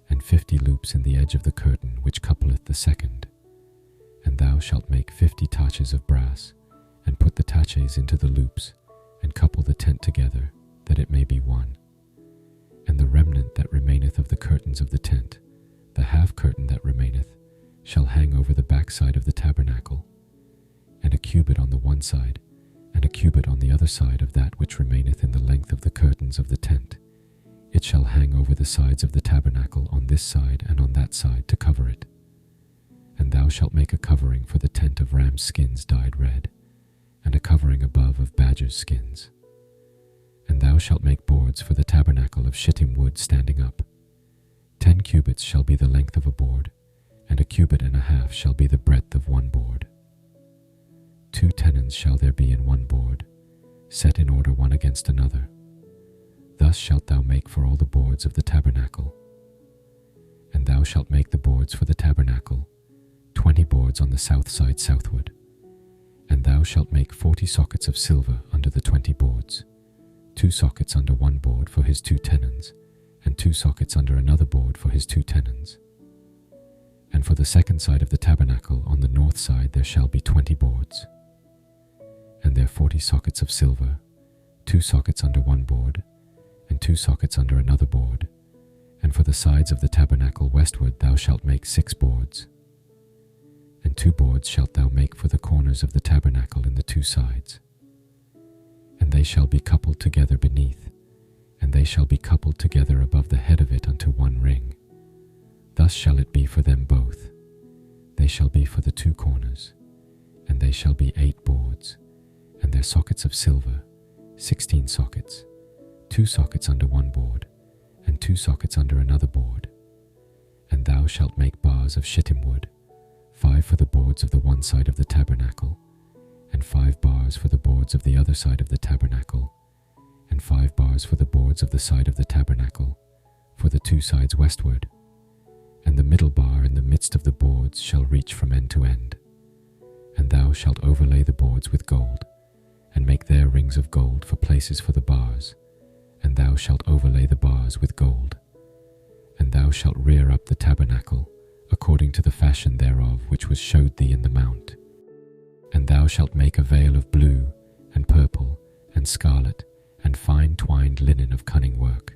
and 50 loops in the edge of the curtain which coupleth the second. And thou shalt make 50 taches of brass, and put the taches into the loops, and couple the tent together, that it may be one. And the remnant that remaineth of the curtains of the tent, the half curtain that remaineth, shall hang over the backside of the tabernacle, and a cubit on the one side, and a cubit on the other side of that which remaineth in the length of the curtains of the tent. It shall hang over the sides of the tabernacle on this side and on that side to cover it. And thou shalt make a covering for the tent of ram's skins dyed red, and a covering above of badger's skins. And thou shalt make boards for the tabernacle of shittim wood standing up. 10 cubits shall be the length of a board, and a cubit and a half shall be the breadth of one board. 2 tenons shall there be in one board, set in order one against another. Thus shalt thou make for all the boards of the tabernacle. And thou shalt make the boards for the tabernacle, 20 boards on the south side southward. And thou shalt make 40 sockets of silver under the 20 boards, 2 sockets under one board for his 2 tenons, and 2 sockets under another board for his 2 tenons. And for the second side of the tabernacle on the north side there shall be 20 boards, and there 40 sockets of silver, 2 sockets under one board, and 2 sockets under another board. And for the sides of the tabernacle westward thou shalt make 6 boards. And 2 boards shalt thou make for the corners of the tabernacle in the 2 sides. And they shall be coupled together beneath, and they shall be coupled together above the head of it unto one ring. Thus shall it be for them both. They shall be for the 2 corners, and they shall be 8 boards, and their sockets of silver, 16 sockets, 2 sockets under one board, and 2 sockets under another board. And thou shalt make bars of shittim wood, 5 for the boards of the one side of the tabernacle, and 5 bars for the boards of the other side of the tabernacle, and 5 bars for the boards of the side of the tabernacle, for the 2 sides westward. And the middle bar in the midst of the boards shall reach from end to end. And thou shalt overlay the boards with gold, and make their rings of gold for places for the bars, and thou shalt overlay the bars with gold. And thou shalt rear up the tabernacle, according to the fashion thereof which was showed thee in the mount. And thou shalt make a veil of blue, and purple, and scarlet, and fine twined linen of cunning work.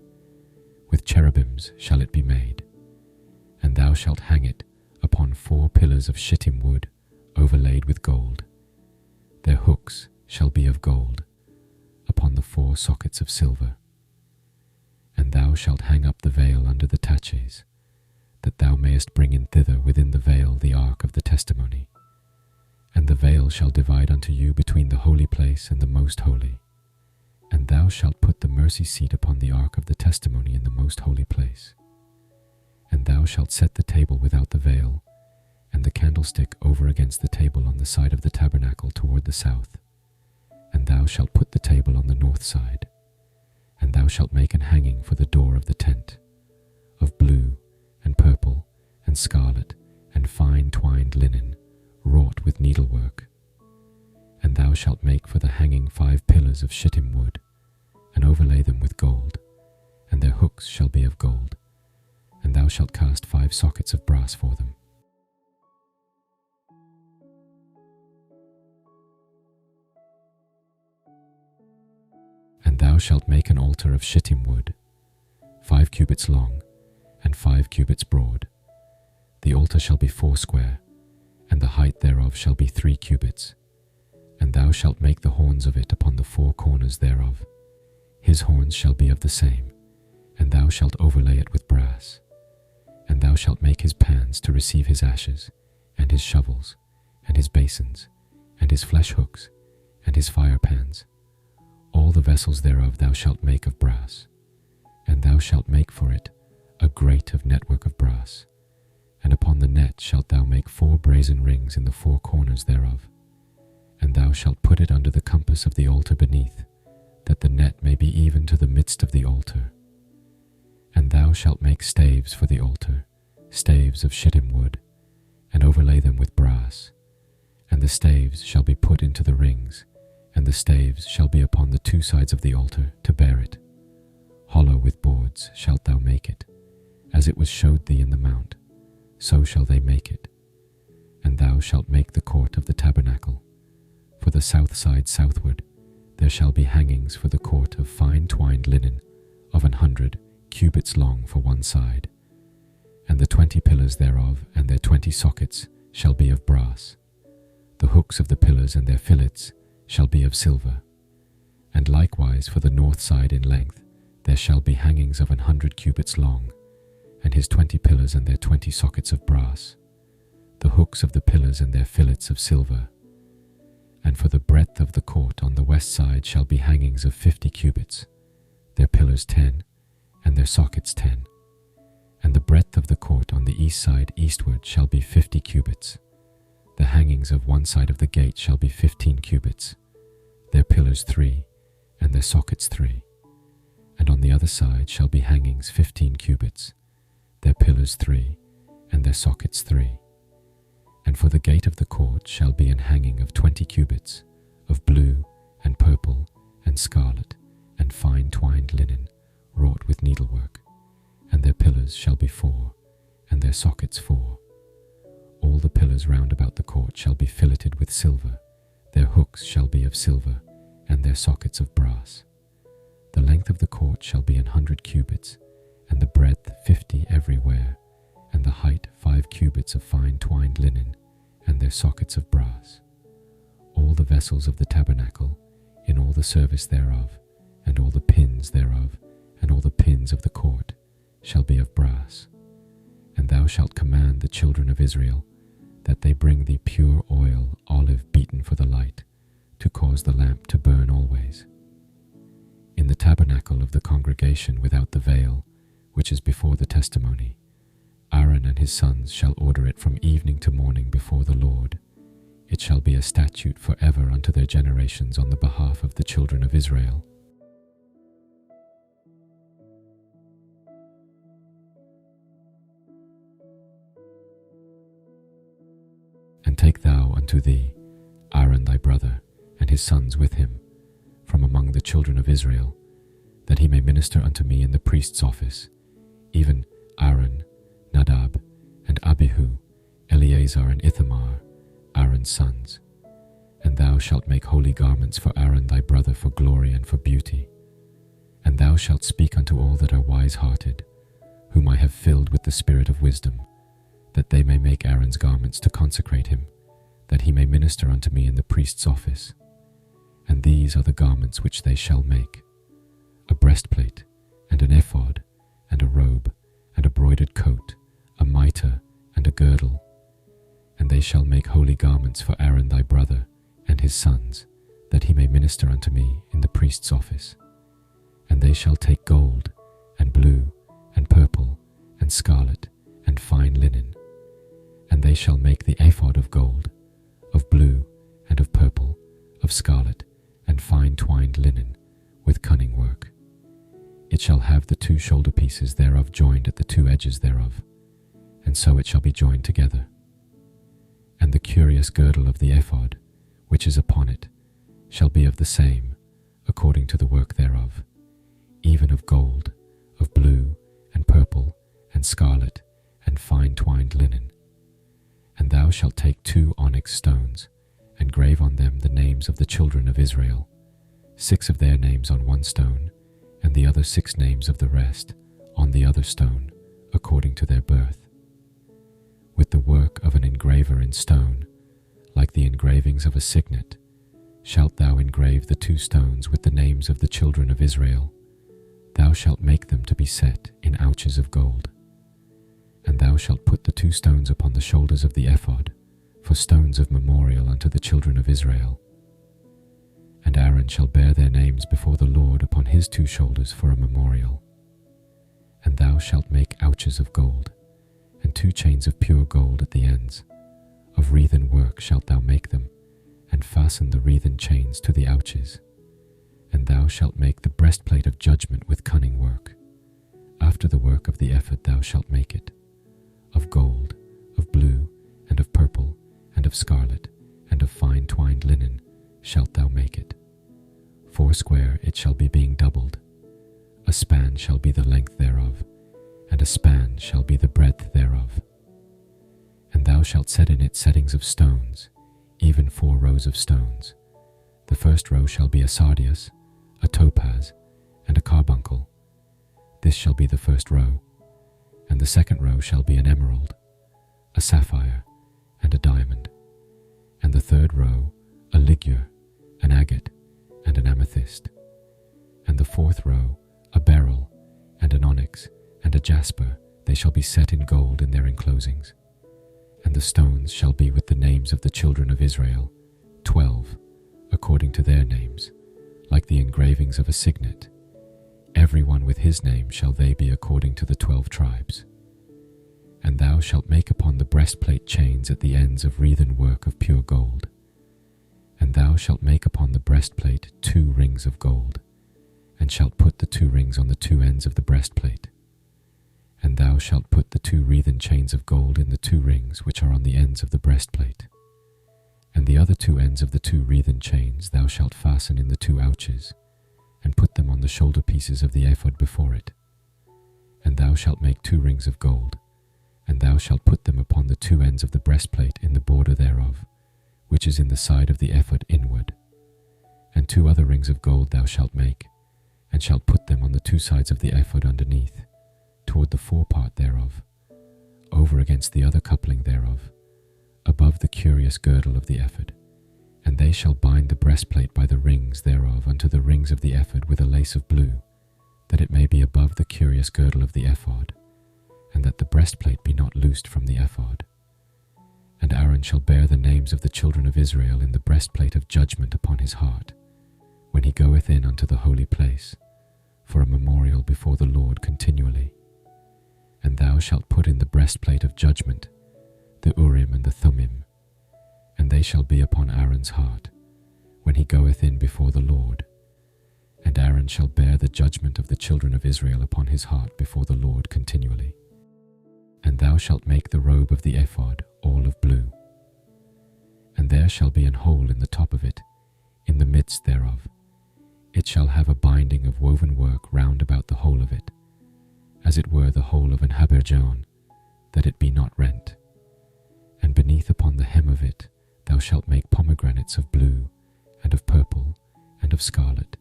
With cherubims shall it be made. And thou shalt hang it upon 4 pillars of shittim wood, overlaid with gold. Their hooks shall be of gold, upon the 4 sockets of silver. And thou shalt hang up the veil under the taches, that thou mayest bring in thither within the veil the ark of the testimony. And the veil shall divide unto you between the holy place and the most holy. And thou shalt put the mercy seat upon the ark of the testimony in the most holy place. And thou shalt set the table without the veil, and the candlestick over against the table on the side of the tabernacle toward the south. And thou shalt put the table on the north side. And thou shalt make an hanging for the door of the tent, of blue, and purple, and scarlet, and fine twined linen, wrought with needlework. And thou shalt make for the hanging 5 pillars of shittim wood, and overlay them with gold, and their hooks shall be of gold. And thou shalt cast 5 sockets of brass for them. And thou shalt make an altar of shittim wood, 5 cubits long, and 5 cubits broad. The altar shall be 4 square, and the height thereof shall be 3 cubits. And thou shalt make the horns of it upon the 4 corners thereof. His horns shall be of the same, and thou shalt overlay it with brass. And thou shalt make his pans to receive his ashes, and his shovels, and his basins, and his flesh hooks, and his fire pans. All the vessels thereof thou shalt make of brass. And thou shalt make for it a grate of network of brass. And upon the net shalt thou make 4 brazen rings in the 4 corners thereof. And thou shalt put it under the compass of the altar beneath, that the net may be even to the midst of the altar. And thou shalt make staves for the altar, staves of shittim wood, and overlay them with brass. And the staves shall be put into the rings, and the staves shall be upon the 2 sides of the altar to bear it. Hollow with boards shalt thou make it, as it was showed thee in the mount, so shall they make it. And thou shalt make the court of the tabernacle. For the south side southward there shall be hangings for the court of fine twined linen, of 100 cubits long for one side. And the 20 pillars thereof and their 20 sockets shall be of brass. The hooks of the pillars and their fillets shall be of silver. And likewise for the north side in length there shall be hangings of 100 cubits long, and his 20 pillars and their 20 sockets of brass. The hooks of the pillars and their fillets of silver. And for the breadth of the court on the west side shall be hangings of 50 cubits, their pillars 10, and their sockets 10. And the breadth of the court on the east side eastward shall be 50 cubits. The hangings of one side of the gate shall be 15 cubits, their pillars 3, and their sockets 3. And on the other side shall be hangings 15 cubits, their pillars 3, and their sockets 3. And for the gate of the court shall be an hanging of 20 cubits, of blue, and purple, and scarlet, and fine twined linen, wrought with needlework. And their pillars shall be 4, and their sockets 4. All the pillars round about the court shall be filleted with silver, their hooks shall be of silver, and their sockets of brass. The length of the court shall be 100 cubits, and the breadth 50 everywhere, and the height 5 cubits of fine twined linen, and their sockets of brass. All the vessels of the tabernacle, in all the service thereof, and all the pins thereof, and all the pins of the court, shall be of brass. And thou shalt command the children of Israel, that they bring thee pure oil, olive beaten for the light, to cause the lamp to burn always. In the tabernacle of the congregation without the veil, which is before the testimony, Aaron and his sons shall order it from evening to morning before the Lord. It shall be a statute forever unto their generations on the behalf of the children of Israel. And take thou unto thee Aaron thy brother, and his sons with him, from among the children of Israel, that he may minister unto me in the priest's office, even Aaron, Nadab, and Abihu, Eleazar and Ithamar, Aaron's sons. And thou shalt make holy garments for Aaron thy brother for glory and for beauty. And thou shalt speak unto all that are wise-hearted, whom I have filled with the spirit of wisdom, that they may make Aaron's garments to consecrate him, that he may minister unto me in the priest's office. And these are the garments which they shall make: a breastplate, and an ephod, and a robe, and a broidered coat, a mitre, and a girdle. And they shall make holy garments for Aaron thy brother, and his sons, that he may minister unto me in the priest's office. And they shall take gold, and blue, and purple, and scarlet, and fine linen. And they shall make the ephod of gold, of blue, and of purple, of scarlet, and fine twined linen, with cunning work. It shall have the 2 shoulder pieces thereof joined at the 2 edges thereof, and so it shall be joined together. And the curious girdle of the ephod, which is upon it, shall be of the same, according to the work thereof, even of gold, of blue, and purple, and scarlet, and fine twined linen. And thou shalt take 2 onyx stones, and grave on them the names of the children of Israel, 6 of their names on one stone, and the other 6 names of the rest on the other stone, according to their birth. With the work of an engraver in stone, like the engravings of a signet, shalt thou engrave the 2 stones with the names of the children of Israel. Thou shalt make them to be set in ouches of gold. And thou shalt put the 2 stones upon the shoulders of the ephod, for stones of memorial unto the children of Israel. And Aaron shall bear their names before the Lord upon his 2 shoulders for a memorial. And thou shalt make ouches of gold, and 2 chains of pure gold at the ends. Of wreathen work shalt thou make them, and fasten the wreathen chains to the ouches. And thou shalt make the breastplate of judgment with cunning work. After the work of the ephod thou shalt make it. Of gold, of blue, and of purple, and of scarlet, and of fine twined linen shalt thou make it. 4 it shall be being doubled. A span shall be the length thereof, and a span shall be the breadth thereof. And thou shalt set in it settings of stones, even 4 rows of stones. The first row shall be a sardius, a topaz, and a carbuncle. This shall be the first row. And the second row shall be an emerald, a sapphire, and a diamond. And the third row a ligure, an agate, and an amethyst. And the 4th row a beryl, and an onyx, and a jasper. They shall be set in gold in their enclosings. And the stones shall be with the names of the children of Israel, 12, according to their names, like the engravings of a signet. Every one with his name shall they be according to the 12 tribes. And thou shalt make upon the breastplate chains at the ends of wreathen work of pure gold. And thou shalt make upon the breastplate 2 rings of gold, and shalt put the 2 rings on the 2 ends of the breastplate. And thou shalt put the 2 wreathen chains of gold in the 2 rings which are on the ends of the breastplate. And the other 2 ends of the 2 wreathen chains thou shalt fasten in the 2 ouches, and put them on the shoulder pieces of the ephod before it. And thou shalt make 2 rings of gold, and thou shalt put them upon the 2 ends of the breastplate in the border thereof, which is in the side of the ephod inward. And 2 other rings of gold thou shalt make, and shalt put them on the 2 sides of the ephod underneath, toward the forepart thereof, over against the other coupling thereof, above the curious girdle of the ephod. And they shall bind the breastplate by the rings thereof unto the rings of the ephod with a lace of blue, that it may be above the curious girdle of the ephod, and that the breastplate be not loosed from the ephod. And Aaron shall bear the names of the children of Israel in the breastplate of judgment upon his heart, when he goeth in unto the holy place, for a memorial before the Lord continually. And thou shalt put in the breastplate of judgment, the Urim and the Thummim, and they shall be upon Aaron's heart, when he goeth in before the Lord. And Aaron shall bear the judgment of the children of Israel upon his heart before the Lord continually. And thou shalt make the robe of the ephod all of blue. And there shall be an hole in the top of it, in the midst thereof. It shall have a binding of woven work round about the whole of it, as it were the hole of an habergeon, that it be not rent. And beneath upon the hem of it thou shalt make pomegranates of blue, and of purple, and of scarlet,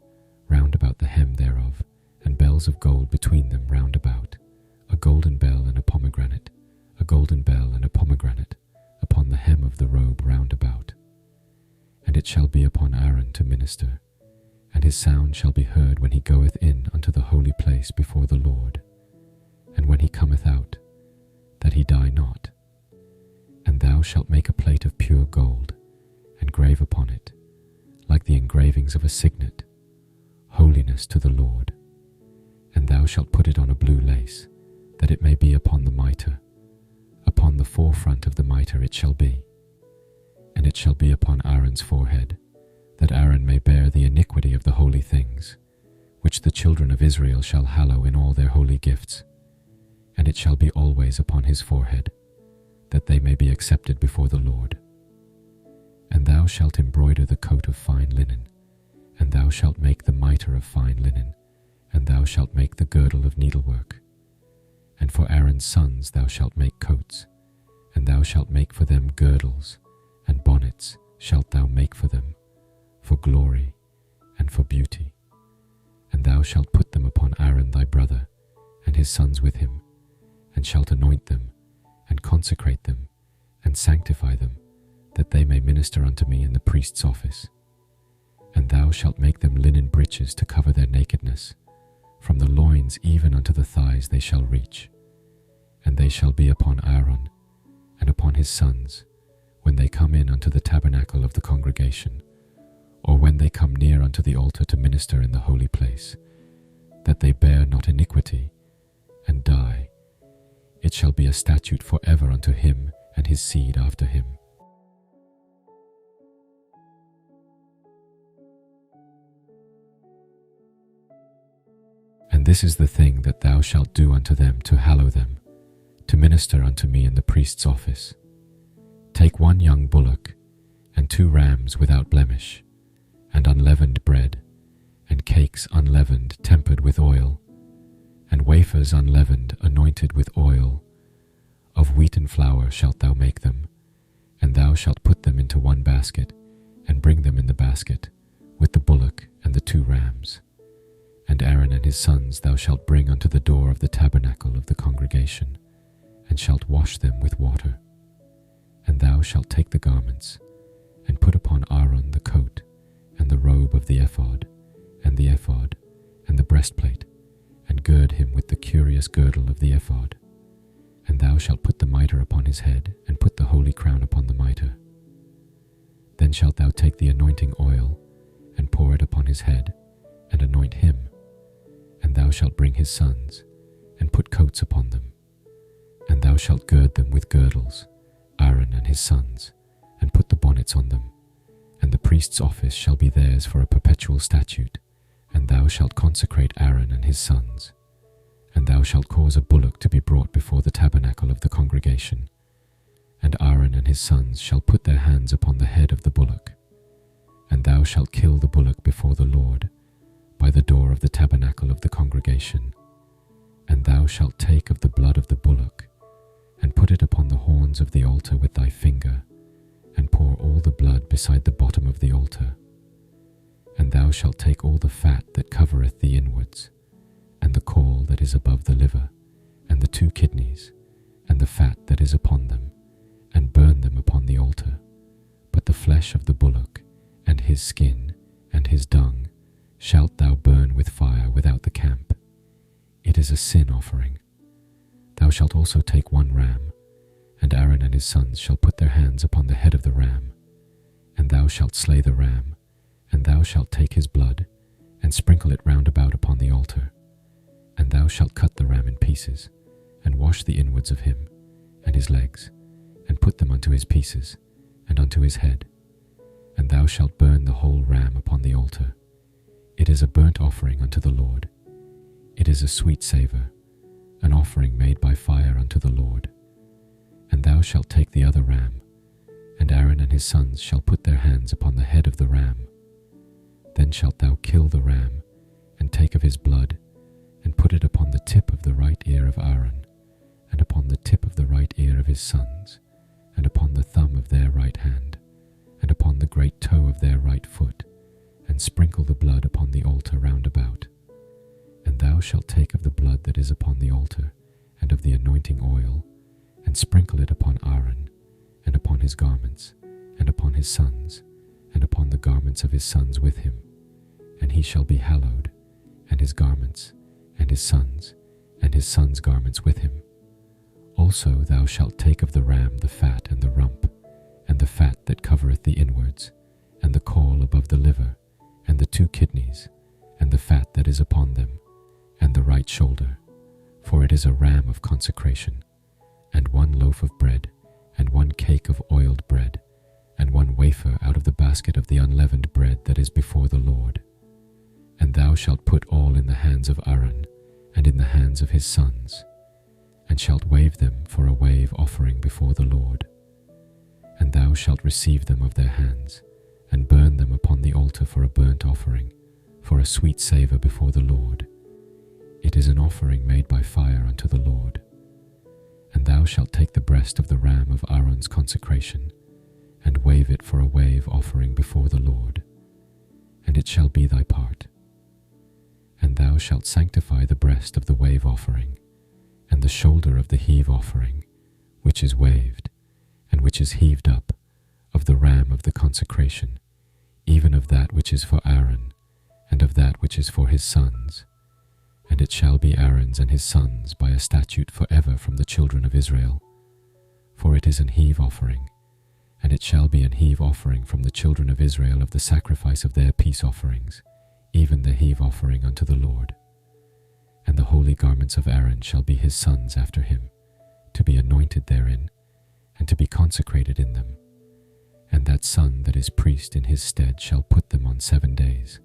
round about the hem thereof, and bells of gold between them round about, a golden bell and a pomegranate, a golden bell and a pomegranate, upon the hem of the robe round about. And it shall be upon Aaron to minister, and his sound shall be heard when he goeth in unto the holy place before the Lord, and when he cometh out, that he die not. And thou shalt make a plate of pure gold, and grave upon it, like the engravings of a signet, holiness to the Lord. And thou shalt put it on a blue lace, that it may be upon the mitre. Upon the forefront of the mitre it shall be. And it shall be upon Aaron's forehead, that Aaron may bear the iniquity of the holy things, which the children of Israel shall hallow in all their holy gifts. And it shall be always upon his forehead, that they may be accepted before the Lord. And thou shalt embroider the coat of fine linen, and thou shalt make the mitre of fine linen, and thou shalt make the girdle of needlework. And for Aaron's sons thou shalt make coats, and thou shalt make for them girdles, and bonnets shalt thou make for them, for glory and for beauty. And thou shalt put them upon Aaron thy brother, and his sons with him, and shalt anoint them, and consecrate them, and sanctify them, that they may minister unto me in the priest's office. And thou shalt make them linen breeches to cover their nakedness, from the loins even unto the thighs they shall reach. And they shall be upon Aaron, and upon his sons, when they come in unto the tabernacle of the congregation, or when they come near unto the altar to minister in the holy place, that they bear not iniquity, and die. It shall be a statute for ever unto him and his seed after him. And this is the thing that thou shalt do unto them to hallow them, to minister unto me in the priest's office. Take 1 young bullock, and 2 rams without blemish, and unleavened bread, and cakes unleavened tempered with oil, and wafers unleavened anointed with oil. Of wheaten flour shalt thou make them, and thou shalt put them into 1 basket, and bring them in the basket, with the bullock and the 2 rams. And Aaron and his sons thou shalt bring unto the door of the tabernacle of the congregation, and shalt wash them with water. And thou shalt take the garments, and put upon Aaron the coat, and the robe of the ephod, and the breastplate, and gird him with the curious girdle of the ephod. And thou shalt put the mitre upon his head, and put the holy crown upon the mitre. Then shalt thou take the anointing oil, and pour it upon his head, and anoint him. And thou shalt bring his sons, and put coats upon them. And thou shalt gird them with girdles, Aaron and his sons, and put the bonnets on them. And the priest's office shall be theirs for a perpetual statute, and thou shalt consecrate Aaron and his sons. And thou shalt cause a bullock to be brought before the tabernacle of the congregation, and Aaron and his sons shall put their hands upon the head of the bullock. And thou shalt kill the bullock before the Lord, by the door of the tabernacle of the congregation. And thou shalt take of the blood of the bullock, and put it upon the horns of the altar with thy finger, and pour all the blood beside the bottom of the altar. And thou shalt take all the fat that covereth the inwards, and the caul that is above the liver, and the 2 kidneys, and the fat that is upon them, and burn them upon the altar. But the flesh of the bullock, and his skin, and his dung, shalt thou burn with fire without the camp. It is a sin offering. Thou shalt also take 1 ram, and Aaron and his sons shall put their hands upon the head of the ram. And thou shalt slay the ram, and thou shalt take his blood, and sprinkle it round about upon the altar. And thou shalt cut the ram in pieces, and wash the inwards of him, and his legs, and put them unto his pieces, and unto his head. And thou shalt burn the whole ram upon the altar. It is a burnt offering unto the Lord. It is a sweet savour, an offering made by fire unto the Lord. And thou shalt take the other ram, and Aaron and his sons shall put their hands upon the head of the ram. Then shalt thou kill the ram, and take of his blood, and put it upon the tip of the right ear of Aaron, and upon the tip of the right ear of his sons, and upon the thumb of their right hand, and upon the great toe of their right foot, and sprinkle the blood upon the altar round about. And thou shalt take of the blood that is upon the altar, and of the anointing oil, and sprinkle it upon Aaron, and upon his garments, and upon his sons, and upon the garments of his sons with him. And he shall be hallowed, and his garments, and his sons' garments with him. Also thou shalt take of the ram the fat and the rump, and the fat that covereth the inwards, and the caul above the liver, and the 2 kidneys, and the fat that is upon them, and the right shoulder, for it is a ram of consecration, and 1 loaf of bread, and 1 cake of oiled bread, and 1 wafer out of the basket of the unleavened bread that is before the Lord. And thou shalt put all in the hands of Aaron, and in the hands of his sons, and shalt wave them for a wave offering before the Lord. And thou shalt receive them of their hands, and burn them upon the altar for a burnt offering, for a sweet savour before the Lord. It is an offering made by fire unto the Lord. And thou shalt take the breast of the ram of Aaron's consecration, and wave it for a wave offering before the Lord. And it shall be thy part. And thou shalt sanctify the breast of the wave offering, and the shoulder of the heave offering, which is waved, and which is heaved up, of the ram of the consecration, even of that which is for Aaron, and of that which is for his sons. And it shall be Aaron's and his sons by a statute for ever from the children of Israel. For it is an heave offering, and it shall be an heave offering from the children of Israel of the sacrifice of their peace offerings, even the heave offering unto the Lord. And the holy garments of Aaron shall be his sons after him, to be anointed therein, and to be consecrated in them. And that son that is priest in his stead shall put them on 7 days,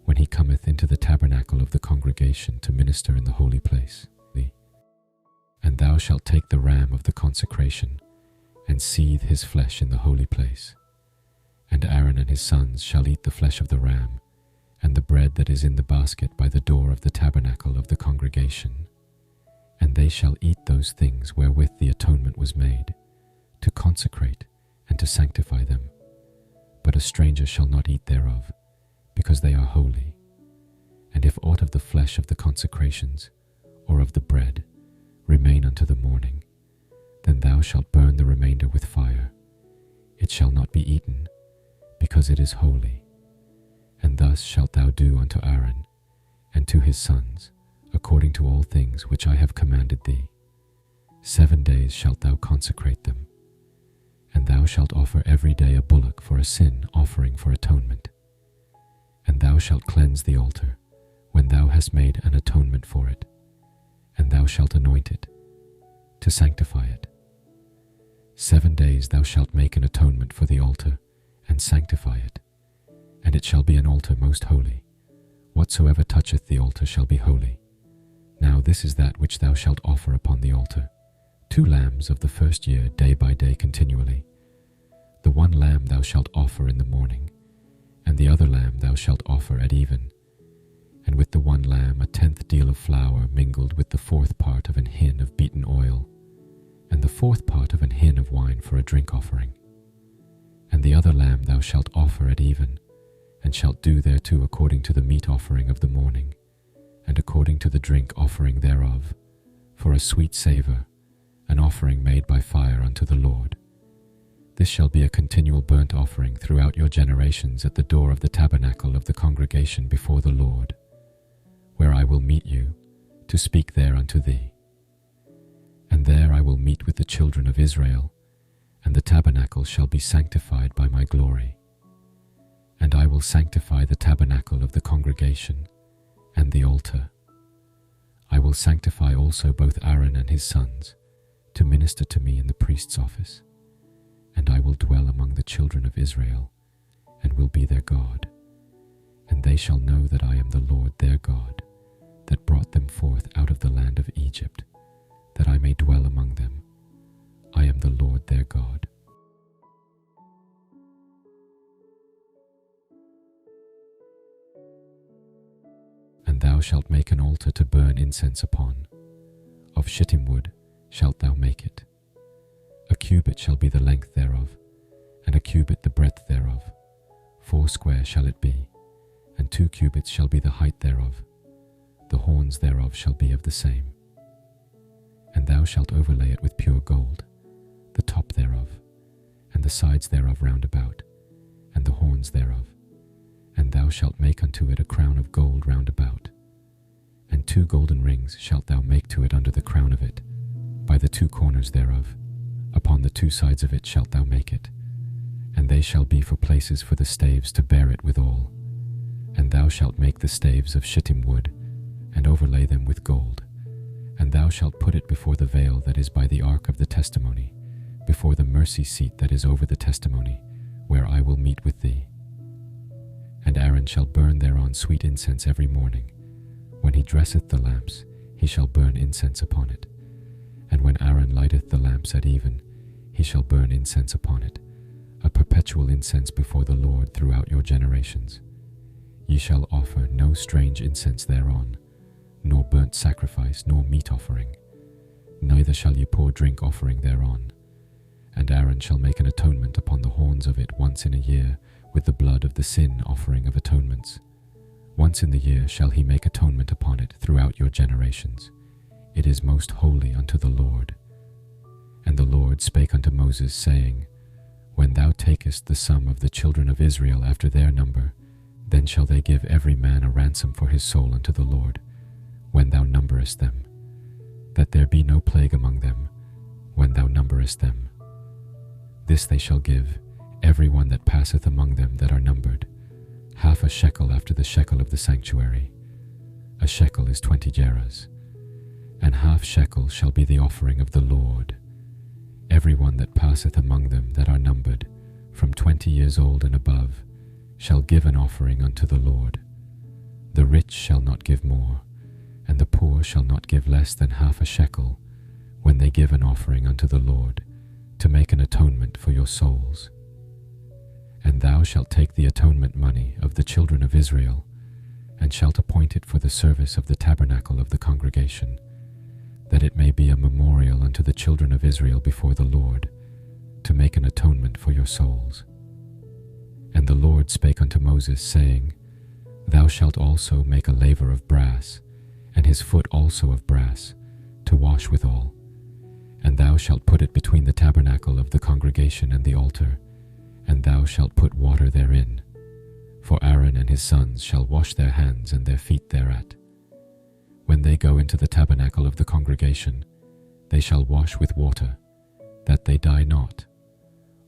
when he cometh into the tabernacle of the congregation to minister in the holy place. And thou shalt take the ram of the consecration, and seethe his flesh in the holy place. And Aaron and his sons shall eat the flesh of the ram, and the bread that is in the basket by the door of the tabernacle of the congregation. And they shall eat those things wherewith the atonement was made, to consecrate and to sanctify them. But a stranger shall not eat thereof, because they are holy. And if aught of the flesh of the consecrations, or of the bread, remain unto the morning, then thou shalt burn the remainder with fire. It shall not be eaten, because it is holy. And thus shalt thou do unto Aaron, and to his sons, according to all things which I have commanded thee. 7 days shalt thou consecrate them. And thou shalt offer every day a bullock for a sin offering for atonement. And thou shalt cleanse the altar, when thou hast made an atonement for it, and thou shalt anoint it, to sanctify it. 7 days thou shalt make an atonement for the altar, and sanctify it, and it shall be an altar most holy. Whatsoever toucheth the altar shall be holy. Now this is that which thou shalt offer upon the altar: 2 lambs of the first year, day by day continually. The 1 lamb thou shalt offer in the morning, and the other lamb thou shalt offer at even. And with the 1 lamb 1/10 deal of flour mingled with the 4th part of an hin of beaten oil, and the 4th part of an hin of wine for a drink offering. And the other lamb thou shalt offer at even, and shalt do thereto according to the meat offering of the morning, and according to the drink offering thereof, for a sweet savour, an offering made by fire unto the Lord. This shall be a continual burnt offering throughout your generations at the door of the tabernacle of the congregation before the Lord, where I will meet you, to speak there unto thee. And there I will meet with the children of Israel, and the tabernacle shall be sanctified by my glory. And I will sanctify the tabernacle of the congregation, and the altar. I will sanctify also both Aaron and his sons to minister to me in the priest's office, and I will dwell among the children of Israel, and will be their God. And they shall know that I am the Lord their God, that brought them forth out of the land of Egypt, that I may dwell among them. I am the Lord their God. And thou shalt make an altar to burn incense upon. Of shittim wood shalt thou make it. A cubit shall be the length thereof, and a cubit the breadth thereof. 4 square shall it be, and 2 cubits shall be the height thereof. The horns thereof shall be of the same. And thou shalt overlay it with pure gold, the top thereof, and the sides thereof round about, and the horns thereof. And thou shalt make unto it a crown of gold round about. And 2 golden rings shalt thou make to it under the crown of it, by the 2 corners thereof. Upon the 2 sides of it shalt thou make it. And they shall be for places for the staves to bear it withal. And thou shalt make the staves of shittim wood, and overlay them with gold. And thou shalt put it before the veil that is by the ark of the testimony, before the mercy seat that is over the testimony, where I will meet with thee. And Aaron shall burn thereon sweet incense every morning. When he dresseth the lamps, he shall burn incense upon it. And when Aaron lighteth the lamps at even, he shall burn incense upon it, a perpetual incense before the Lord throughout your generations. Ye shall offer no strange incense thereon, nor burnt sacrifice, nor meat offering. Neither shall ye pour drink offering thereon. And Aaron shall make an atonement upon the horns of it once in a year, with the blood of the sin offering of atonements. Once in the year shall he make atonement upon it throughout your generations. It is most holy unto the Lord. And the Lord spake unto Moses, saying, When thou takest the sum of the children of Israel after their number, then shall they give every man a ransom for his soul unto the Lord, when thou numberest them, that there be no plague among them, when thou numberest them. This they shall give, every one that passeth among them that are numbered, 1/2 shekel after the shekel of the sanctuary. A shekel is 20 gerahs. And 1/2 shekel shall be the offering of the Lord. Every one that passeth among them that are numbered, from 20 years old and above, shall give an offering unto the Lord. The rich shall not give more, and the poor shall not give less than 1/2 shekel, when they give an offering unto the Lord, to make an atonement for your souls. And thou shalt take the atonement money of the children of Israel, and shalt appoint it for the service of the tabernacle of the congregation, that it may be a memorial unto the children of Israel before the Lord, to make an atonement for your souls. And the Lord spake unto Moses, saying, Thou shalt also make a laver of brass, and his foot also of brass, to wash withal. And thou shalt put it between the tabernacle of the congregation and the altar, and thou shalt put water therein. For Aaron and his sons shall wash their hands and their feet thereat. When they go into the tabernacle of the congregation, they shall wash with water, that they die not,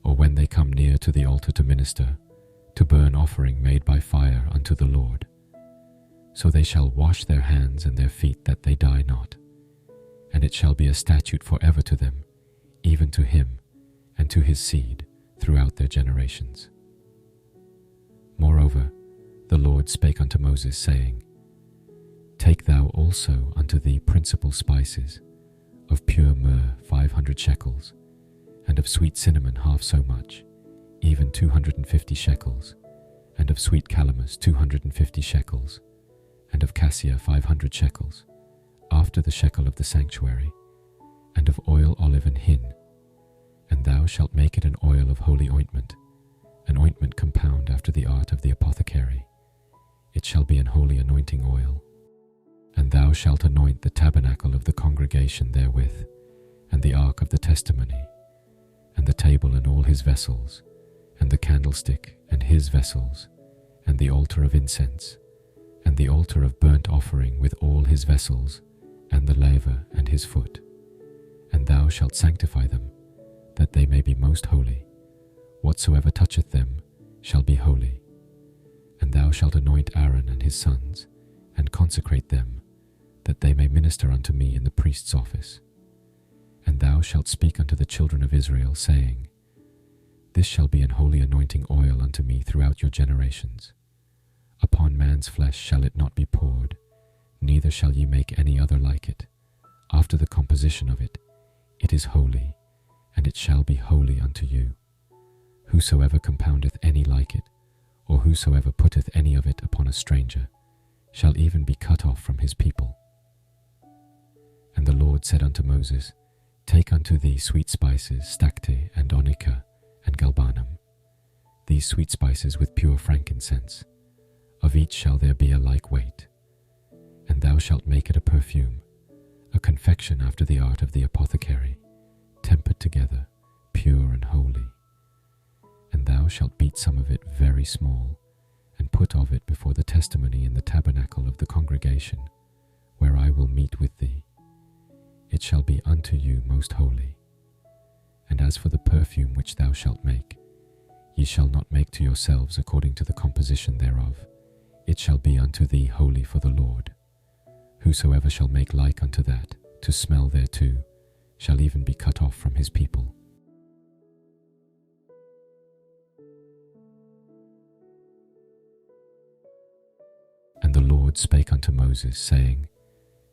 or when they come near to the altar to minister, to burn offering made by fire unto the Lord. So they shall wash their hands and their feet, that they die not. And it shall be a statute forever to them, even to him and to his seed throughout their generations. Moreover, the Lord spake unto Moses, saying, Take thou also unto thee principal spices, of pure myrrh 500 shekels, and of sweet cinnamon half so much, even 250 shekels, and of sweet calamus 250 shekels, and of cassia 500 shekels, after the shekel of the sanctuary, and of oil, olive, and hin. And thou shalt make it an oil of holy ointment, an ointment compound after the art of the apothecary. It shall be an holy anointing oil. And thou shalt anoint the tabernacle of the congregation therewith, and the ark of the testimony, and the table and all his vessels, and the candlestick and his vessels, and the altar of incense, and the altar of burnt offering with all his vessels, and the laver and his foot. And thou shalt sanctify them, that they may be most holy. Whatsoever toucheth them shall be holy. And thou shalt anoint Aaron and his sons, and consecrate them, that they may minister unto me in the priest's office. And thou shalt speak unto the children of Israel, saying, This shall be an holy anointing oil unto me throughout your generations. Upon man's flesh shall it not be poured, neither shall ye make any other like it. After the composition of it, it is holy, and it shall be holy unto you. Whosoever compoundeth any like it, or whosoever putteth any of it upon a stranger, shall even be cut off from his people. And the Lord said unto Moses, Take unto thee sweet spices, stacte, and onycha, and galbanum, these sweet spices with pure frankincense. Of each shall there be a like weight. And thou shalt make it a perfume, a confection after the art of the apothecary, tempered together, pure and holy. And thou shalt beat some of it very small, and put of it before the testimony in the tabernacle of the congregation, where I will meet with thee. It shall be unto you most holy. And as for the perfume which thou shalt make, ye shall not make to yourselves according to the composition thereof. It shall be unto thee holy for the Lord. Whosoever shall make like unto that, to smell thereto, shall even be cut off from his people. And the Lord spake unto Moses, saying,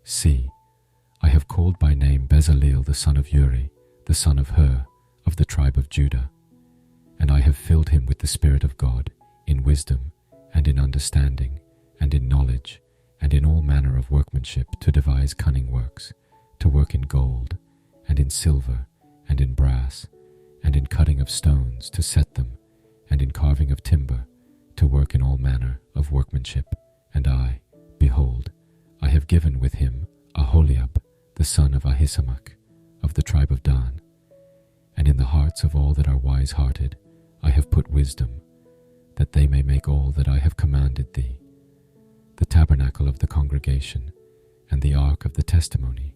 See, I have called by name Bezaleel the son of Uri, the son of Hur, of the tribe of Judah, and I have filled him with the Spirit of God, in wisdom, and in understanding, and in knowledge, and in all manner of workmanship, to devise cunning works, to work in gold, and in silver, and in brass, and in cutting of stones, to set them, and in carving of timber, to work in all manner of workmanship. And I, behold, I have given with him Aholiab, the son of Ahisamach, of the tribe of Dan. And in the hearts of all that are wise-hearted I have put wisdom, that they may make all that I have commanded thee, the tabernacle of the congregation, and the ark of the testimony,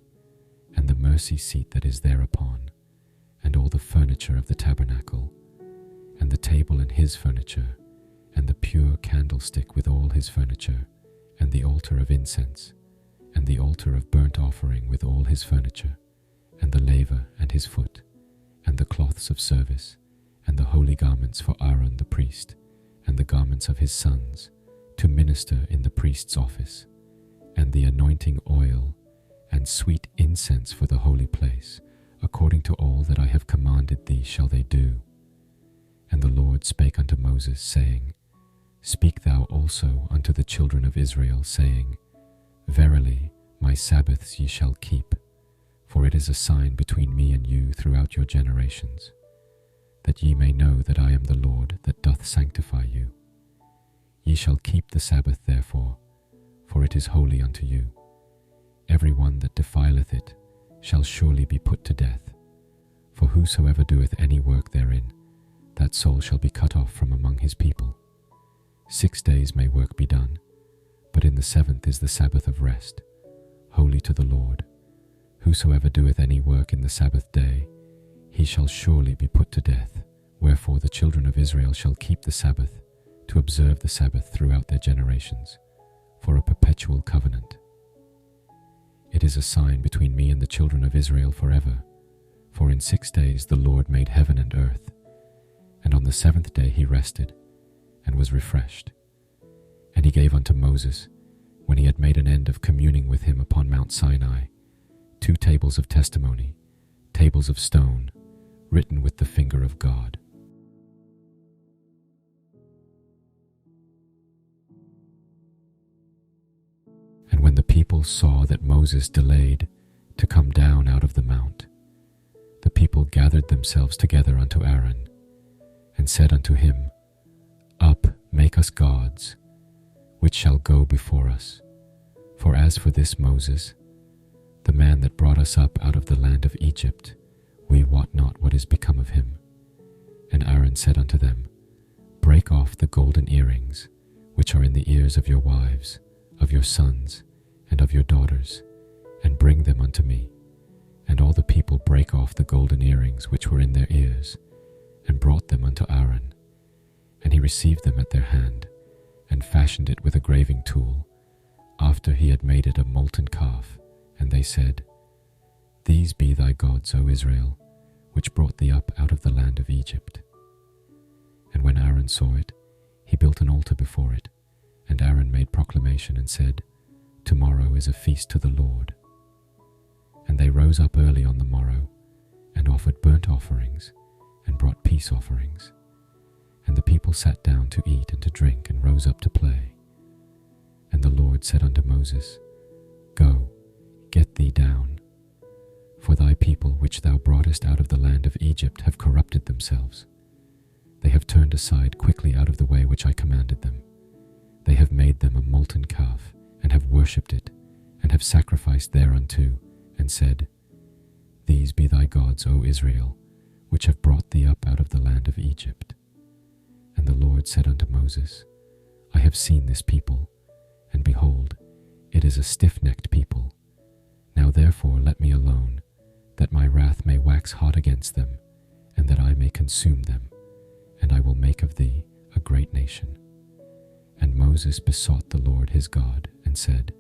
and the mercy seat that is thereupon, and all the furniture of the tabernacle, and the table and his furniture, and the pure candlestick with all his furniture, and the altar of incense, and the altar of burnt offering with all his furniture, and the laver and his foot, and the cloths of service, and the holy garments for Aaron the priest, and the garments of his sons, to minister in the priest's office, and the anointing oil, and sweet incense for the holy place, according to all that I have commanded thee shall they do. And the Lord spake unto Moses, saying, Speak thou also unto the children of Israel, saying, Verily my Sabbaths ye shall keep, for it is a sign between me and you throughout your generations, that ye may know that I am the Lord that doth sanctify you. Ye shall keep the Sabbath therefore, for it is holy unto you. Every one that defileth it shall surely be put to death. For whosoever doeth any work therein, that soul shall be cut off from among his people. 6 days may work be done, but in the 7th is the Sabbath of rest, holy to the Lord. Whosoever doeth any work in the Sabbath day, he shall surely be put to death. Wherefore the children of Israel shall keep the Sabbath, to observe the Sabbath throughout their generations, for a perpetual covenant. It is a sign between me and the children of Israel forever. For in 6 days the Lord made heaven and earth, and on the 7th day he rested, and was refreshed. And he gave unto Moses, when he had made an end of communing with him upon Mount Sinai, 2 tables of testimony, tables of stone, written with the finger of God. And when the people saw that Moses delayed to come down out of the mount, the people gathered themselves together unto Aaron, and said unto him, Up, make us gods, which shall go before us. For as for this Moses, the man that brought us up out of the land of Egypt, we wot not what is become of him. And Aaron said unto them, Break off the golden earrings, which are in the ears of your wives, of your sons, and of your daughters, and bring them unto me. And all the people brake off the golden earrings which were in their ears, and brought them unto Aaron. And he received them at their hand, and fashioned it with a graving tool, after he had made it a molten calf, and they said, These be thy gods, O Israel, which brought thee up out of the land of Egypt. And when Aaron saw it, he built an altar before it, and Aaron made proclamation and said, Tomorrow is a feast to the Lord. And they rose up early on the morrow, and offered burnt offerings, and brought peace offerings. And the people sat down to eat and to drink, and rose up to play. And the Lord said unto Moses, Go, get thee down, for thy people which thou broughtest out of the land of Egypt have corrupted themselves. They have turned aside quickly out of the way which I commanded them. They have made them a molten calf, and have worshipped it, and have sacrificed thereunto, and said, These be thy gods, O Israel, which have brought thee up out of the land of Egypt. And the Lord said unto Moses, I have seen this people, and behold, it is a stiff-necked people. Now therefore let me alone, that my wrath may wax hot against them, and that I may consume them, and I will make of thee a great nation. And Moses besought the Lord his God, and said,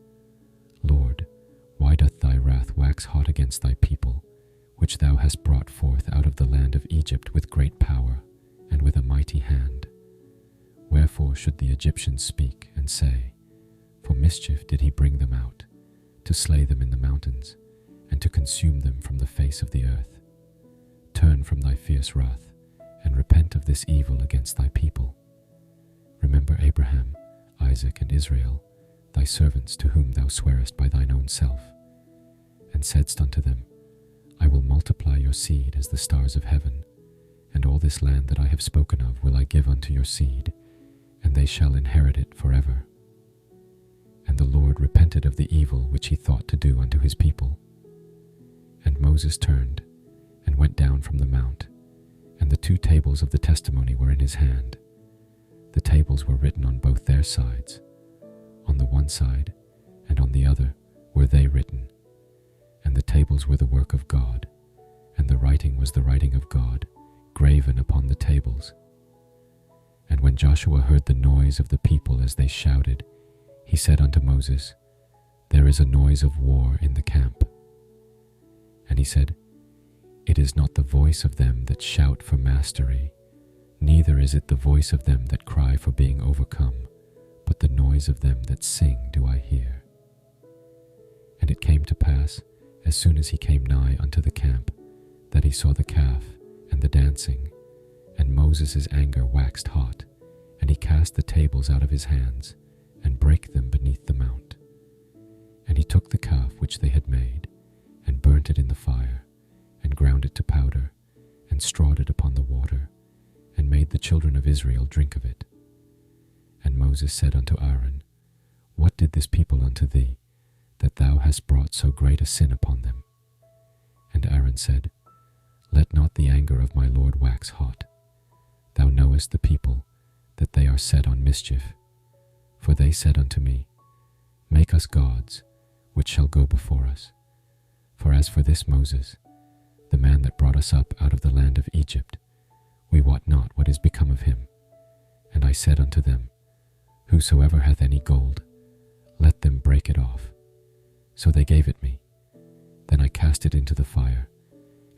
Lord, why doth thy wrath wax hot against thy people, which thou hast brought forth out of the land of Egypt with great power, and with a mighty hand? Wherefore should the Egyptians speak, and say, For mischief did he bring them out, to slay them in the mountains, and to consume them from the face of the earth? Turn from thy fierce wrath, and repent of this evil against thy people. Remember Abraham, Isaac, and Israel, thy servants, to whom thou swarest by thine own self, and saidst unto them, I will multiply your seed as the stars of heaven, and all this land that I have spoken of will I give unto your seed, and they shall inherit it forever. And the Lord repented of the evil which he thought to do unto his people. And Moses turned, and went down from the mount, and the 2 tables of the testimony were in his hand. The tables were written on both their sides. On the one side, and on the other, were they written. And the tables were the work of God, and the writing was the writing of God, graven upon the tables. And when Joshua heard the noise of the people as they shouted, he said unto Moses, There is a noise of war in the camp. And he said, It is not the voice of them that shout for mastery, neither is it the voice of them that cry for being overcome, but the noise of them that sing do I hear. And it came to pass, as soon as he came nigh unto the camp, that he saw the calf and the dancing, and Moses' anger waxed hot, and he cast the tables out of his hands, and brake them beneath the mount. And he took the calf which they had made, and burnt it in the fire, and ground it to powder, and strawed it upon the water, and made the children of Israel drink of it. And Moses said unto Aaron, What did this people unto thee, that thou hast brought so great a sin upon them? And Aaron said, Let not the anger of my Lord wax hot. Thou knowest the people, that they are set on mischief. For they said unto me, Make us gods, which shall go before us. For as for this Moses, the man that brought us up out of the land of Egypt, we wot not what is become of him. And I said unto them, Whosoever hath any gold, let them break it off. So they gave it me. Then I cast it into the fire,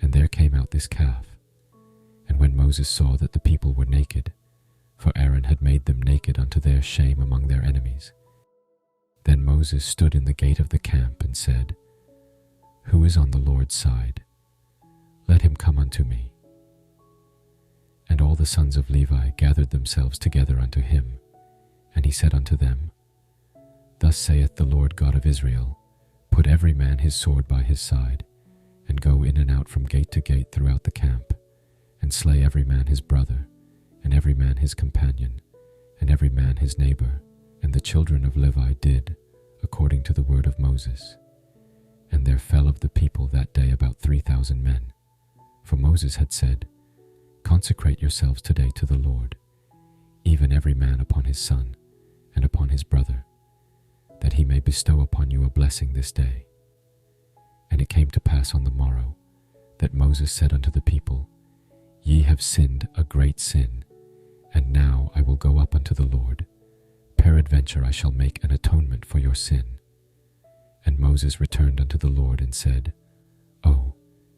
and there came out this calf. And when Moses saw that the people were naked, for Aaron had made them naked unto their shame among their enemies, then Moses stood in the gate of the camp and said, Who is on the Lord's side? Let him come unto me. And all the sons of Levi gathered themselves together unto him, and he said unto them, Thus saith the Lord God of Israel, Put every man his sword by his side, and go in and out from gate to gate throughout the camp, and slay every man his brother, and every man his companion, and every man his neighbor. And the children of Levi did, according to the word of Moses. And there fell of the people that day about 3,000 men. For Moses had said, Consecrate yourselves today to the Lord, even every man upon his son, and upon his brother, that he may bestow upon you a blessing this day. And it came to pass on the morrow, that Moses said unto the people, Ye have sinned a great sin, and now I will go up unto the Lord. peradventure I shall make an atonement for your sin. And Moses returned unto the Lord and said, Oh,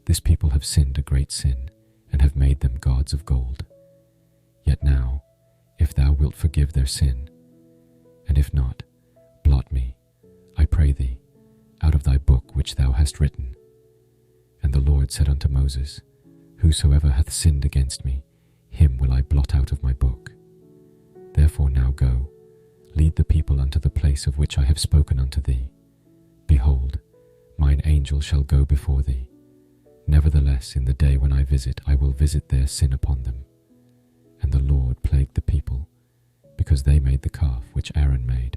this people have sinned a great sin, and have made them gods of gold. Yet now, if thou wilt forgive their sin, and if not, blot me, I pray thee, out of thy book which thou hast written. And the Lord said unto Moses, Whosoever hath sinned against me, him will I blot out of my book. Therefore now go, lead the people unto the place of which I have spoken unto thee. Behold, mine angel shall go before thee. Nevertheless, in the day when I will visit their sin upon them. And the Lord plagued the people, because they made the calf which Aaron made.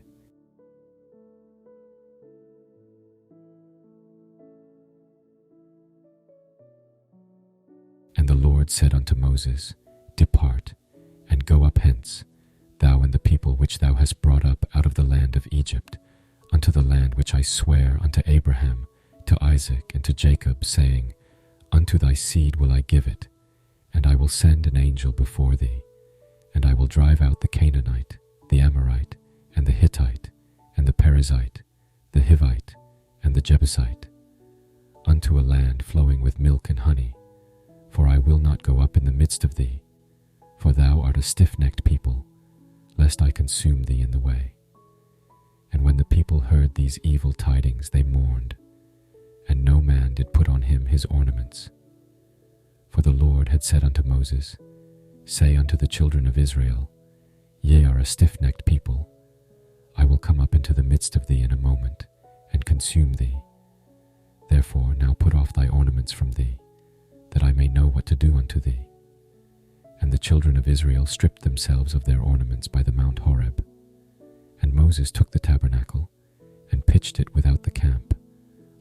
And the Lord said unto Moses, Depart, and go up hence, thou and the people which thou hast brought up out of the land of Egypt, unto the land which I swear unto Abraham, to Isaac, and to Jacob, saying, Unto thy seed will I give it, and I will send an angel before thee, and I will drive out the Canaanite, the Amorite, and the Hittite, and the Perizzite, the Hivite, and the Jebusite, unto a land flowing with milk and honey. For I will not go up in the midst of thee, for thou art a stiff-necked people, lest I consume thee in the way. And when the people heard these evil tidings, they mourned, and no man did put on him his ornaments. For the Lord had said unto Moses, Say unto the children of Israel, Ye are a stiff-necked people. I will come up into the midst of thee in a moment, and consume thee. Therefore now put off thy ornaments from thee, that I may know what to do unto thee. And the children of Israel stripped themselves of their ornaments by the Mount Horeb. And Moses took the tabernacle, and pitched it without the camp,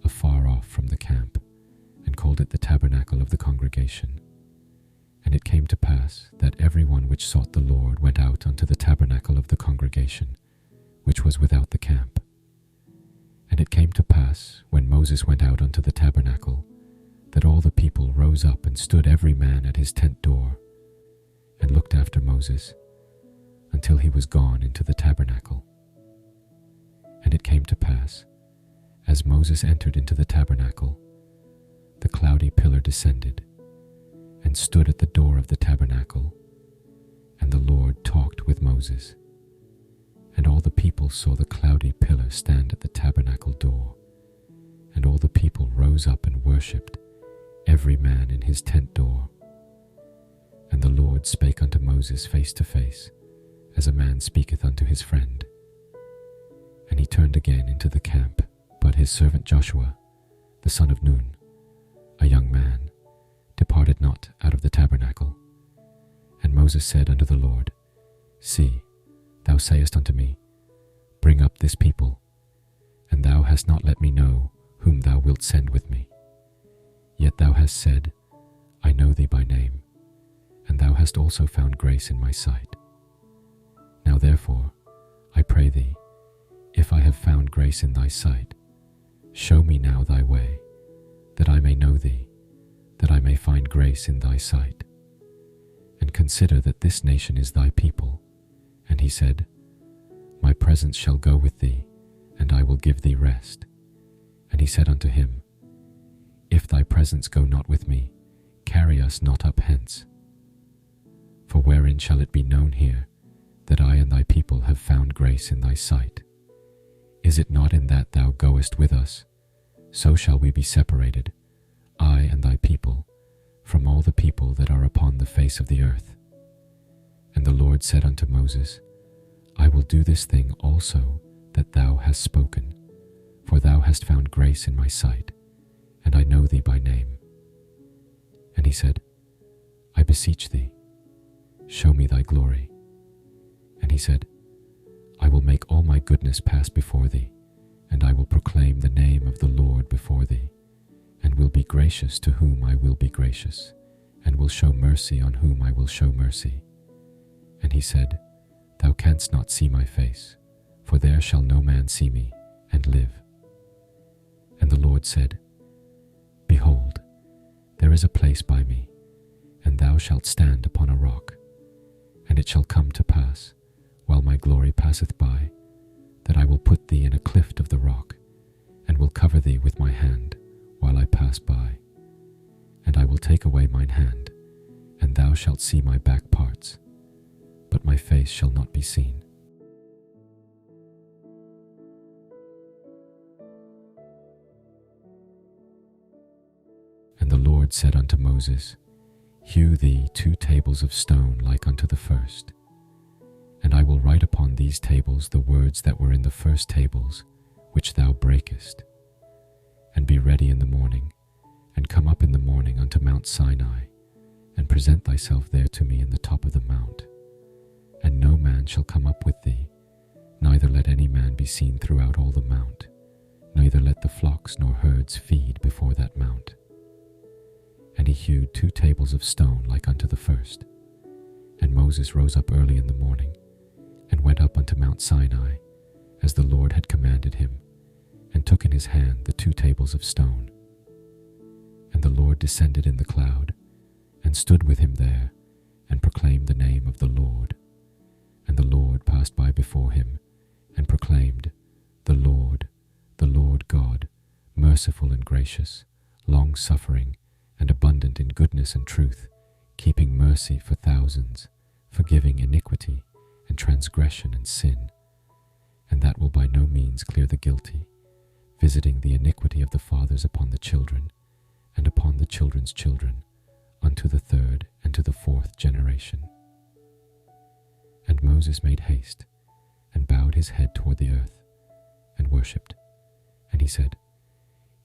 afar off from the camp, and called it the tabernacle of the congregation. And it came to pass that every one which sought the Lord went out unto the tabernacle of the congregation, which was without the camp. And it came to pass, when Moses went out unto the tabernacle, that all the people rose up and stood every man at his tent door, and looked after Moses, until he was gone into the tabernacle. And it came to pass, as Moses entered into the tabernacle, the cloudy pillar descended, and stood at the door of the tabernacle, and the Lord talked with Moses. And all the people saw the cloudy pillar stand at the tabernacle door, and all the people rose up and worshipped, every man in his tent door. And the Lord spake unto Moses face to face, as a man speaketh unto his friend. And he turned again into the camp, but his servant Joshua, the son of Nun, a young man, departed not out of the tabernacle. And Moses said unto the Lord, See, thou sayest unto me, Bring up this people, and thou hast not let me know whom thou wilt send with me. Yet thou hast said, I know thee by name, and thou hast also found grace in my sight. Now therefore, I pray thee, if I have found grace in thy sight, show me now thy way, that I may know thee, that I may find grace in thy sight. And consider that this nation is thy people. And he said, My presence shall go with thee, and I will give thee rest. And he said unto him, If thy presence go not with me, carry us not up hence. For wherein shall it be known here, that I and thy people have found grace in thy sight? Is it not in that thou goest with us? So shall we be separated, I and thy people, from all the people that are upon the face of the earth. And the Lord said unto Moses, I will do this thing also that thou hast spoken, for thou hast found grace in my sight, and I know thee by name. And he said, I beseech thee, show me thy glory. And he said, I will make all my goodness pass before thee, and I will proclaim the name of the Lord before thee, and will be gracious to whom I will be gracious, and will show mercy on whom I will show mercy. And he said, Thou canst not see my face, for there shall no man see me, and live. And the Lord said, Behold, there is a place by me, and thou shalt stand upon a rock. And it shall come to pass, while my glory passeth by, that I will put thee in a cleft of the rock, and will cover thee with my hand while I pass by. And I will take away mine hand, and thou shalt see my back parts, but my face shall not be seen. And the Lord said unto Moses, Hew thee 2 tables of stone like unto the first. And I will write upon these tables the words that were in the first tables, which thou breakest. And be ready in the morning, and come up in the morning unto Mount Sinai, and present thyself there to me in the top of the mount. And no man shall come up with thee, neither let any man be seen throughout all the mount, neither let the flocks nor herds feed before that mount. And he hewed 2 tables of stone like unto the first. And Moses rose up early in the morning, and went up unto Mount Sinai, as the Lord had commanded him, and took in his hand the 2 tables of stone. And the Lord descended in the cloud, and stood with him there, and proclaimed the name of the Lord. And the Lord passed by before him, and proclaimed, the Lord God, merciful and gracious, long-suffering, and abundant in goodness and truth, keeping mercy for thousands, forgiving iniquity and transgression and sin, and that will by no means clear the guilty, visiting the iniquity of the fathers upon the children, and upon the children's children, unto the 3rd and to the 4th generation. And Moses made haste, and bowed his head toward the earth, and worshipped. And he said,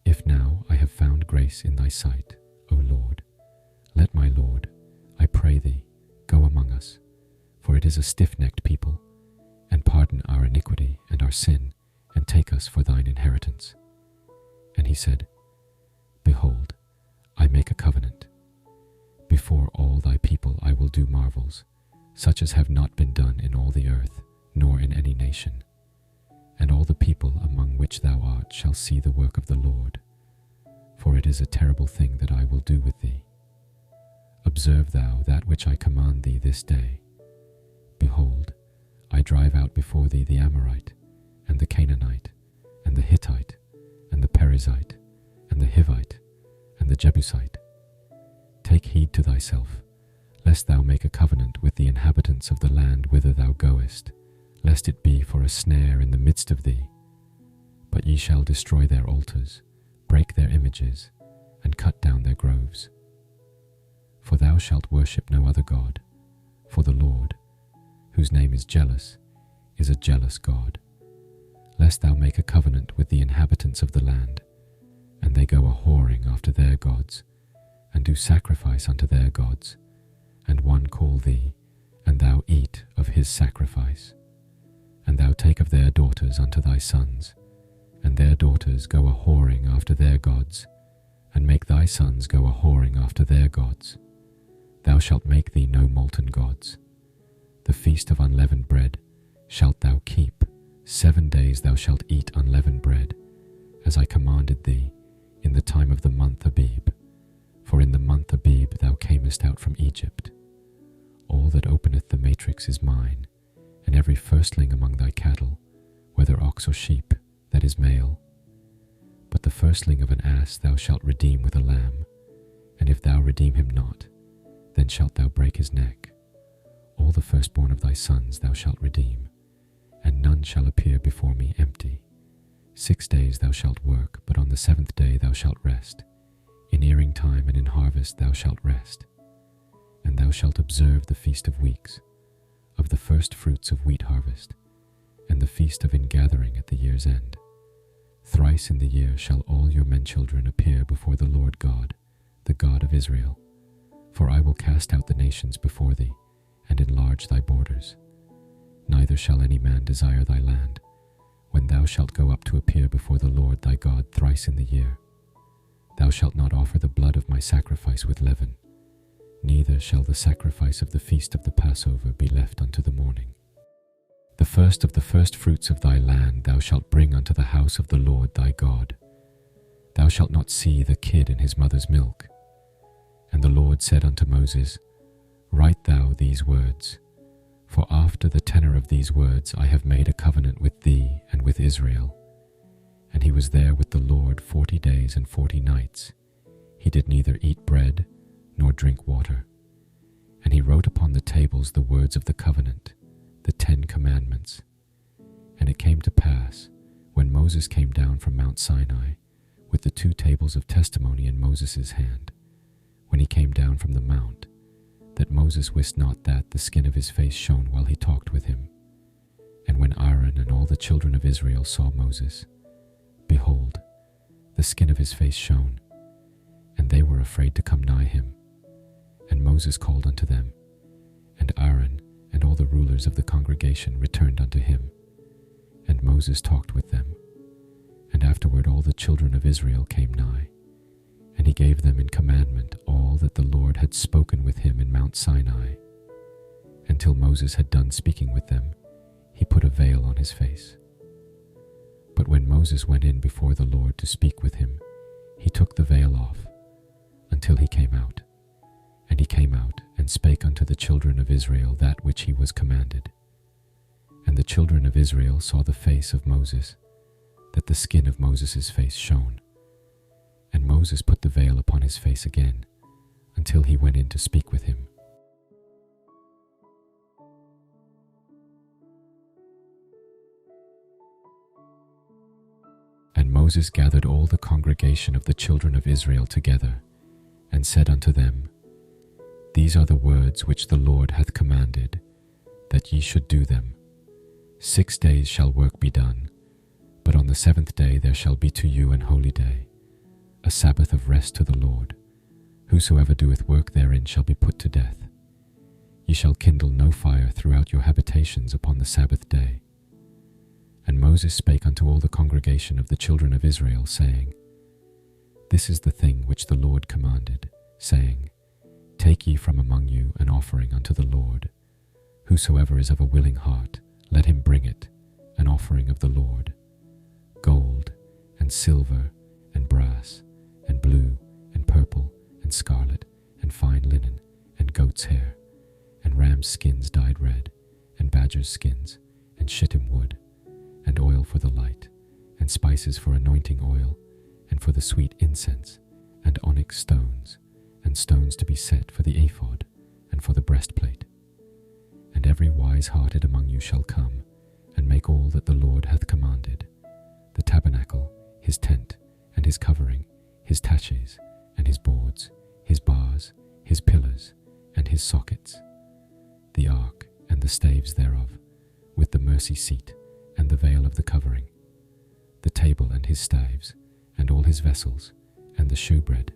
If now I have found grace in thy sight, O Lord, let my Lord, I pray thee, go among us, for it is a stiff-necked people, and pardon our iniquity and our sin, and take us for thine inheritance. And he said, Behold, I make a covenant. Before all thy people I will do marvels, such as have not been done in all the earth, nor in any nation. And all the people among which thou art shall see the work of the Lord, for it is a terrible thing that I will do with thee. Observe thou that which I command thee this day. Behold, I drive out before thee the Amorite, and the Canaanite, and the Hittite, and the Perizzite, and the Hivite, and the Jebusite. Take heed to thyself, lest thou make a covenant with the inhabitants of the land whither thou goest, lest it be for a snare in the midst of thee. But ye shall destroy their altars, break their images, and cut down their groves. For thou shalt worship no other God, for the Lord, whose name is jealous, is a jealous God. Lest thou make a covenant with the inhabitants of the land, and they go a-whoring after their gods, and do sacrifice unto their gods, and one call thee, and thou eat of his sacrifice. And thou take of their daughters unto thy sons, and their daughters go a-whoring after their gods, and make thy sons go a-whoring after their gods. Thou shalt make thee no molten gods. The feast of unleavened bread shalt thou keep. 7 days thou shalt eat unleavened bread, as I commanded thee, in the time of the month Abib. For in the month Abib thou camest out from Egypt. All that openeth the matrix is mine, and every firstling among thy cattle, whether ox or sheep, that is male. But the firstling of an ass thou shalt redeem with a lamb, and if thou redeem him not, then shalt thou break his neck. All the firstborn of thy sons thou shalt redeem, and none shall appear before me empty. 6 days thou shalt work, but on the 7th day thou shalt rest. In earing time and in harvest thou shalt rest. And thou shalt observe the feast of weeks, of the first fruits of wheat harvest, and the feast of ingathering at the year's end. Thrice in the year shall all your men-children appear before the Lord God, the God of Israel. For I will cast out the nations before thee, and enlarge thy borders. Neither shall any man desire thy land, when thou shalt go up to appear before the Lord thy God thrice in the year. Thou shalt not offer the blood of my sacrifice with leaven, neither shall the sacrifice of the feast of the Passover be left unto the morning. The first of the first fruits of thy land thou shalt bring unto the house of the Lord thy God. Thou shalt not see the kid in his mother's milk. And the Lord said unto Moses, Write thou these words, For after the tenor of these words I have made a covenant with thee and with Israel. And he was there with the Lord 40 days and 40 nights. He did neither eat bread nor drink water. And he wrote upon the tables the words of the covenant, the 10 commandments. And it came to pass, when Moses came down from Mount Sinai, with the 2 tables of testimony in Moses' hand, when he came down from the mount, that Moses wist not that the skin of his face shone while he talked with him. And when Aaron and all the children of Israel saw Moses, behold, the skin of his face shone, and they were afraid to come nigh him. And Moses called unto them, and Aaron and all the rulers of the congregation returned unto him. And Moses talked with them. And afterward all the children of Israel came nigh, and he gave them in commandment all that the Lord had spoken with him in Mount Sinai. Until Moses had done speaking with them, he put a veil on his face. But when Moses went in before the Lord to speak with him, he took the veil off, until he came out. And he came out and spake unto the children of Israel that which he was commanded. And the children of Israel saw the face of Moses, that the skin of Moses' face shone. And Moses put the veil upon his face again, until he went in to speak with him. And Moses gathered all the congregation of the children of Israel together, and said unto them, These are the words which the Lord hath commanded, that ye should do them. 6 days shall work be done, but on the 7th day there shall be to you an holy day, a Sabbath of rest to the Lord. Whosoever doeth work therein shall be put to death. Ye shall kindle no fire throughout your habitations upon the Sabbath day. And Moses spake unto all the congregation of the children of Israel, saying, This is the thing which the Lord commanded, saying, Take ye from among you an offering unto the Lord. Whosoever is of a willing heart, let him bring it, an offering of the Lord. Gold, and silver, and brass, and blue, and purple, and scarlet, and fine linen, and goat's hair, and ram's skins dyed red, and badger's skins, and shittim wood, and oil for the light, and spices for anointing oil, and for the sweet incense, and onyx stones, and stones to be set for the ephod, and for the breastplate. And every wise-hearted among you shall come, and make all that the Lord hath commanded, the tabernacle, his tent, and his covering, his taches, and his boards, his bars, his pillars, and his sockets, the ark, and the staves thereof, with the mercy seat, and the veil of the covering, the table and his staves, and all his vessels, and the shewbread,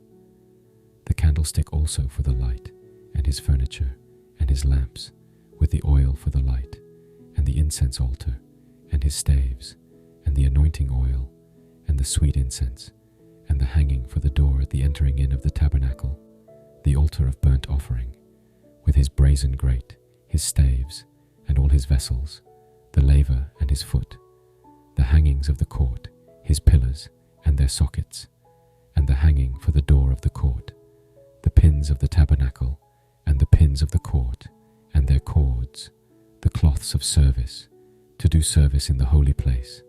the candlestick also for the light, and his furniture, and his lamps, with the oil for the light, and the incense altar, and his staves, and the anointing oil, and the sweet incense, and the hanging for the door at the entering in of the tabernacle, the altar of burnt offering, with his brazen grate, his staves, and all his vessels, the laver and his foot, the hangings of the court, his pillars, and their sockets, and the hanging for the door of the court, the pins of the tabernacle, and the pins of the court, and their cords, the cloths of service, to do service in the holy place,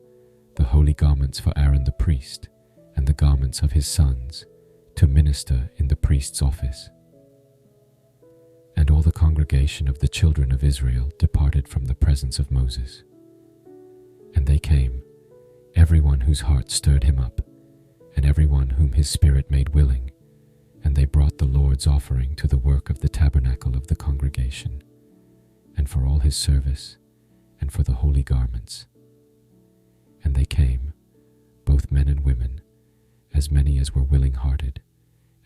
the holy garments for Aaron the priest, and the garments of his sons, to minister in the priest's office. And all the congregation of the children of Israel departed from the presence of Moses. And they came, every one whose heart stirred him up, and every one whom his spirit made willing, and they brought the Lord's offering to the work of the tabernacle of the congregation, and for all his service, and for the holy garments. And they came, both men and women, as many as were willing-hearted,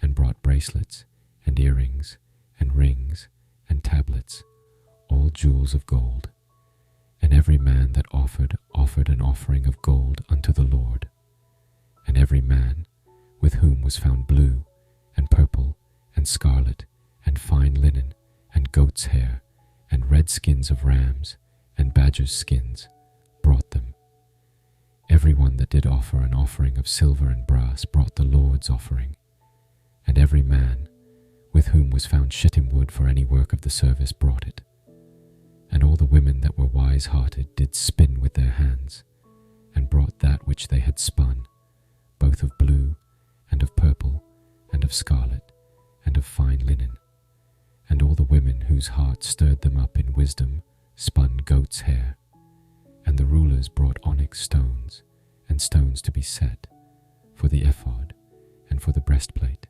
and brought bracelets, and earrings, and rings, and tablets, all jewels of gold. And every man that offered an offering of gold unto the Lord. And every man, with whom was found blue, and purple, and scarlet, and fine linen, and goat's hair, and red skins of rams, and badgers' skins, brought them. Every one that did offer an offering of silver and brass brought the Lord's offering. And every man, with whom was found shittim wood for any work of the service, brought it. And all the women that were wise-hearted did spin with their hands, and brought that which they had spun, both of blue, and of purple, and of scarlet, and of fine linen. And all the women whose heart stirred them up in wisdom spun goat's hair. And the rulers brought onyx stones, and stones to be set, for the ephod, and for the breastplate,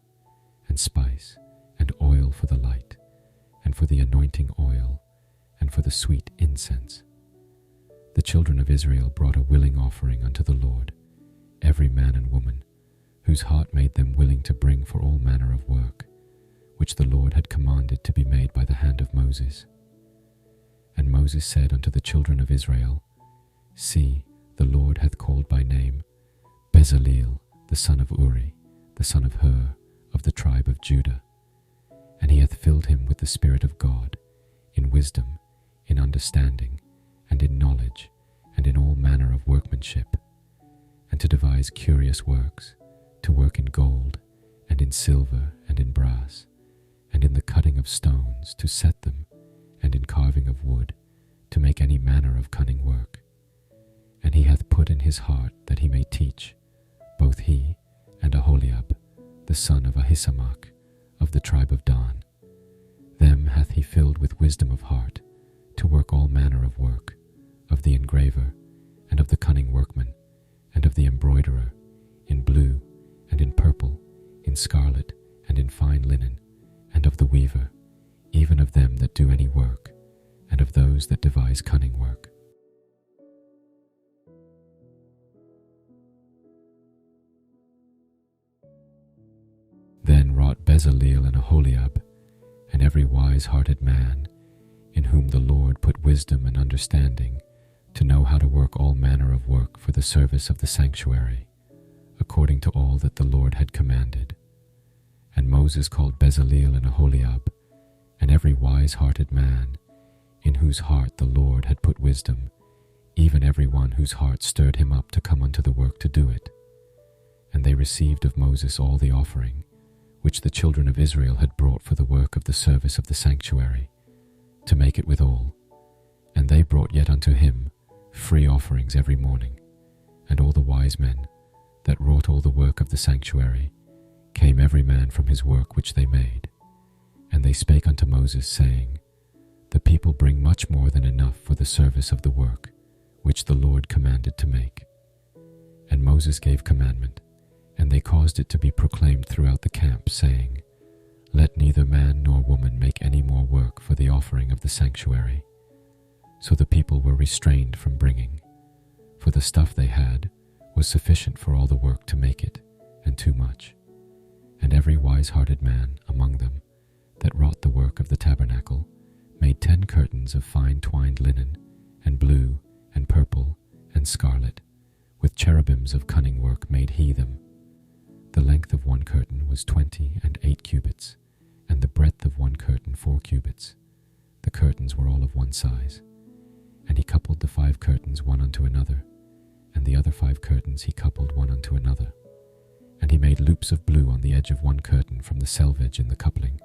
and spice, and oil for the light, and for the anointing oil, and for the sweet incense. The children of Israel brought a willing offering unto the Lord, every man and woman, whose heart made them willing to bring for all manner of work, which the Lord had commanded to be made by the hand of Moses. And Moses said unto the children of Israel, See, the Lord hath called by name Bezaleel, the son of Uri, the son of Hur, of the tribe of Judah. And he hath filled him with the Spirit of God, in wisdom, in understanding, and in knowledge, and in all manner of workmanship, and to devise curious works, to work in gold, and in silver, and in brass, and in the cutting of stones, to set them, and in carving of wood, to make any manner of cunning work. And he hath put in his heart that he may teach, both he and Aholiab, the son of Ahisamach, of the tribe of Dan. Them hath he filled with wisdom of heart, to work all manner of work, of the engraver, and of the cunning workman, and of the embroiderer, in blue, and in purple, in scarlet, and in fine linen, and of the weaver, even of them that do any work, and of those that devise cunning work. Then wrought Bezaleel and Aholiab, and every wise-hearted man, in whom the Lord put wisdom and understanding, to know how to work all manner of work for the service of the sanctuary, according to all that the Lord had commanded. And Moses called Bezaleel and Aholiab, and every wise-hearted man, in whose heart the Lord had put wisdom, even every one whose heart stirred him up to come unto the work to do it. And they received of Moses all the offering, which the children of Israel had brought for the work of the service of the sanctuary, to make it withal. And they brought yet unto him free offerings every morning. And all the wise men, that wrought all the work of the sanctuary, came every man from his work which they made. And they spake unto Moses, saying, The people bring much more than enough for the service of the work, which the Lord commanded to make. And Moses gave commandment, and they caused it to be proclaimed throughout the camp, saying, Let neither man nor woman make any more work for the offering of the sanctuary. So the people were restrained from bringing, for the stuff they had was sufficient for all the work to make it, and too much. And every wise-hearted man among them that wrought the work of the tabernacle made 10 curtains of fine twined linen, and blue, and purple, and scarlet, with cherubims of cunning work made he them. The length of one curtain was 28 cubits, and the breadth of one curtain 4 cubits. The curtains were all of one size. And he coupled the 5 curtains one unto another, and the other 5 curtains he coupled one unto another. And he made loops of blue on the edge of one curtain from the selvage in the coupling.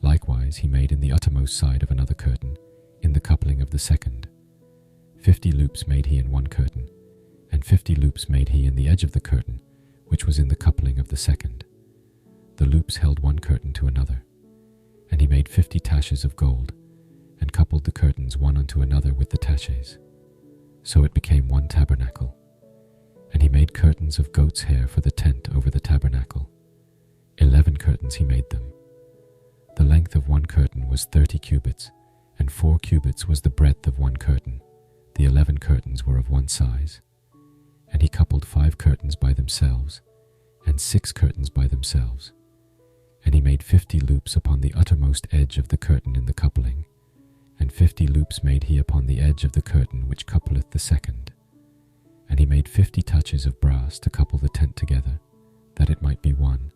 Likewise he made in the uttermost side of another curtain, in the coupling of the second. 50 loops made he in one curtain, and 50 loops made he in the edge of the curtain, which was in the coupling of the second. The loops held one curtain to another. And he made 50 taches of gold, and coupled the curtains one unto another with the taches. So it became one tabernacle. And he made curtains of goat's hair for the tent over the tabernacle. 11 curtains he made them. The length of one curtain was 30 cubits, and 4 cubits was the breadth of one curtain. The 11 curtains were of one size. And he coupled 5 curtains by themselves, and 6 curtains by themselves. And he made 50 loops upon the uttermost edge of the curtain in the coupling, and 50 loops made he upon the edge of the curtain which coupleth the second. And he made 50 touches of brass to couple the tent together, that it might be one.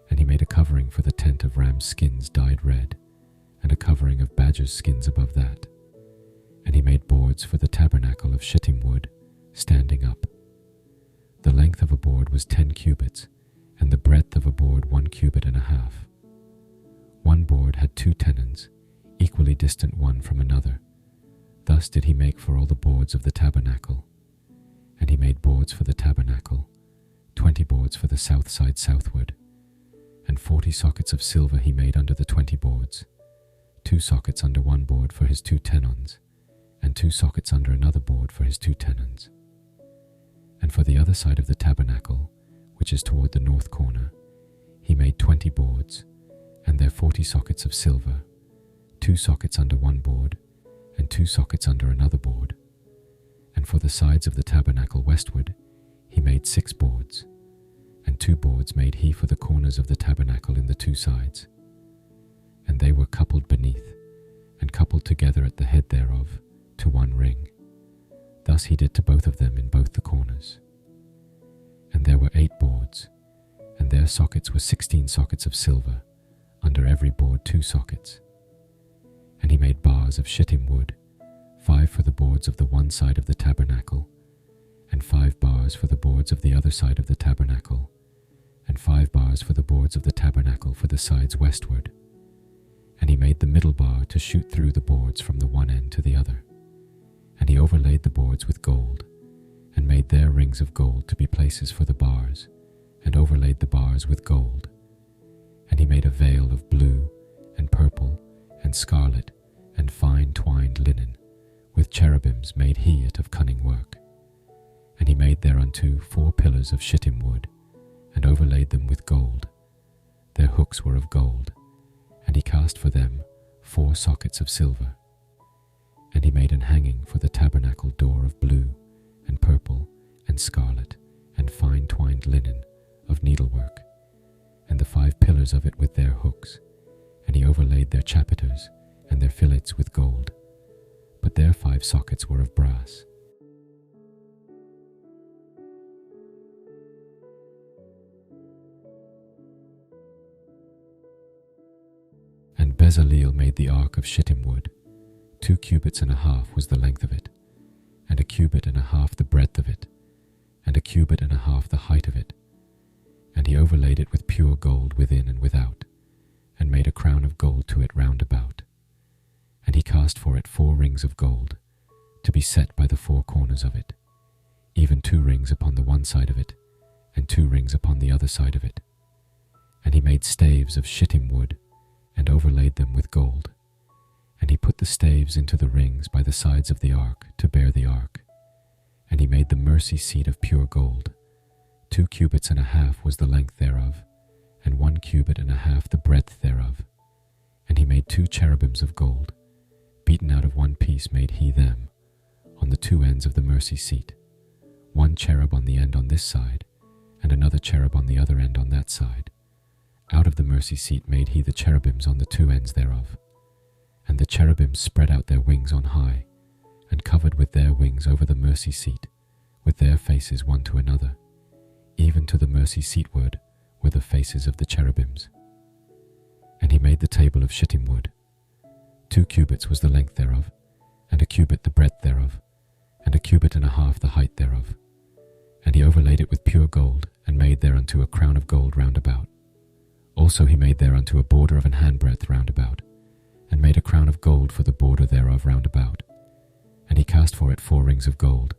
And he made a covering for the tent of rams' skins dyed red, and a covering of badgers' skins above that. And he made boards for the tabernacle of shittim wood, standing up. The length of a board was 10 cubits, and the breadth of a board 1 cubit and a half. One board had 2 tenons, equally distant one from another, Thus did he make for all the boards of the tabernacle. And he made boards for the tabernacle, 20 boards for the south side southward, and 40 sockets of silver he made under the 20 boards, 2 sockets under one board for his 2 tenons, and 2 sockets under another board for his 2 tenons. And for the other side of the tabernacle, which is toward the north corner, he made 20 boards, and their 40 sockets of silver, 2 sockets under one board, and 2 sockets under another board. And for the sides of the tabernacle westward, he made 6 boards, and 2 boards made he for the corners of the tabernacle in the 2 sides. And they were coupled beneath, and coupled together at the head thereof, to one ring. Thus he did to both of them in both the corners. And there were 8 boards, and their sockets were 16 sockets of silver, under every board 2 sockets. And he made bars of shittim wood, 5 for the boards of the one side of the tabernacle, and 5 bars for the boards of the other side of the tabernacle, and 5 bars for the boards of the tabernacle for the sides westward. And he made the middle bar to shoot through the boards from the one end to the other. And he overlaid the boards with gold, and made their rings of gold to be places for the bars, and overlaid the bars with gold. And he made a veil of blue, and purple, and scarlet, and fine twined linen, with cherubims made he it of cunning work. And he made thereunto 4 pillars of shittim wood, and overlaid them with gold. Their hooks were of gold, and he cast for them 4 sockets of silver. And he made an hanging for the tabernacle door of blue, and purple, and scarlet, and fine twined linen, of needlework, and the 5 pillars of it with their hooks. And he overlaid their chapiters and their fillets with gold, but their 5 sockets were of brass. And Bezaleel made the ark of shittim wood. 2 cubits and a half was the length of it, and 1 cubit and a half the breadth of it, and 1 cubit and a half the height of it. And he overlaid it with pure gold within and without, and made a crown of gold to it round about. And he cast for it 4 rings of gold, to be set by the 4 corners of it, even 2 rings upon the one side of it, and 2 rings upon the other side of it. And he made staves of shittim wood, and overlaid them with gold. And he put the staves into the rings by the sides of the ark to bear the ark. And he made the mercy seat of pure gold. 2 cubits and a half was the length thereof, and 1 cubit and a half the breadth thereof. And he made 2 cherubims of gold, beaten out of one piece made he them, on the 2 ends of the mercy seat, 1 cherub on the end on this side, and another cherub on the other end on that side. Out of the mercy seat made he the cherubims on the 2 ends thereof. And the cherubims spread out their wings on high, and covered with their wings over the mercy seat, with their faces one to another. Even to the mercy seatward were the faces of the cherubims. And he made the table of shittim wood. 2 cubits was the length thereof, and 1 cubit the breadth thereof, and 1 cubit and a half the height thereof. And he overlaid it with pure gold, and made thereunto a crown of gold round about. Also he made thereunto a border of an handbreadth round about, and made a crown of gold for the border thereof round about. And he cast for it 4 rings of gold,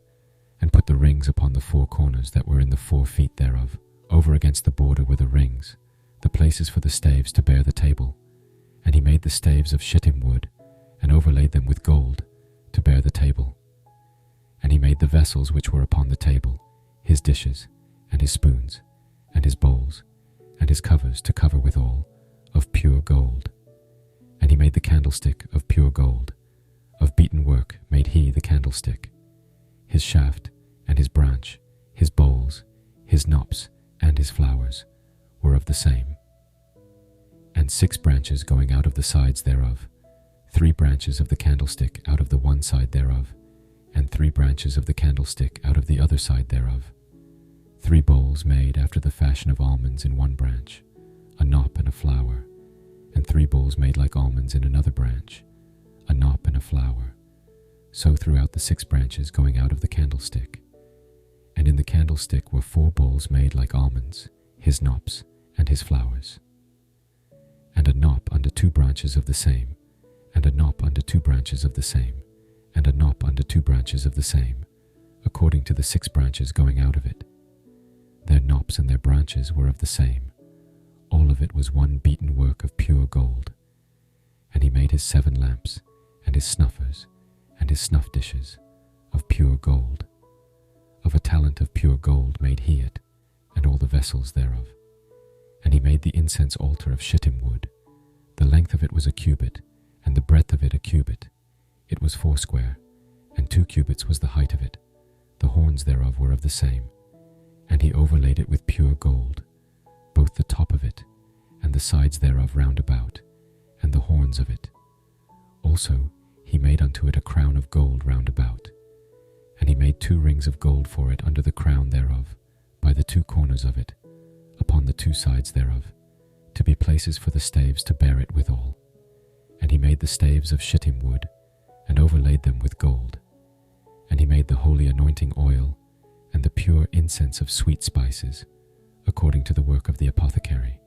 and put the rings upon the 4 corners that were in the 4 feet thereof. Over against the border were the rings, the places for the staves to bear the table. And he made the staves of shittim wood, and overlaid them with gold, to bear the table. And he made the vessels which were upon the table, his dishes, and his spoons, and his bowls, and his covers to cover withal, of pure gold. And he made the candlestick of pure gold. Of beaten work made he the candlestick. His shaft, and his branch, his bowls, his knops, and his flowers, were of the same. And 6 branches going out of the sides thereof, 3 branches of the candlestick out of the one side thereof, and 3 branches of the candlestick out of the other side thereof. 3 bowls made after the fashion of almonds in one branch, a knop and a flower, and 3 bowls made like almonds in another branch, a knop and a flower, so throughout the 6 branches going out of the candlestick. And in the candlestick were 4 bowls made like almonds, his knops, and his flowers. And a knop unto 2 branches of the same, and a knop unto 2 branches of the same, and a knop under 2 branches of the same, according to the 6 branches going out of it. Their knops and their branches were of the same. All of it was one beaten work of pure gold. And he made his 7 lamps, and his snuffers, and his snuff dishes, of pure gold. Of a talent of pure gold made he it, and all the vessels thereof. And he made the incense altar of shittim wood. The length of it was a cubit, and the breadth of it a cubit. It was 4 square, and 2 cubits was the height of it. The horns thereof were of the same. And he overlaid it with pure gold, both the top of it, and the sides thereof round about, and the horns of it. Also he made unto it a crown of gold round about. And he made 2 rings of gold for it under the crown thereof, by the 2 corners of it, upon the 2 sides thereof, to be places for the staves to bear it withal. And he made the staves of shittim wood, and overlaid them with gold. And he made the holy anointing oil, and the pure incense of sweet spices, according to the work of the apothecary.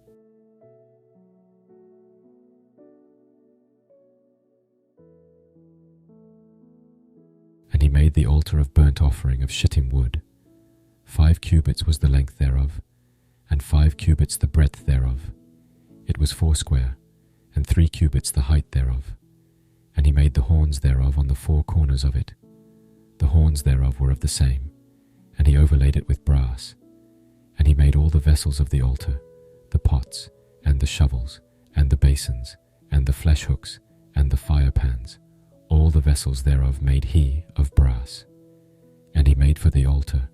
And he made the altar of burnt offering of shittim wood. 5 cubits was the length thereof, and 5 cubits the breadth thereof. It was 4 square, and 3 cubits the height thereof. And he made the horns thereof on the 4 corners of it. The horns thereof were of the same, and he overlaid it with brass. And he made all the vessels of the altar, the pots, and the shovels, and the basins, and the flesh hooks, and the fire pans. All the vessels thereof made he of brass. And he made for the altar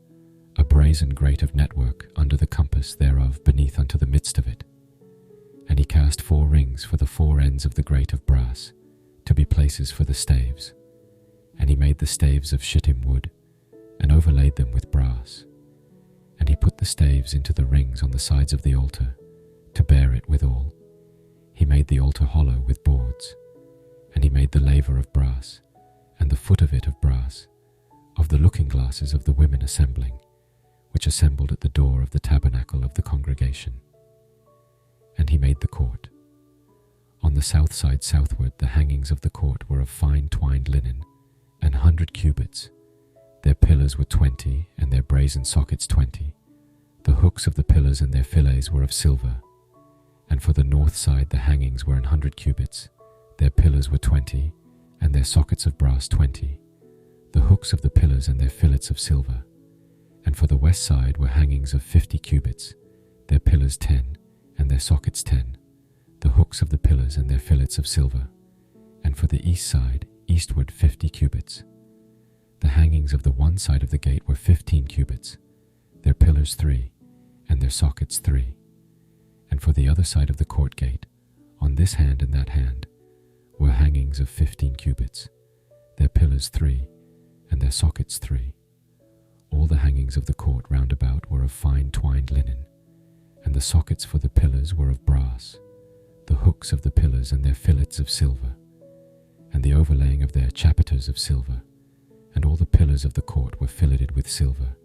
a brazen grate of network under the compass thereof beneath unto the midst of it. And he cast 4 rings for the 4 ends of the grate of brass, to be places for the staves. And he made the staves of shittim wood, and overlaid them with brass. And he put the staves into the rings on the sides of the altar, to bear it withal. He made the altar hollow with boards. And he made the laver of brass, and the foot of it of brass, of the looking glasses of the women assembling, which assembled at the door of the tabernacle of the congregation. And he made the court. On the south side southward the hangings of the court were of fine twined linen, 100 cubits. Their pillars were 20, and their brazen sockets 20. The hooks of the pillars and their fillets were of silver. And for the north side the hangings were 100 cubits. Their pillars were 20, and their sockets of brass 20. The hooks of the pillars and their fillets of silver. And for the west side were hangings of 50 cubits. Their pillars 10, and their sockets 10. The hooks of the pillars and their fillets of silver. And for the east side, eastward 50 cubits. The hangings of the one side of the gate were 15 cubits, their pillars 3, and their sockets 3. And for the other side of the court gate, on this hand and that hand, were hangings of 15 cubits, their pillars 3, and their sockets 3. All the hangings of the court round about were of fine twined linen, and the sockets for the pillars were of brass, the hooks of the pillars and their fillets of silver, and the overlaying of their chapiters of silver, and all the pillars of the court were filleted with silver.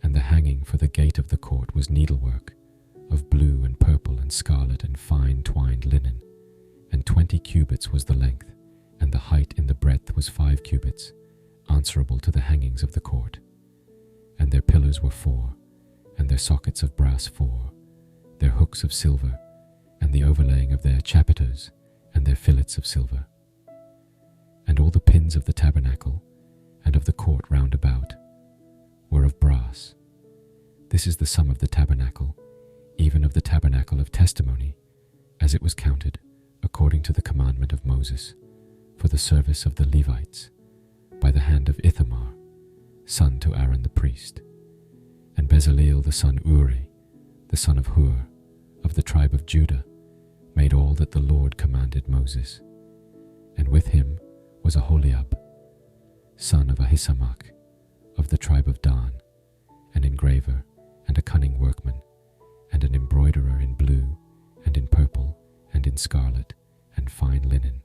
And the hanging for the gate of the court was needlework, of blue and purple and scarlet and fine twined linen, and 20 cubits was the length, and the height in the breadth was 5 cubits, answerable to the hangings of the court. And their pillars were 4, and their sockets of brass 4, their hooks of silver, and the overlaying of their chapiters, and their fillets of silver. And all the pins of the tabernacle, and of the court round about, were of brass. This is the sum of the tabernacle, even of the tabernacle of testimony, as it was counted, according to the commandment of Moses, for the service of the Levites, by the hand of Ithamar, son to Aaron the priest. And Bezaleel the son Uri, the son of Hur, of the tribe of Judah, made all that the Lord commanded Moses. And with him was Aholiab, son of Ahisamach, of the tribe of Dan, an engraver and a cunning workman, and an embroiderer in blue, and in purple, and in scarlet, and fine linen.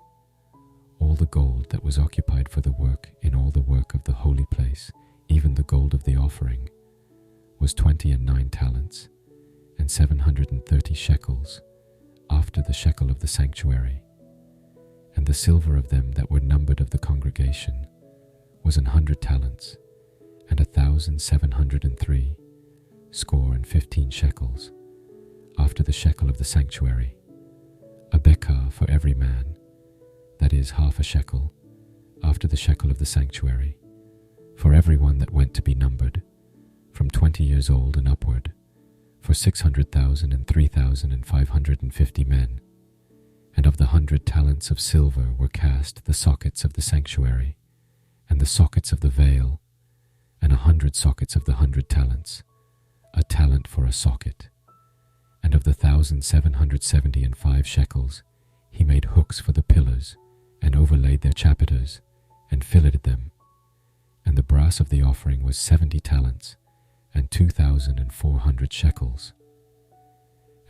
All the gold that was occupied for the work in all the work of the holy place, even the gold of the offering, was 29 talents, and 730 shekels, after the shekel of the sanctuary. And the silver of them that were numbered of the congregation was 100 talents, and 1,703, score and 15 shekels, after the shekel of the sanctuary, a bekah for every man, that is half a shekel, after the shekel of the sanctuary, for every one that went to be numbered, from 20 years old and upward, for 600,000 and 3,550 men. And of the 100 talents of silver were cast the sockets of the sanctuary, and the sockets of the veil, and 100 sockets of the 100 talents, a talent for a socket. And of the 1,775 shekels he made hooks for the pillars, and overlaid their chapiters, and filleted them. And the brass of the offering was 70 talents, and 2,400 shekels.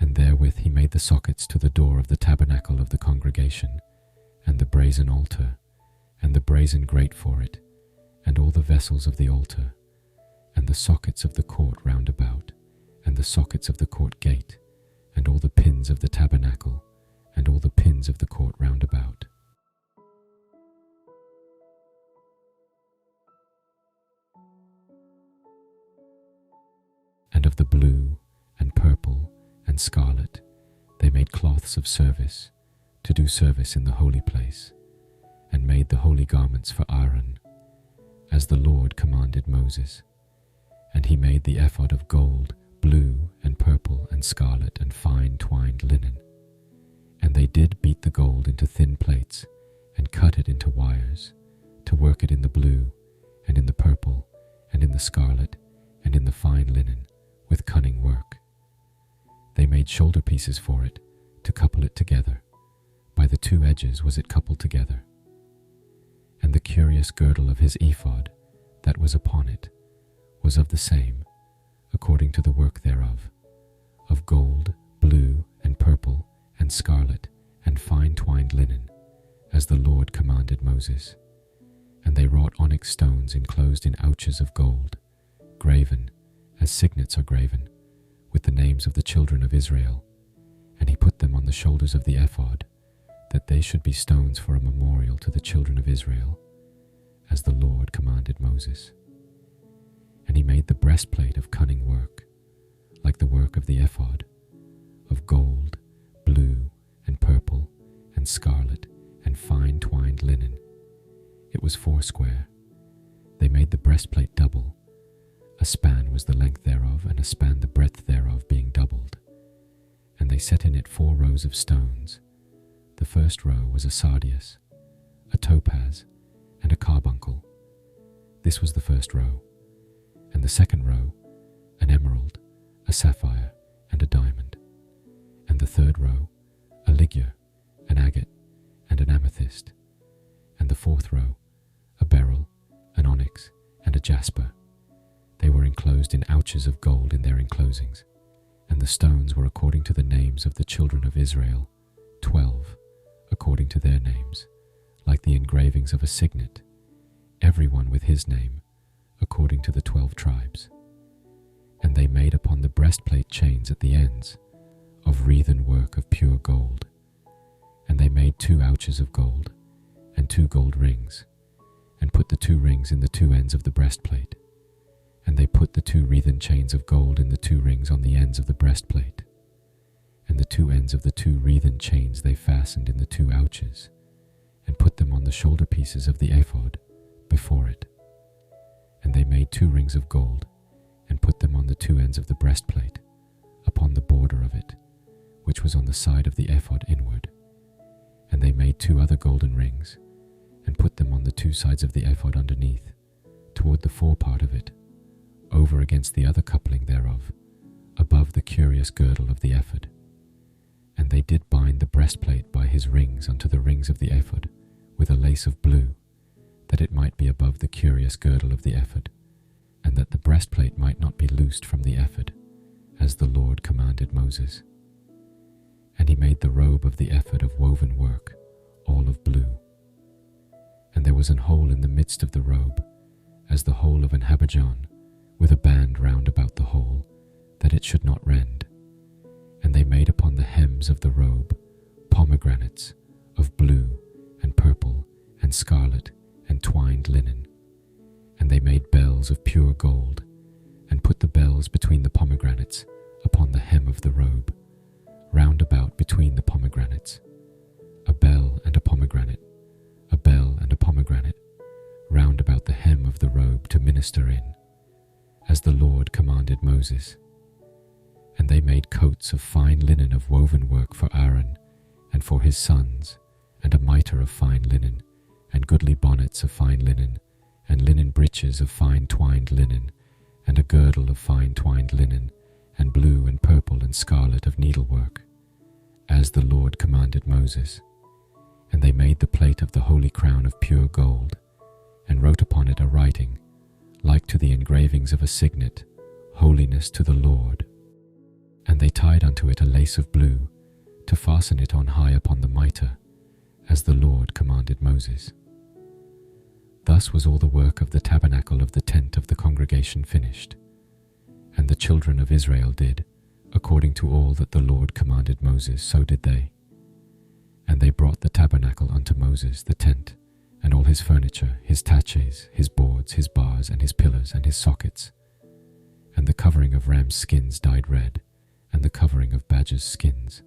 And therewith he made the sockets to the door of the tabernacle of the congregation, and the brazen altar, and the brazen grate for it, and all the vessels of the altar, and the sockets of the court round about, and the sockets of the court gate, and all the pins of the tabernacle, and all the pins of the court round about. And of the blue, and purple, and scarlet, they made cloths of service, to do service in the holy place, and made the holy garments for Aaron, as the Lord commanded Moses. And he made the ephod of gold, blue, and purple, and scarlet, and fine twined linen. And they did beat the gold into thin plates, and cut it into wires, to work it in the blue, and in the purple, and in the scarlet, and in the fine linen, with cunning work. They made shoulder pieces for it, to couple it together. By the two edges was it coupled together. And the curious girdle of his ephod, that was upon it, was of the same, according to the work thereof, of gold, blue, and purple, and scarlet, and fine twined linen, as the Lord commanded Moses. And they wrought onyx stones enclosed in ouches of gold, graven, as signets are graven, with the names of the children of Israel. And he put them on the shoulders of the ephod, that they should be stones for a memorial to the children of Israel, as the Lord commanded Moses. And he made the breastplate of cunning work, like the work of the ephod, of gold, blue, and purple, and scarlet, and fine twined linen. It was 4 square. They made the breastplate double. A span was the length thereof, and a span the breadth thereof, being doubled. And they set in it 4 rows of stones. The first row was a sardius, a topaz, and a carbuncle. This was the first row. And the second row, an emerald, a sapphire, and a diamond. And the third row, a ligure, an agate, and an amethyst. And the fourth row, a beryl, an onyx, and a jasper. They were enclosed in ouches of gold in their enclosings, and the stones were according to the names of the children of Israel, 12, according to their names, like the engravings of a signet, every one with his name, according to the 12 tribes. And they made upon the breastplate chains at the ends, of wreathen work of pure gold. And they made 2 ouches of gold, and 2 gold rings, and put the 2 rings in the 2 ends of the breastplate. And they put the 2 wreathen chains of gold in the 2 rings on the ends of the breastplate. And the 2 ends of the 2 wreathen chains they fastened in the 2 ouches, and put them on the shoulder pieces of the ephod before it. And they made 2 rings of gold, and put them on the 2 ends of the breastplate, upon the border of it, which was on the side of the ephod inward. And they made 2 other golden rings, and put them on the 2 sides of the ephod underneath, toward the forepart of it, over against the other coupling thereof, above the curious girdle of the ephod. And they did bind the breastplate by his rings unto the rings of the ephod, with a lace of blue, that it might be above the curious girdle of the ephod, and that the breastplate might not be loosed from the ephod, as the Lord commanded Moses. And he made the robe of the ephod of woven work, all of blue. And there was an hole in the midst of the robe, as the hole of an habergeon, with a band round about the hole, that it should not rend. And they made upon the hems of the robe pomegranates of blue and scarlet, and twined linen. And they made bells of pure gold, and put the bells between the pomegranates upon the hem of the robe, round about between the pomegranates. A bell and a pomegranate, a bell and a pomegranate, round about the hem of the robe to minister in, as the Lord commanded Moses. And they made coats of fine linen of woven work for Aaron and for his sons, and a mitre of fine linen, and goodly bonnets of fine linen, and linen breeches of fine twined linen, and a girdle of fine twined linen, and blue and purple and scarlet of needlework, as the Lord commanded Moses. And they made the plate of the holy crown of pure gold, and wrote upon it a writing, like to the engravings of a signet, Holiness to the Lord. And they tied unto it a lace of blue, to fasten it on high upon the mitre, as the Lord commanded Moses. Thus was all the work of the tabernacle of the tent of the congregation finished. And the children of Israel did, according to all that the Lord commanded Moses, so did they. And they brought the tabernacle unto Moses, the tent, and all his furniture, his taches, his boards, his bars, and his pillars, and his sockets, and the covering of rams' skins dyed red, and the covering of badgers' skins,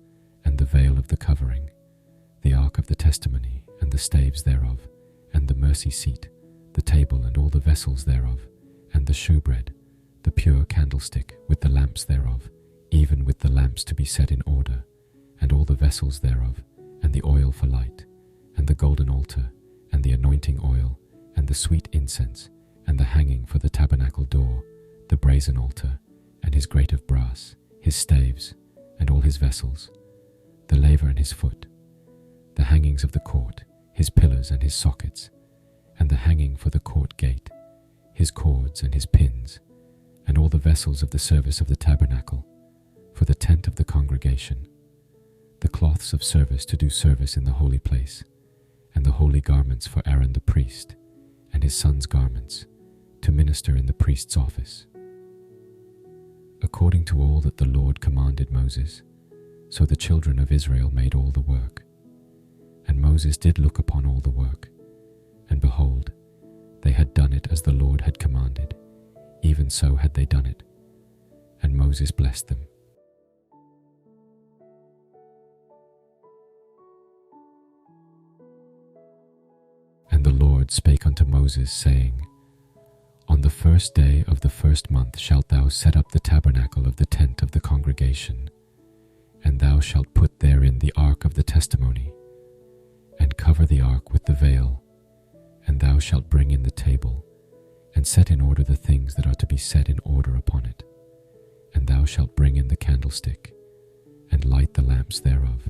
and the veil of the covering, the ark of the testimony, and the staves thereof, and the mercy seat, the table and all the vessels thereof, and the shewbread, the pure candlestick with the lamps thereof, even with the lamps to be set in order, and all the vessels thereof, and the oil for light, and the golden altar, and the anointing oil, and the sweet incense, and the hanging for the tabernacle door, the brazen altar, and his grate of brass, his staves, and all his vessels, the laver and his foot, the hangings of the court, his pillars and his sockets, and the hanging for the court gate, his cords and his pins, and all the vessels of the service of the tabernacle, for the tent of the congregation, the cloths of service to do service in the holy place, and the holy garments for Aaron the priest, and his sons' garments, to minister in the priest's office. According to all that the Lord commanded Moses, so the children of Israel made all the work. And Moses did look upon all the work, and behold, they had done it as the Lord had commanded, even so had they done it. And Moses blessed them. And the Lord spake unto Moses, saying, On the first day of the first month shalt thou set up the tabernacle of the tent of the congregation, and thou shalt put therein the ark of the testimony, and cover the ark with the veil, and thou shalt bring in the table, and set in order the things that are to be set in order upon it, and thou shalt bring in the candlestick, and light the lamps thereof,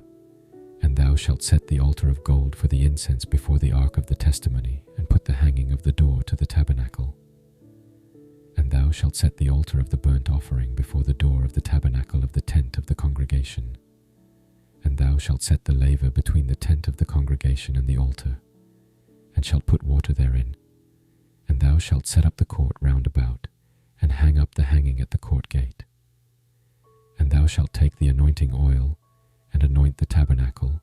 and thou shalt set the altar of gold for the incense before the ark of the testimony, and put the hanging of the door to the tabernacle. And thou shalt set the altar of the burnt offering before the door of the tabernacle of the tent of the congregation. And thou shalt set the laver between the tent of the congregation and the altar, and shalt put water therein. And thou shalt set up the court round about, and hang up the hanging at the court gate. And thou shalt take the anointing oil, and anoint the tabernacle,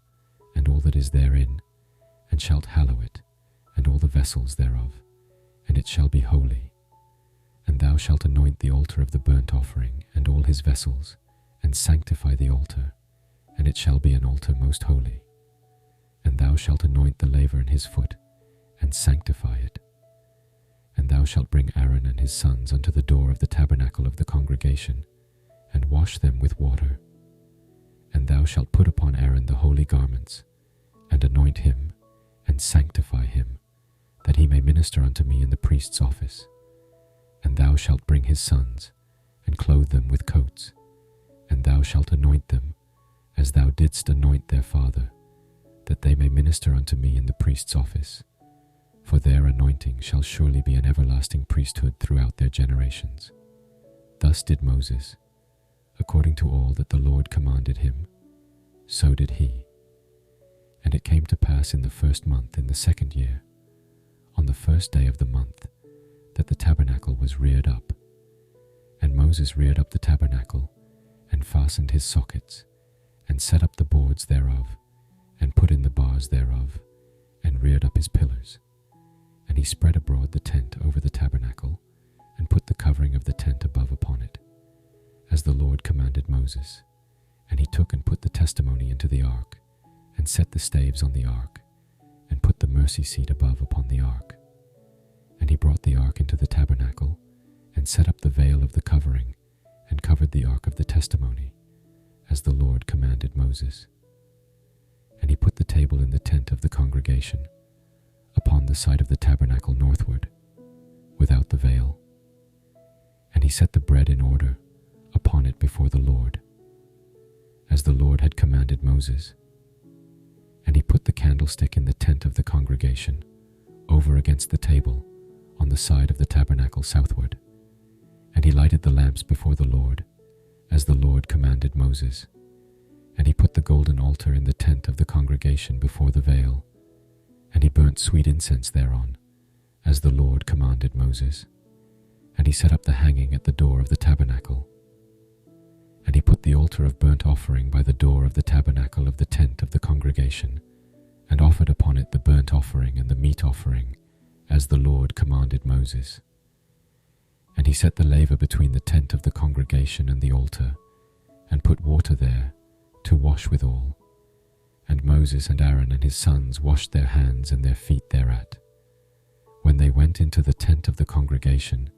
and all that is therein, and shalt hallow it, and all the vessels thereof, and it shall be holy. And thou shalt anoint the altar of the burnt offering, and all his vessels, and sanctify the altar, and it shall be an altar most holy. And thou shalt anoint the laver and his foot, and sanctify it. And thou shalt bring Aaron and his sons unto the door of the tabernacle of the congregation, and wash them with water. And thou shalt put upon Aaron the holy garments, and anoint him, and sanctify him, that he may minister unto me in the priest's office. And thou shalt bring his sons, and clothe them with coats, and thou shalt anoint them, as thou didst anoint their father, that they may minister unto me in the priest's office. For their anointing shall surely be an everlasting priesthood throughout their generations. Thus did Moses, according to all that the Lord commanded him, so did he. And it came to pass in the first month in the second year, on the first day of the month, that the tabernacle was reared up. And Moses reared up the tabernacle, and fastened his sockets, and set up the boards thereof, and put in the bars thereof, and reared up his pillars. And he spread abroad the tent over the tabernacle, and put the covering of the tent above upon it, as the Lord commanded Moses. And he took and put the testimony into the ark, and set the staves on the ark, and put the mercy seat above upon the ark. And he brought the ark into the tabernacle, and set up the veil of the covering, and covered the ark of the testimony, as the Lord commanded Moses. And he put the table in the tent of the congregation, upon the side of the tabernacle northward, without the veil. And he set the bread in order upon it before the Lord, as the Lord had commanded Moses. And he put the candlestick in the tent of the congregation, over against the table, on the side of the tabernacle southward. And he lighted the lamps before the Lord, as the Lord commanded Moses. And he put the golden altar in the tent of the congregation before the veil, and he burnt sweet incense thereon, as the Lord commanded Moses. And he set up the hanging at the door of the tabernacle. And he put the altar of burnt offering by the door of the tabernacle of the tent of the congregation, and offered upon it the burnt offering and the meat offering, as the Lord commanded Moses. And he set the laver between the tent of the congregation and the altar, and put water there to wash withal. And Moses and Aaron and his sons washed their hands and their feet thereat, when they went into the tent of the congregation,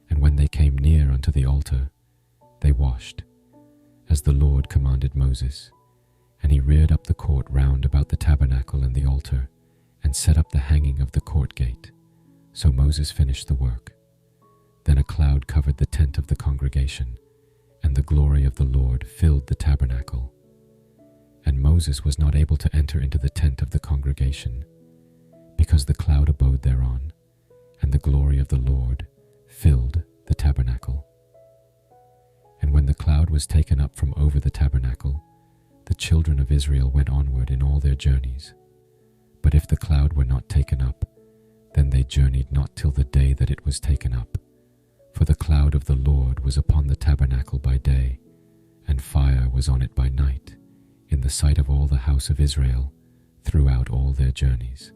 and when they came near unto the altar, they washed, as the Lord commanded Moses. And he reared up the court round about the tabernacle and the altar, and set up the hanging of the court gate. So Moses finished the work. Then a cloud covered the tent of the congregation, and the glory of the Lord filled the tabernacle. And Moses was not able to enter into the tent of the congregation, because the cloud abode thereon, and the glory of the Lord filled the tabernacle. And when the cloud was taken up from over the tabernacle, the children of Israel went onward in all their journeys. But if the cloud were not taken up, then they journeyed not till the day that it was taken up. For the cloud of the Lord was upon the tabernacle by day, and fire was on it by night, in the sight of all the house of Israel, throughout all their journeys.